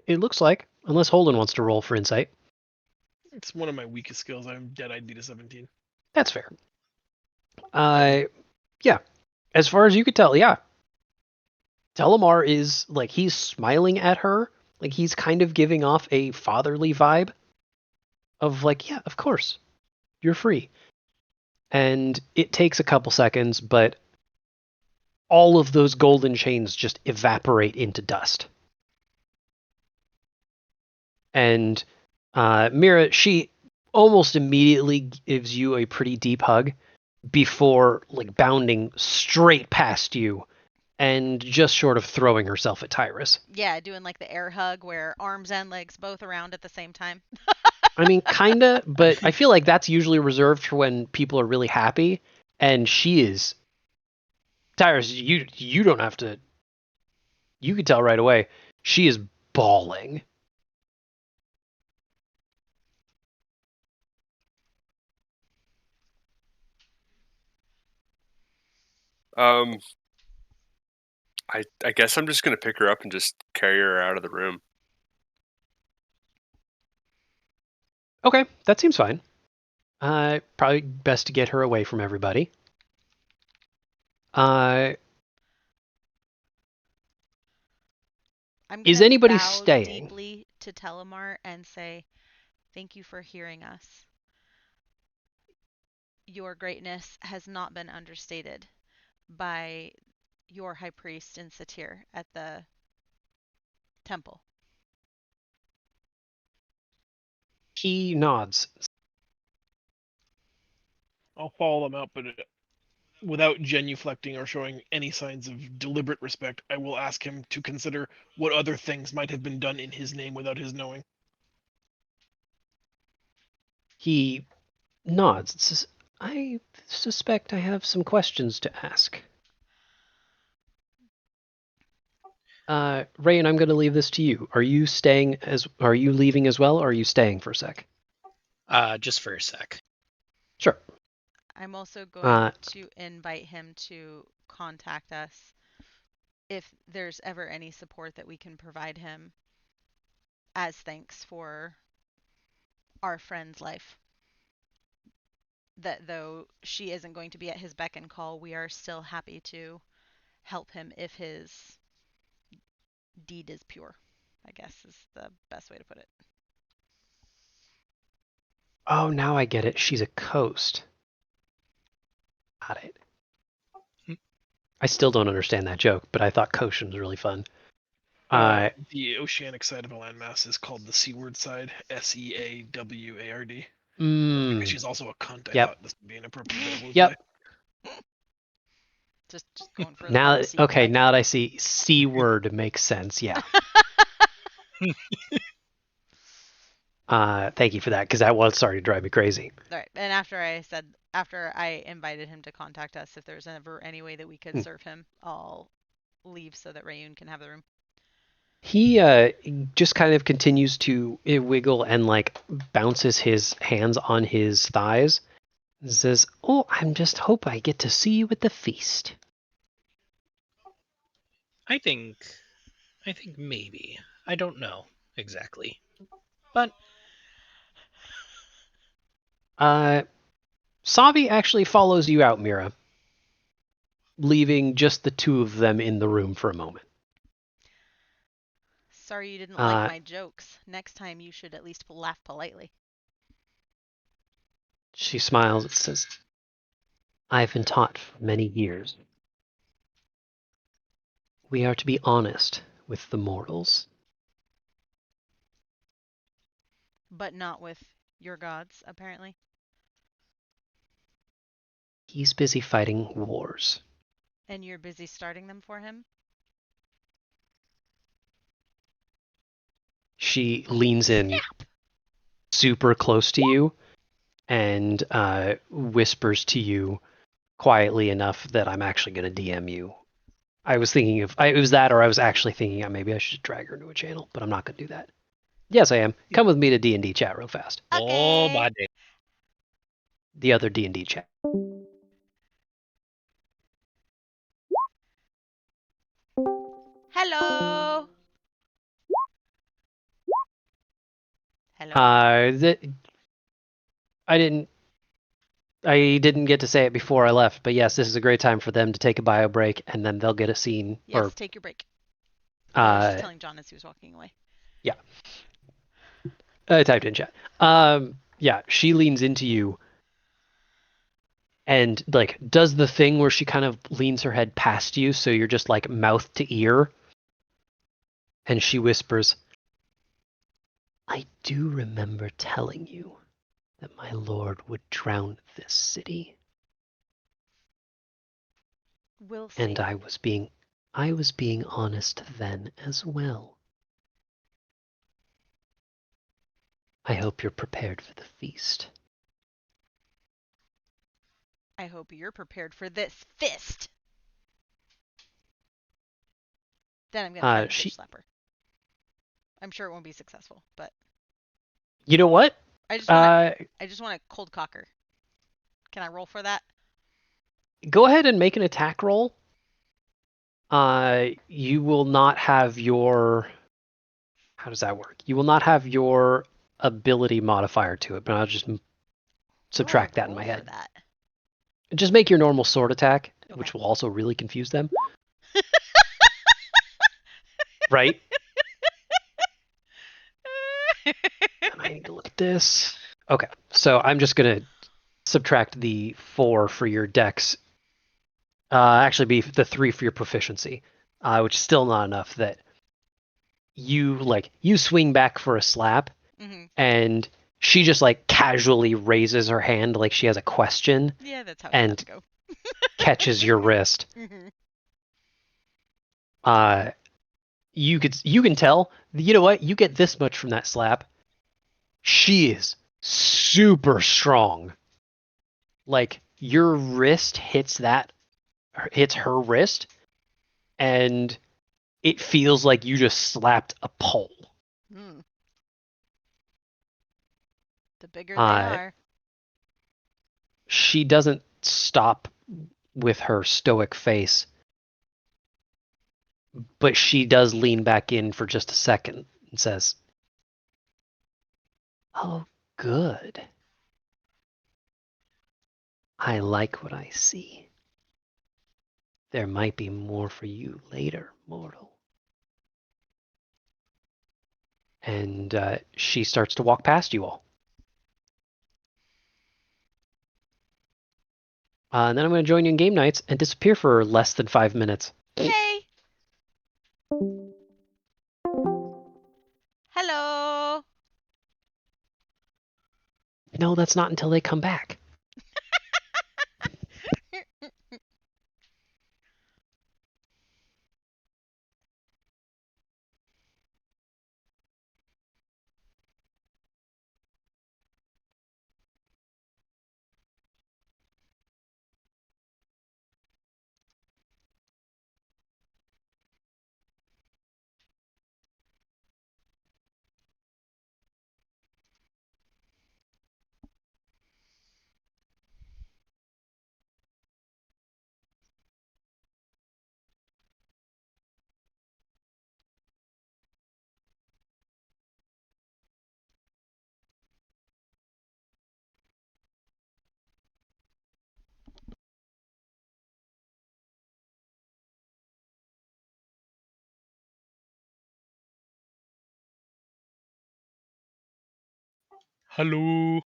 It looks like, unless Holden wants to roll for insight. It's one of my weakest skills. I'm dead-eyed beat a 17. That's fair. Yeah. As far as you could tell, yeah. Telemar is, like, he's smiling at her. Like, he's kind of giving off a fatherly vibe of, like, yeah, of course. You're free. And it takes a couple seconds, but all of those golden chains just evaporate into dust. And Mira, she almost immediately gives you a pretty deep hug before, like, bounding straight past you and just short of throwing herself at Tyrus. Yeah, doing like the air hug where arms and legs both around at the same time. I mean, kinda, but I feel like that's usually reserved for when people are really happy, and she is. Tyrus, you don't have to. You could tell right away. She is bawling. I guess I'm just gonna pick her up and just carry her out of the room. Okay, that seems fine. Probably best to get her away from everybody. I'm Is gonna anybody bow staying? deeply to Telemar and say, "Thank you for hearing us. Your greatness has not been understated by your high priest in Satir at the temple." He nods. I'll follow them out, but without genuflecting or showing any signs of deliberate respect, I will ask him to consider what other things might have been done in his name without his knowing. He nods and says, I suspect I have some questions to ask. Rayan, I'm going to leave this to you. Are you leaving as well, or are you staying for a sec? Just for a sec. Sure. I'm also going to invite him to contact us if there's ever any support that we can provide him as thanks for our friend's life. That though she isn't going to be at his beck and call, we are still happy to help him if his deed is pure, I guess is the best way to put it. Oh, now I get it. She's a coast. Got it. I still don't understand that joke, but I thought Koshin was really fun. The oceanic side of a landmass is called the seaward side, Seaward. Because she's also a cunt, I thought this would be an appropriate bit of Yep. Just going for now, the okay, now that I see C-word makes sense, yeah. Thank you for that, because that was starting to drive me crazy. All right, and after I invited him to contact us, if there's ever any way that we could serve him, I'll leave so that Rayun can have the room. He just kind of continues to wiggle and, like, bounces his hands on his thighs and says, oh, I'm just hope I get to see you at the feast. I think maybe. I don't know exactly. But Savi actually follows you out, Mira, leaving just the two of them in the room for a moment. Sorry you didn't like my jokes. Next time you should at least laugh politely. She smiles and says, I've been taught for many years. We are to be honest with the mortals. But not with your gods, apparently. He's busy fighting wars. And you're busy starting them for him? She leans in super close to you and whispers to you quietly enough that I'm actually going to DM you. I was thinking it was that, or I was actually thinking maybe I should drag her into a channel, but I'm not going to do that. Yes, I am. Come with me to D&D chat real fast. Okay. Oh, my day. The other D&D chat. Hello. I didn't get to say it before I left, but yes, this is a great time for them to take a bio break, and then they'll get a scene. Yes, take your break. I was just telling John as he was walking away. Yeah. I typed in chat. Yeah, she leans into you and like does the thing where she kind of leans her head past you, so you're just like mouth to ear. And she whispers, "I do remember telling you that my lord would drown this city. We'll see. And I was being honest then as well. I hope you're prepared for the feast." I hope you're prepared for this fist. Then I'm gonna bitch slap her. I'm sure it won't be successful, but you know what? I just want to cold cocker. Can I roll for that? Go ahead and make an attack roll. You will not have your. How does that work? You will not have your ability modifier to it, but I'll just subtract that in my head. That? Just make your normal sword attack, okay, which will also really confuse them. Right? I need to look at this. Okay, so I'm just going to subtract the 4 for your dex. Actually, be the 3 for your proficiency, which is still not enough. That you swing back for a slap, and she just like casually raises her hand like she has a question. Yeah, that's how and go. catches your wrist. You can tell. You know what? You get this much from that slap. She is super strong. Like your wrist hits her wrist, and it feels like you just slapped a pole. The bigger they are. She doesn't stop with her stoic face, but she does lean back in for just a second and says, "Oh, good. I like what I see. There might be more for you later, mortal." And she starts to walk past you all. And then I'm going to join you in game nights and disappear for less than 5 minutes. Yay! Hello! No, that's not until they come back. Hello.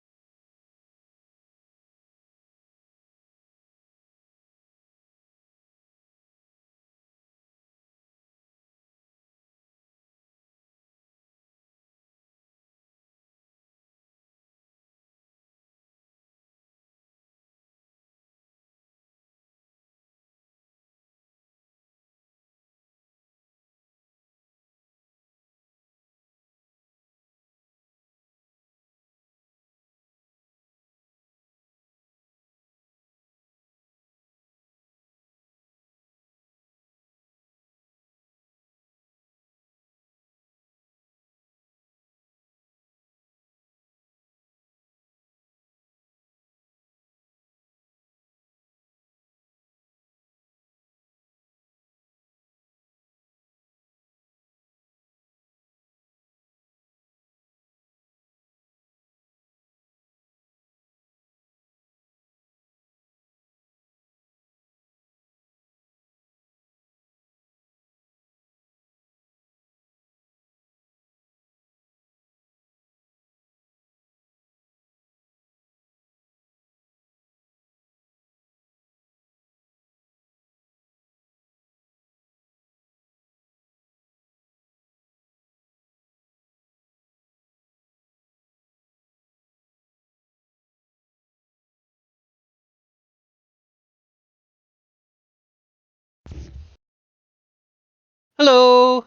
Hello.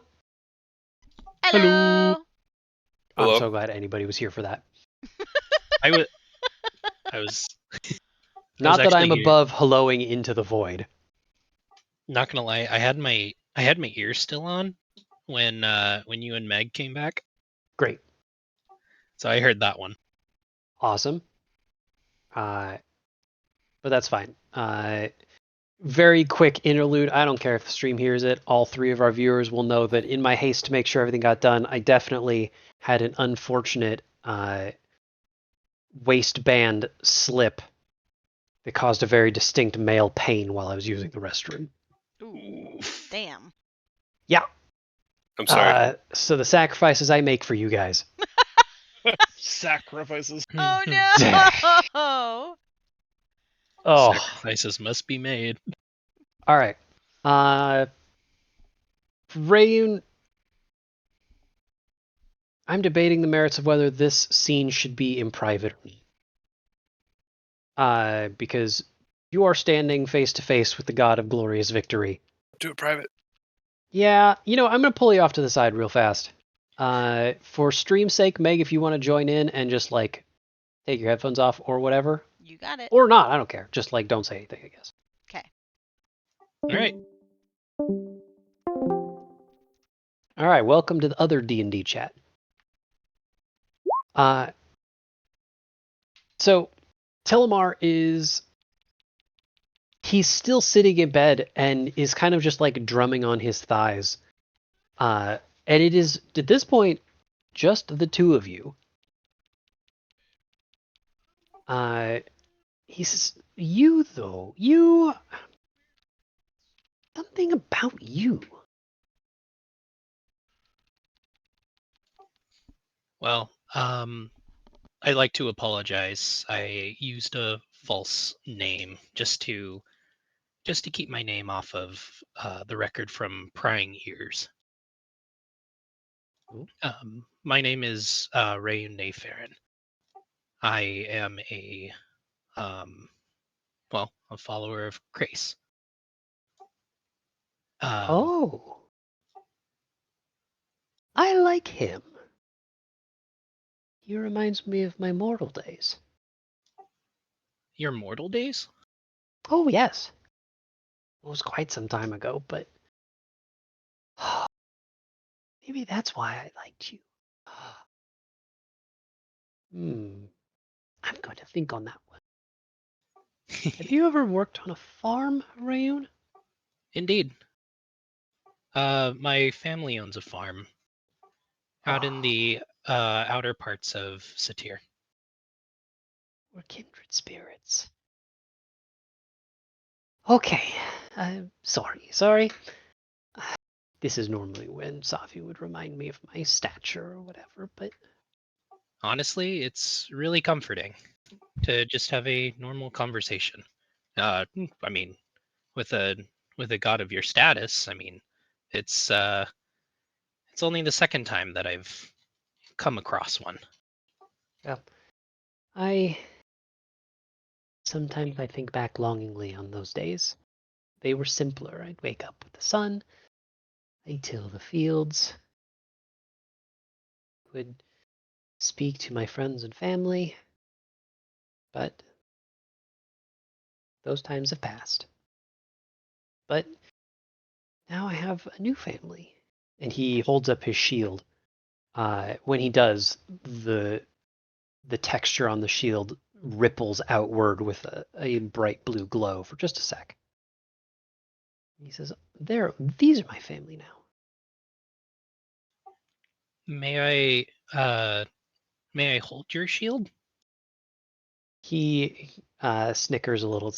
Hello. I'm Hello. so glad anybody was here for that. I was Not that I'm actually- above helloing into the void. not gonna lie. I had my ears still on when you and Meg came back, Great. so I heard that one. Awesome. But that's fine. Very quick interlude. I don't care if the stream hears it. All three of our viewers will know that in my haste to make sure everything got done, I definitely had an unfortunate waistband slip that caused a very distinct male pain while I was using the restroom. Ooh, damn. Yeah. I'm sorry. So the sacrifices I make for you guys. Sacrifices. Oh no. Oh, Sacrifices must be made. all right. Rayun, I'm debating the merits of whether this scene should be in private or not. Because you are standing face to face with the god of glorious victory. Do it private. Yeah, I'm going to pull you off to the side real fast. For stream's sake, Meg, if you want to join in and just, take your headphones off or whatever. You got it. Or not, I don't care. Just, don't say anything, I guess. Okay. All right. All right, welcome to the other D&D chat. So, Telemar he's still sitting in bed and is kind of just, drumming on his thighs. And it is, at this point, just the two of you. He says, something about you. Well, I'd like to apologize. I used a false name just to keep my name off of the record from prying ears. My name is Rayun Nayfarin. I am a follower of Grace. Oh. I like him. He reminds me of my mortal days. Your mortal days? Oh, yes. It was quite some time ago, but maybe that's why I liked you. I'm going to think on that one. Have you ever worked on a farm, Rayun? Indeed. My family owns a farm out in the outer parts of Satir. We're kindred spirits. Okay. I'm sorry. This is normally when Safi would remind me of my stature or whatever, but Honestly, it's really comforting to just have a normal conversation. I mean, with a god of your status, I mean, it's only the second time that I've come across one. well, sometimes I think back longingly on those days. They were simpler. I'd wake up with the sun, I'd till the fields, would speak to my friends and family, but those times have passed. But now I have a new family. And he holds up his shield. When he does, the texture on the shield ripples outward with a bright blue glow for just a sec. He says, these are my family now. May I hold your shield? He snickers a little.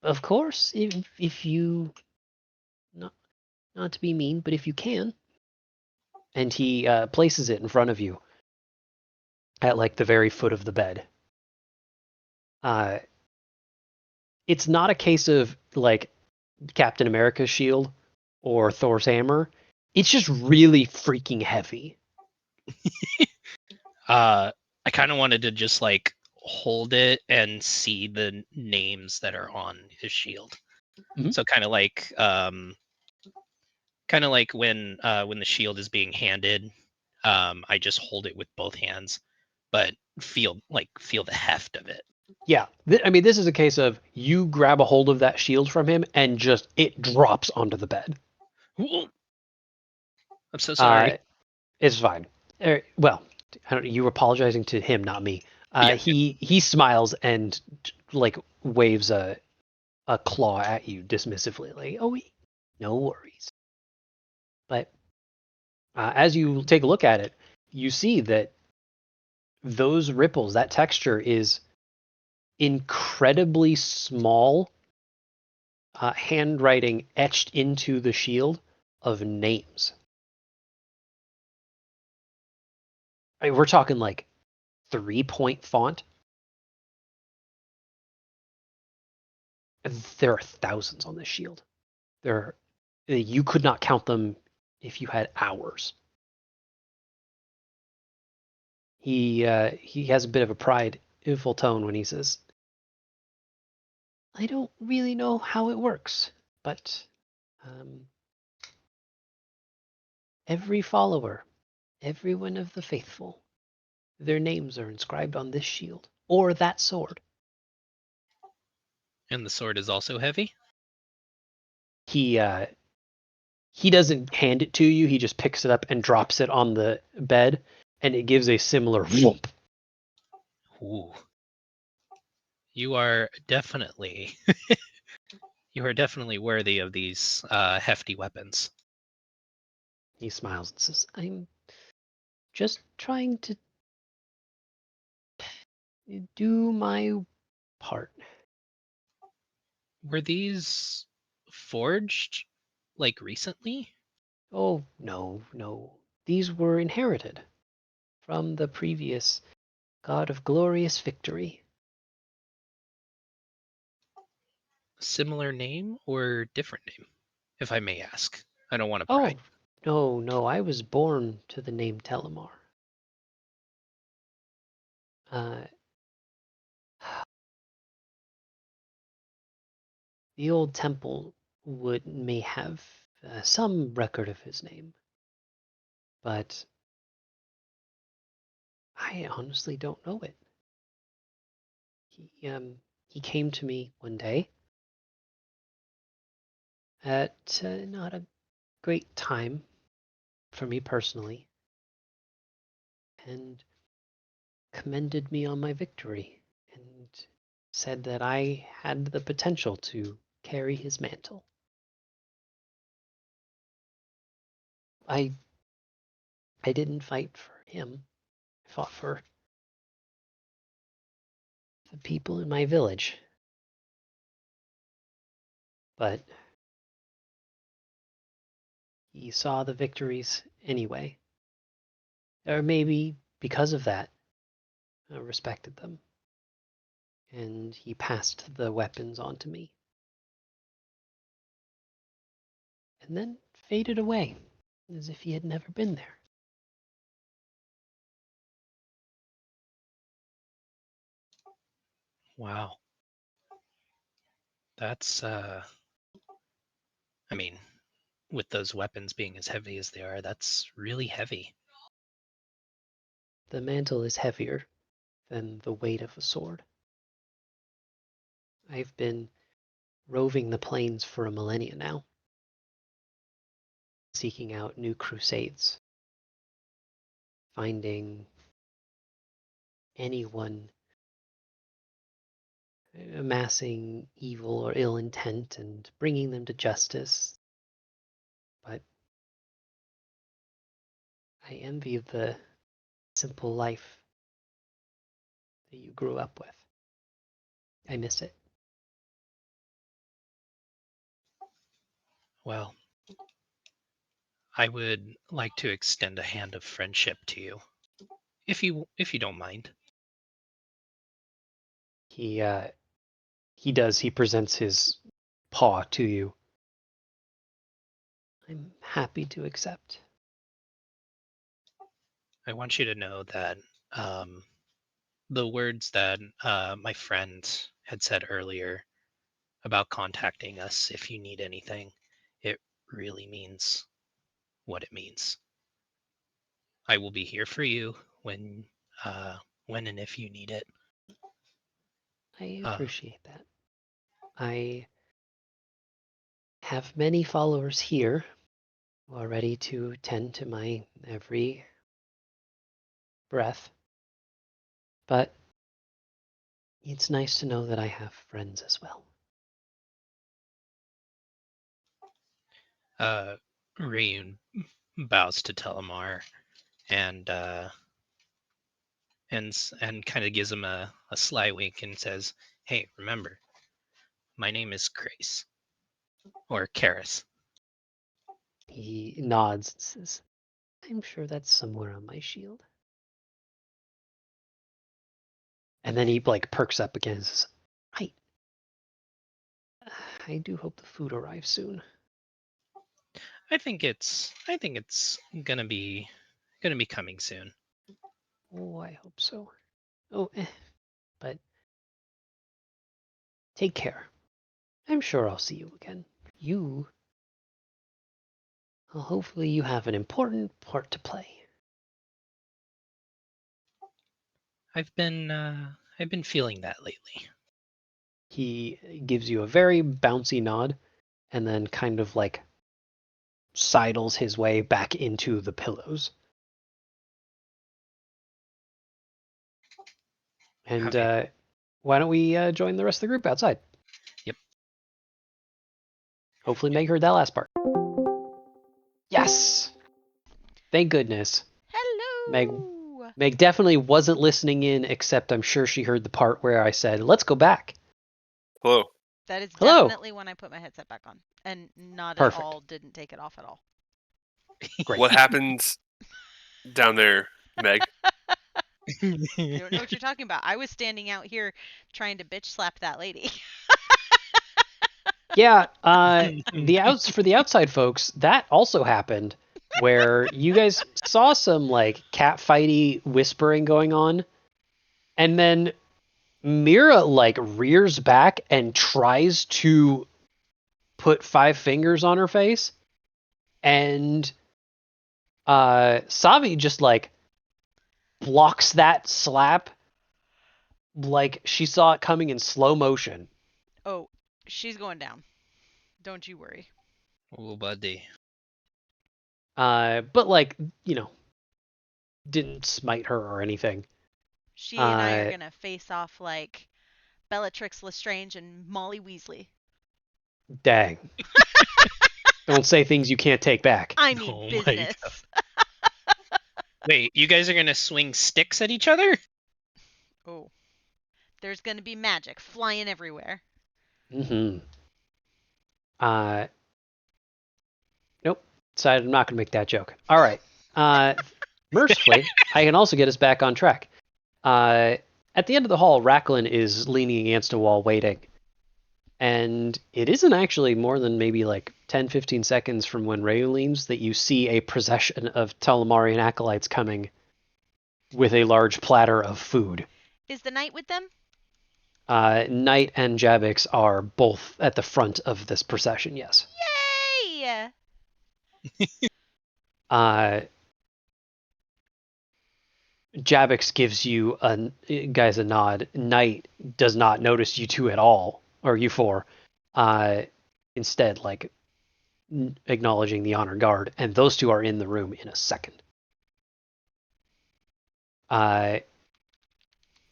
Of course, if you, not to be mean, but if you can. And he places it in front of you at the very foot of the bed. It's not a case of Captain America's shield or Thor's hammer. It's just really freaking heavy. I kind of wanted to just hold it and see the names that are on his shield. Mhm. So kind of Kind of like when the shield is being handed, I just hold it with both hands, but feel the heft of it. Yeah, I mean, this is a case of you grab a hold of that shield from him and just it drops onto the bed. I'm so sorry. It's fine. Well, I don't. You were apologizing to him, not me. Yeah. He smiles and like waves a claw at you dismissively, like, "Oh, no worries." But as you take a look at it, you see that those ripples, that texture is incredibly small handwriting etched into the shield of names. I mean, we're talking like 3-point font. There are thousands on this shield. You could not count them if you had hours. He has a bit of a prideful tone when he says, "I don't really know how it works, but every follower, every one of the faithful, their names are inscribed on this shield or that sword." And the sword is also heavy? He doesn't hand it to you. He just picks it up and drops it on the bed, and it gives a similar whoomp. Ooh. You are definitely worthy of these hefty weapons. He smiles and says, "I'm just trying to do my part." Were these forged like recently? Oh, no. These were inherited from the previous god of glorious victory. Similar name or different name, if I may ask? I don't want to Oh, pry. no, I was born to the name Telemar. The old temple may have some record of his name, but I honestly don't know it. He came to me one day at not a great time for me personally, and commended me on my victory, and said that I had the potential to carry his mantle. I didn't fight for him. I fought for the people in my village. But he saw the victories anyway. Or maybe because of that, respected them. And he passed the weapons on to me. And then faded away, as if he had never been there. Wow. That's I mean, with those weapons being as heavy as they are, that's really heavy. The mantle is heavier than the weight of a sword. I've been roving the plains for a millennia now, seeking out new crusades, finding anyone amassing evil or ill intent and bringing them to justice. But I envy the simple life that you grew up with. I miss it. Well, I would like to extend a hand of friendship to you, if you don't mind. He does. He presents his paw to you. I'm happy to accept. I want you to know that the words that my friend had said earlier about contacting us if you need anything, it really means what it means. I will be here for you when and if you need it. I appreciate that. I have many followers here who are ready to tend to my every breath. But it's nice to know that I have friends as well. Ryun bows to Telemar and kind of gives him a sly wink and says, "Hey, remember, my name is Krace, or Karis." He nods and says, I'm sure that's somewhere on my shield. And then he like perks up again and says, Right. I do hope the food arrives soon. I think it's gonna be coming soon. Oh, I hope so. Oh, but take care. I'm sure I'll see you again. Well, hopefully you have an important part to play. I've been feeling that lately. He gives you a very bouncy nod and then kind of like sidles his way back into the pillows. And Okay. why don't we join the rest of the group outside? Yep. Hopefully Meg heard that last part. Yes! Thank goodness. Hello. Meg definitely wasn't listening in, except I'm sure she heard the part where I said, let's go back. Hello. That is Hello. definitely when I put my headset back on, and not Perfect. at all didn't take it off at all. Great. What happens down there, Meg? You don't know what you're talking about. I was standing out here trying to bitch slap that lady. Yeah, for the outside folks, that also happened where you guys saw some like cat fighty whispering going on, and then Mira like rears back and tries to put 5 fingers on her face, and Savi just like blocks that slap like she saw it coming in slow motion. Oh, she's going down. Don't you worry. Oh, buddy. But like, didn't smite her or anything. She and I are gonna face off like Bellatrix Lestrange and Molly Weasley. Dang. Don't say things you can't take back. I mean business. Wait, you guys are gonna swing sticks at each other? Oh. There's gonna be magic flying everywhere. Mm-hmm. Nope. Decided I'm not gonna make that joke. All right. Mercifully, I can also get us back on track. At the end of the hall, Racklin is leaning against a wall waiting. And it isn't actually more than maybe like 10-15 seconds from when Rayu leans that you see a procession of Telemarian acolytes coming with a large platter of food. Is the knight with them? Knight and Jabix are both at the front of this procession, yes. Yay! Jabix gives you a nod. Knight does not notice you two at all, or you four. Instead, like acknowledging the honor guard, and those two are in the room in a second. At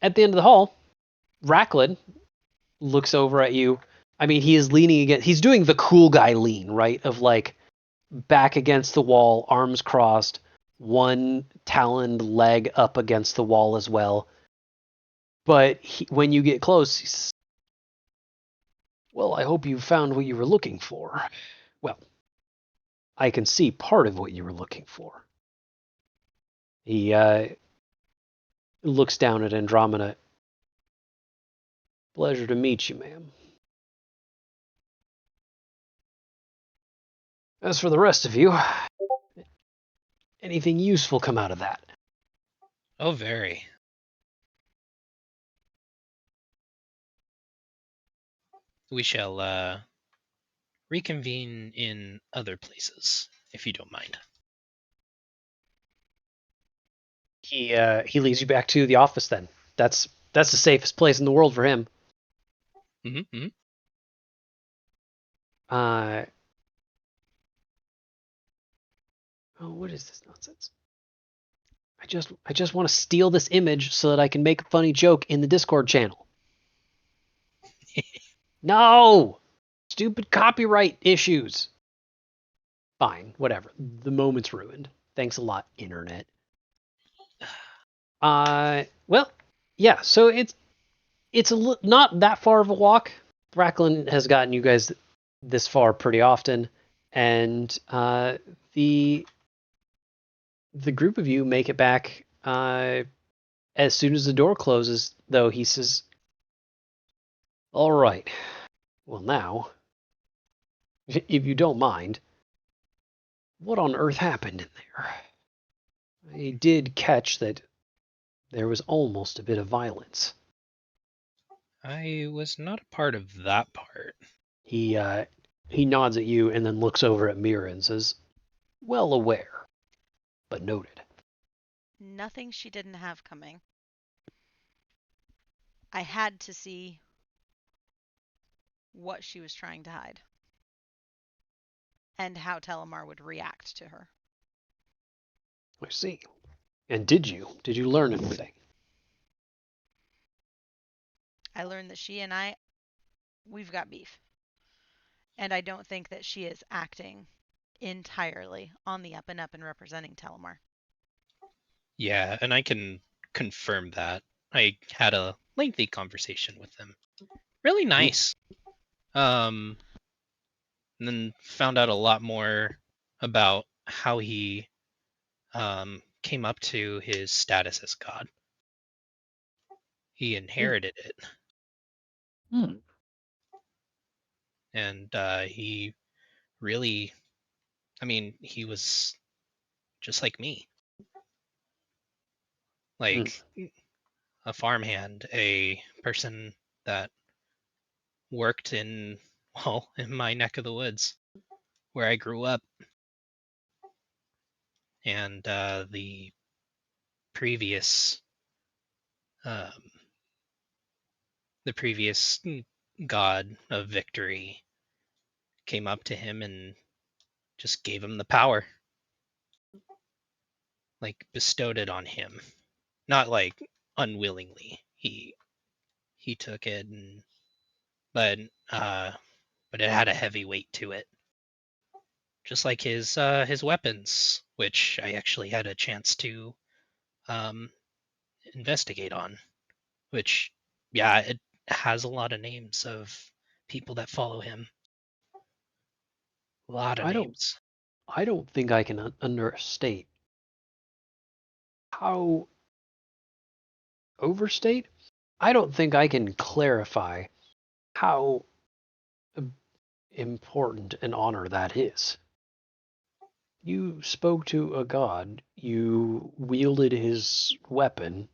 the end of the hall, Racklin looks over at you. I mean, he is leaning against. He's doing the cool guy lean, right? Of like back against the wall, arms crossed, one taloned leg up against the wall as well. But when you get close, he says, well, I hope you found what you were looking for. Well, I can see part of what you were looking for. He looks down at Andromeda. Pleasure to meet you, ma'am. As for the rest of you, anything useful come out of that? Oh, very. We shall reconvene in other places, if you don't mind. He leads you back to the office. Then that's the safest place in the world for him. Mm-hmm. Oh, what is this nonsense? I just want to steal this image so that I can make a funny joke in the Discord channel. No! Stupid copyright issues. Fine, whatever. The moment's ruined. Thanks a lot, internet. Well, yeah, so it's not that far of a walk. Bracklin has gotten you guys this far pretty often, and the group of you make it back as soon as the door closes, though. He says, all right, well now, if you don't mind, what on earth happened in there? I did catch that there was almost a bit of violence. I was not a part of that part. He nods at you and then looks over at Mira and says, well aware, but noted. Nothing she didn't have coming. I had to see what she was trying to hide and how Telemar would react to her. I see. And did you learn anything? I learned that she and we've got beef. And I don't think that she is acting entirely on the up and up and representing Telemar. Yeah, and I can confirm that. I had a lengthy conversation with him. Really nice. And then found out a lot more about how he came up to his status as god. He inherited it. And he really, he was just like me. Like a farmhand, a person that worked in my neck of the woods where I grew up. And the previous god of victory came up to him and just gave him the power, like bestowed it on him, not like unwillingly. He took it, but it had a heavy weight to it, just like his weapons, which I actually had a chance to investigate on, which it has a lot of names of people that follow him. A lot of names. I don't think I can understate how overstate? I don't think I can clarify how important an honor that is. You spoke to a god, you wielded his weapon.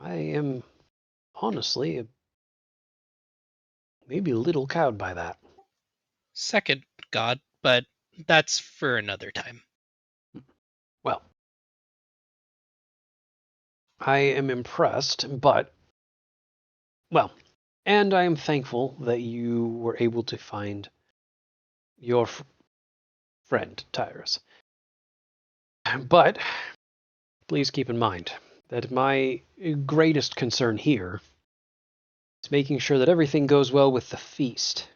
I am honestly maybe a little cowed by that. Second god, but that's for another time. Well, I am impressed, but, well, and I am thankful that you were able to find your friend, Tyrus. But please keep in mind that my greatest concern here is making sure that everything goes well with the feast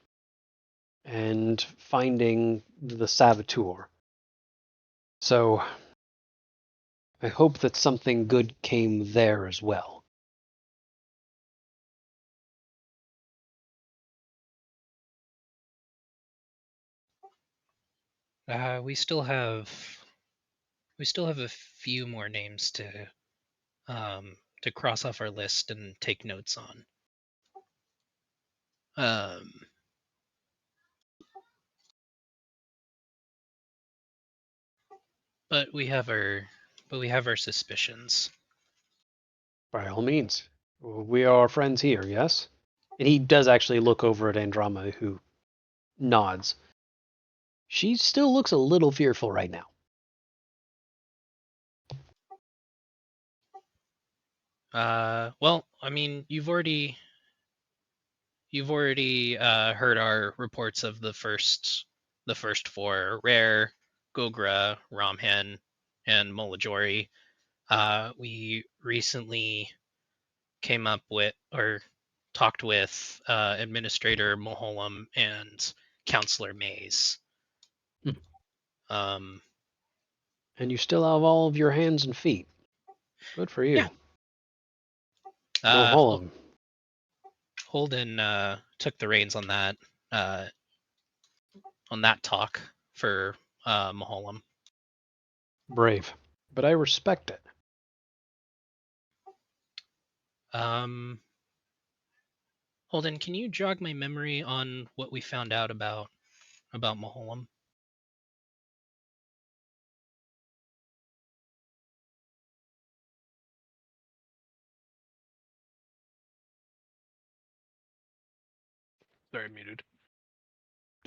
and finding the saboteur. So I hope that something good came there as well. We still have a few more names to cross off our list and take notes on. But we have our suspicions. By all means. We are friends here, yes? And he does actually look over at Andromeda, who nods. She still looks a little fearful right now. Well, I mean, you've already heard our reports of the first four: Rare, Gogra, Ramhen, and Molajori. We recently came up with or talked with Administrator Moholam and Counselor Mays. And you still have all of your hands and feet. Good for you. Yeah. Holden took the reins on that talk for Moholam. Brave, but I respect it. Holden, can you jog my memory on what we found out about Moholam? Sorry, I'm muted.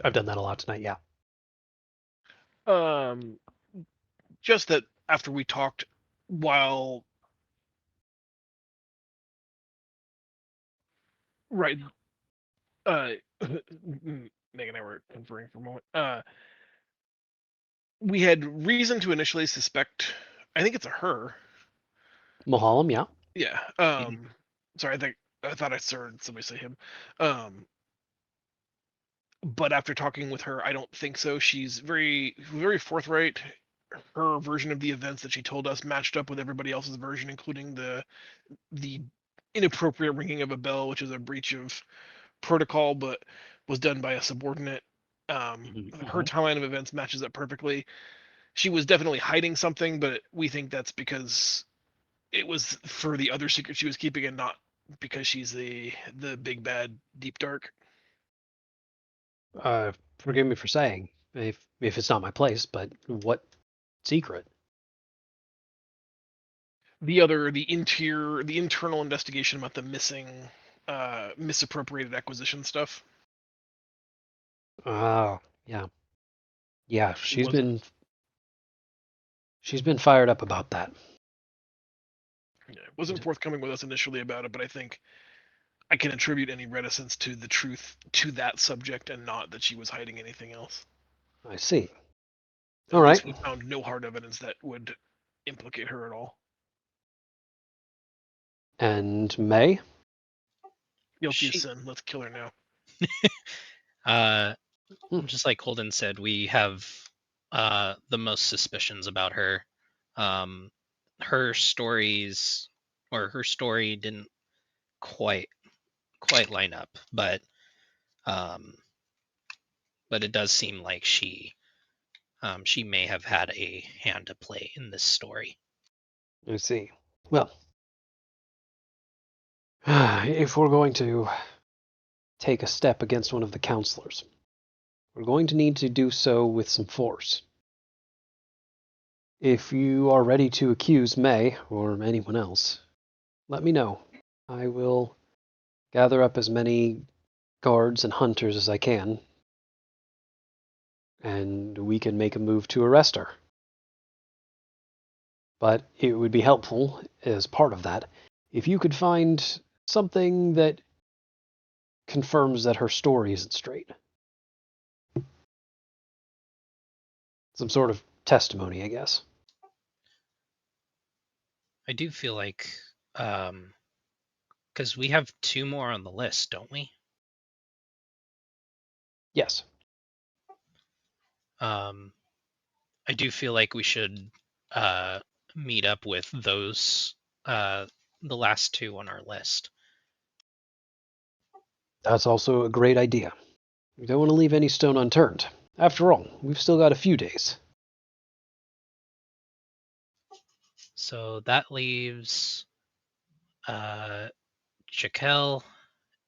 I've done that a lot tonight, yeah. Just that after we talked, while right, Meg and I were conferring for a moment. We had reason to initially suspect. I think it's a her. Moholam, yeah. Yeah. Sorry, I thought I heard somebody say him. But after talking with her, I don't think so. She's very, very forthright. Her version of the events that she told us matched up with everybody else's version, including the inappropriate ringing of a bell, which is a breach of protocol, but was done by a subordinate. Her timeline of events matches up perfectly. She was definitely hiding something, but we think that's because it was for the other secret she was keeping, and not because she's the big bad deep dark. Forgive me for saying, if it's not my place, but what secret? The internal investigation about the missing, misappropriated acquisition stuff. Oh, yeah. She's been fired up about that. Yeah, wasn't forthcoming with us initially about it, but I think I can attribute any reticence to the truth to that subject, and not that she was hiding anything else. I see. All right. We found no hard evidence that would implicate her at all. And May? Guilty of sin. Let's kill her now. Just like Holden said, we have the most suspicions about her. Her story didn't quite line up, but it does seem like she may have had a hand to play in this story. I see. Well, if we're going to take a step against one of the counselors, we're going to need to do so with some force. If you are ready to accuse May, or anyone else, let me know. I will gather up as many guards and hunters as I can, and we can make a move to arrest her. But it would be helpful, as part of that, if you could find something that confirms that her story isn't straight. Some sort of testimony, I guess. I do feel like, because we have 2 more on the list, don't we? Yes. I do feel like we should meet up with those, the last 2 on our list. That's also a great idea. We don't want to leave any stone unturned. After all, we've still got a few days. So that leaves Jekyll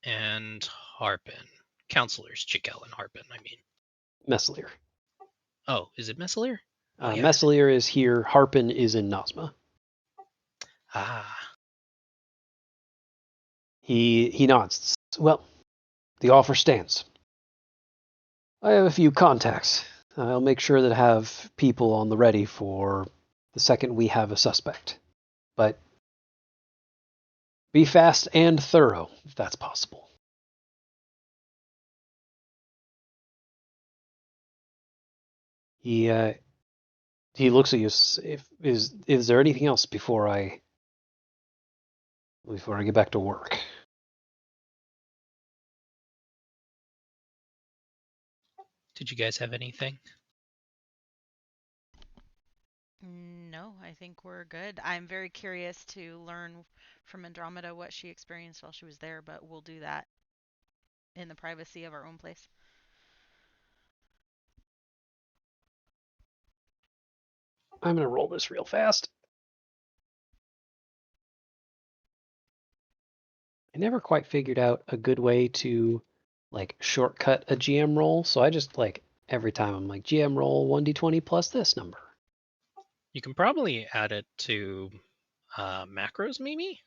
and Harpin. Counselors Jekyll and Harpin, I mean. Meslier. Oh, is it Meslier? Yeah. Meslier is here. Harpin is in Nazma. Ah. He nods. Well, the offer stands. I have a few contacts. I'll make sure that I have people on the ready for the second we have a suspect. But Be fast and thorough, if that's possible. He looks at you. Is there anything else before I get back to work? Did you guys have anything? No, I think we're good. I'm very curious to learn from Andromeda what she experienced while she was there, but we'll do that in the privacy of our own place. I'm gonna roll this real fast. I never quite figured out a good way to like shortcut a GM roll, so I just like every time I'm like GM roll 1d20 plus this number. You can probably add it to macros, maybe?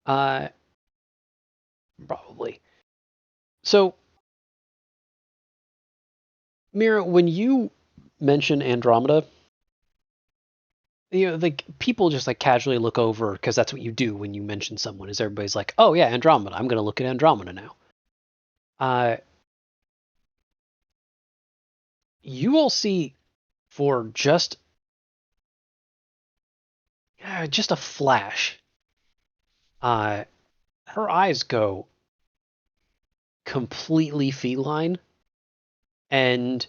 Probably. So, Mira, when you mention Andromeda, like people just like casually look over because that's what you do when you mention someone. Is everybody's like, "Oh yeah, Andromeda. I'm gonna look at Andromeda now." You will see for just a flash. Her eyes go completely feline, and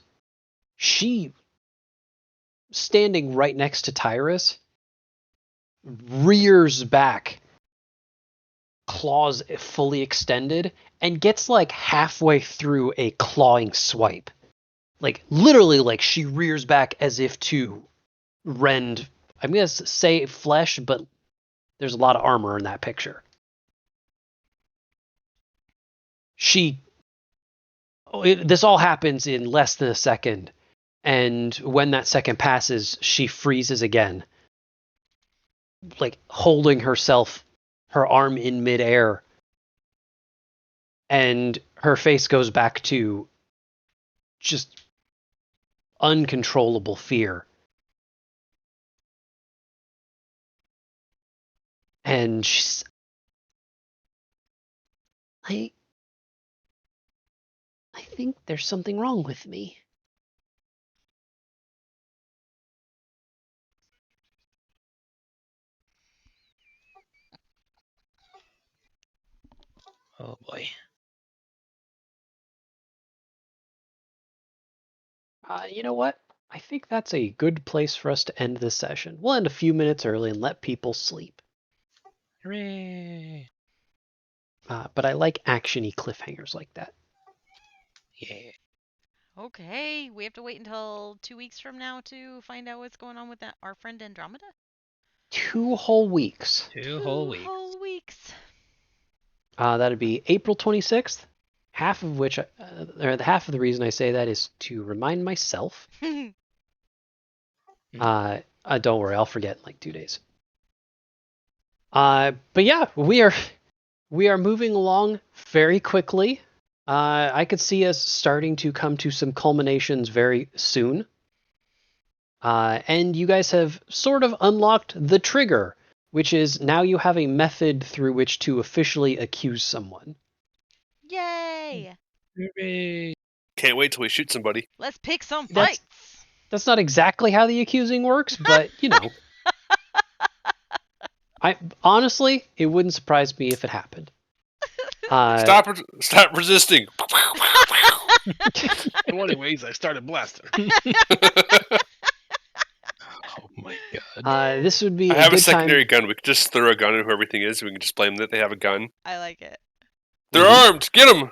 she, standing right next to Tyrus, rears back, claws fully extended, and gets like halfway through a clawing swipe. Like literally, like she rears back as if to rend, I'm gonna say flesh, but there's a lot of armor in that picture. This all happens in less than a second, and when that second passes, she freezes again, like holding herself, her arm in midair, and her face goes back to just uncontrollable fear. And she's, I think there's something wrong with me. Oh boy. You know what? I think that's a good place for us to end this session. We'll end a few minutes early and let people sleep. Hooray! But I like action-y cliffhangers like that. Yeah. Okay, we have to wait until 2 weeks from now to find out what's going on with our friend Andromeda? 2 whole weeks. 2 whole weeks. 2 whole weeks. That'd be April 26th. Half of which, or the half of the reason I say that is to remind myself. Don't worry, I'll forget in like 2 days. But yeah, we are moving along very quickly. I could see us starting to come to some culminations very soon. And you guys have sort of unlocked the trigger, which is now you have a method through which to officially accuse someone. Yay! Hooray! Can't wait till we shoot somebody. Let's pick some fights. That's not exactly how the accusing works, but you know. Honestly, it wouldn't surprise me if it happened. Stop resisting. In one ways, I started blasting. Oh my god. This would be I have a secondary time. gun. We could just throw a gun at who everything is. We can just blame that they have a gun. I like it. They're armed. Get them.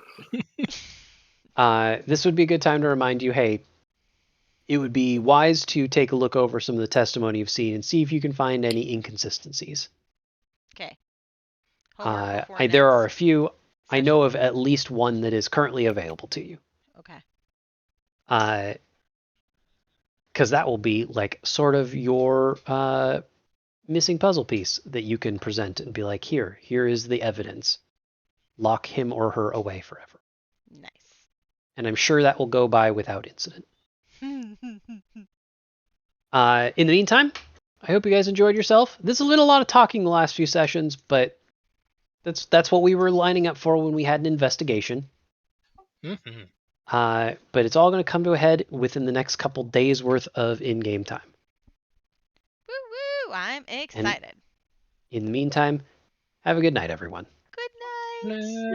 This would be a good time to remind you, hey, it would be wise to take a look over some of the testimony you've seen and see if you can find any inconsistencies. Okay. There are a few. I know of at least one that is currently available to you. Okay. Because that will be like sort of your missing puzzle piece that you can present and be like, here is the evidence. Lock him or her away forever. Nice. And I'm sure that will go by without incident. In the meantime, I hope you guys enjoyed yourself. This has been a lot of talking the last few sessions, but that's what we were lining up for when we had an investigation. Mm-hmm. But it's all going to come to a head within the next couple days worth of in-game time. Woo woo! I'm excited. In the meantime, have a good night, everyone. Good night.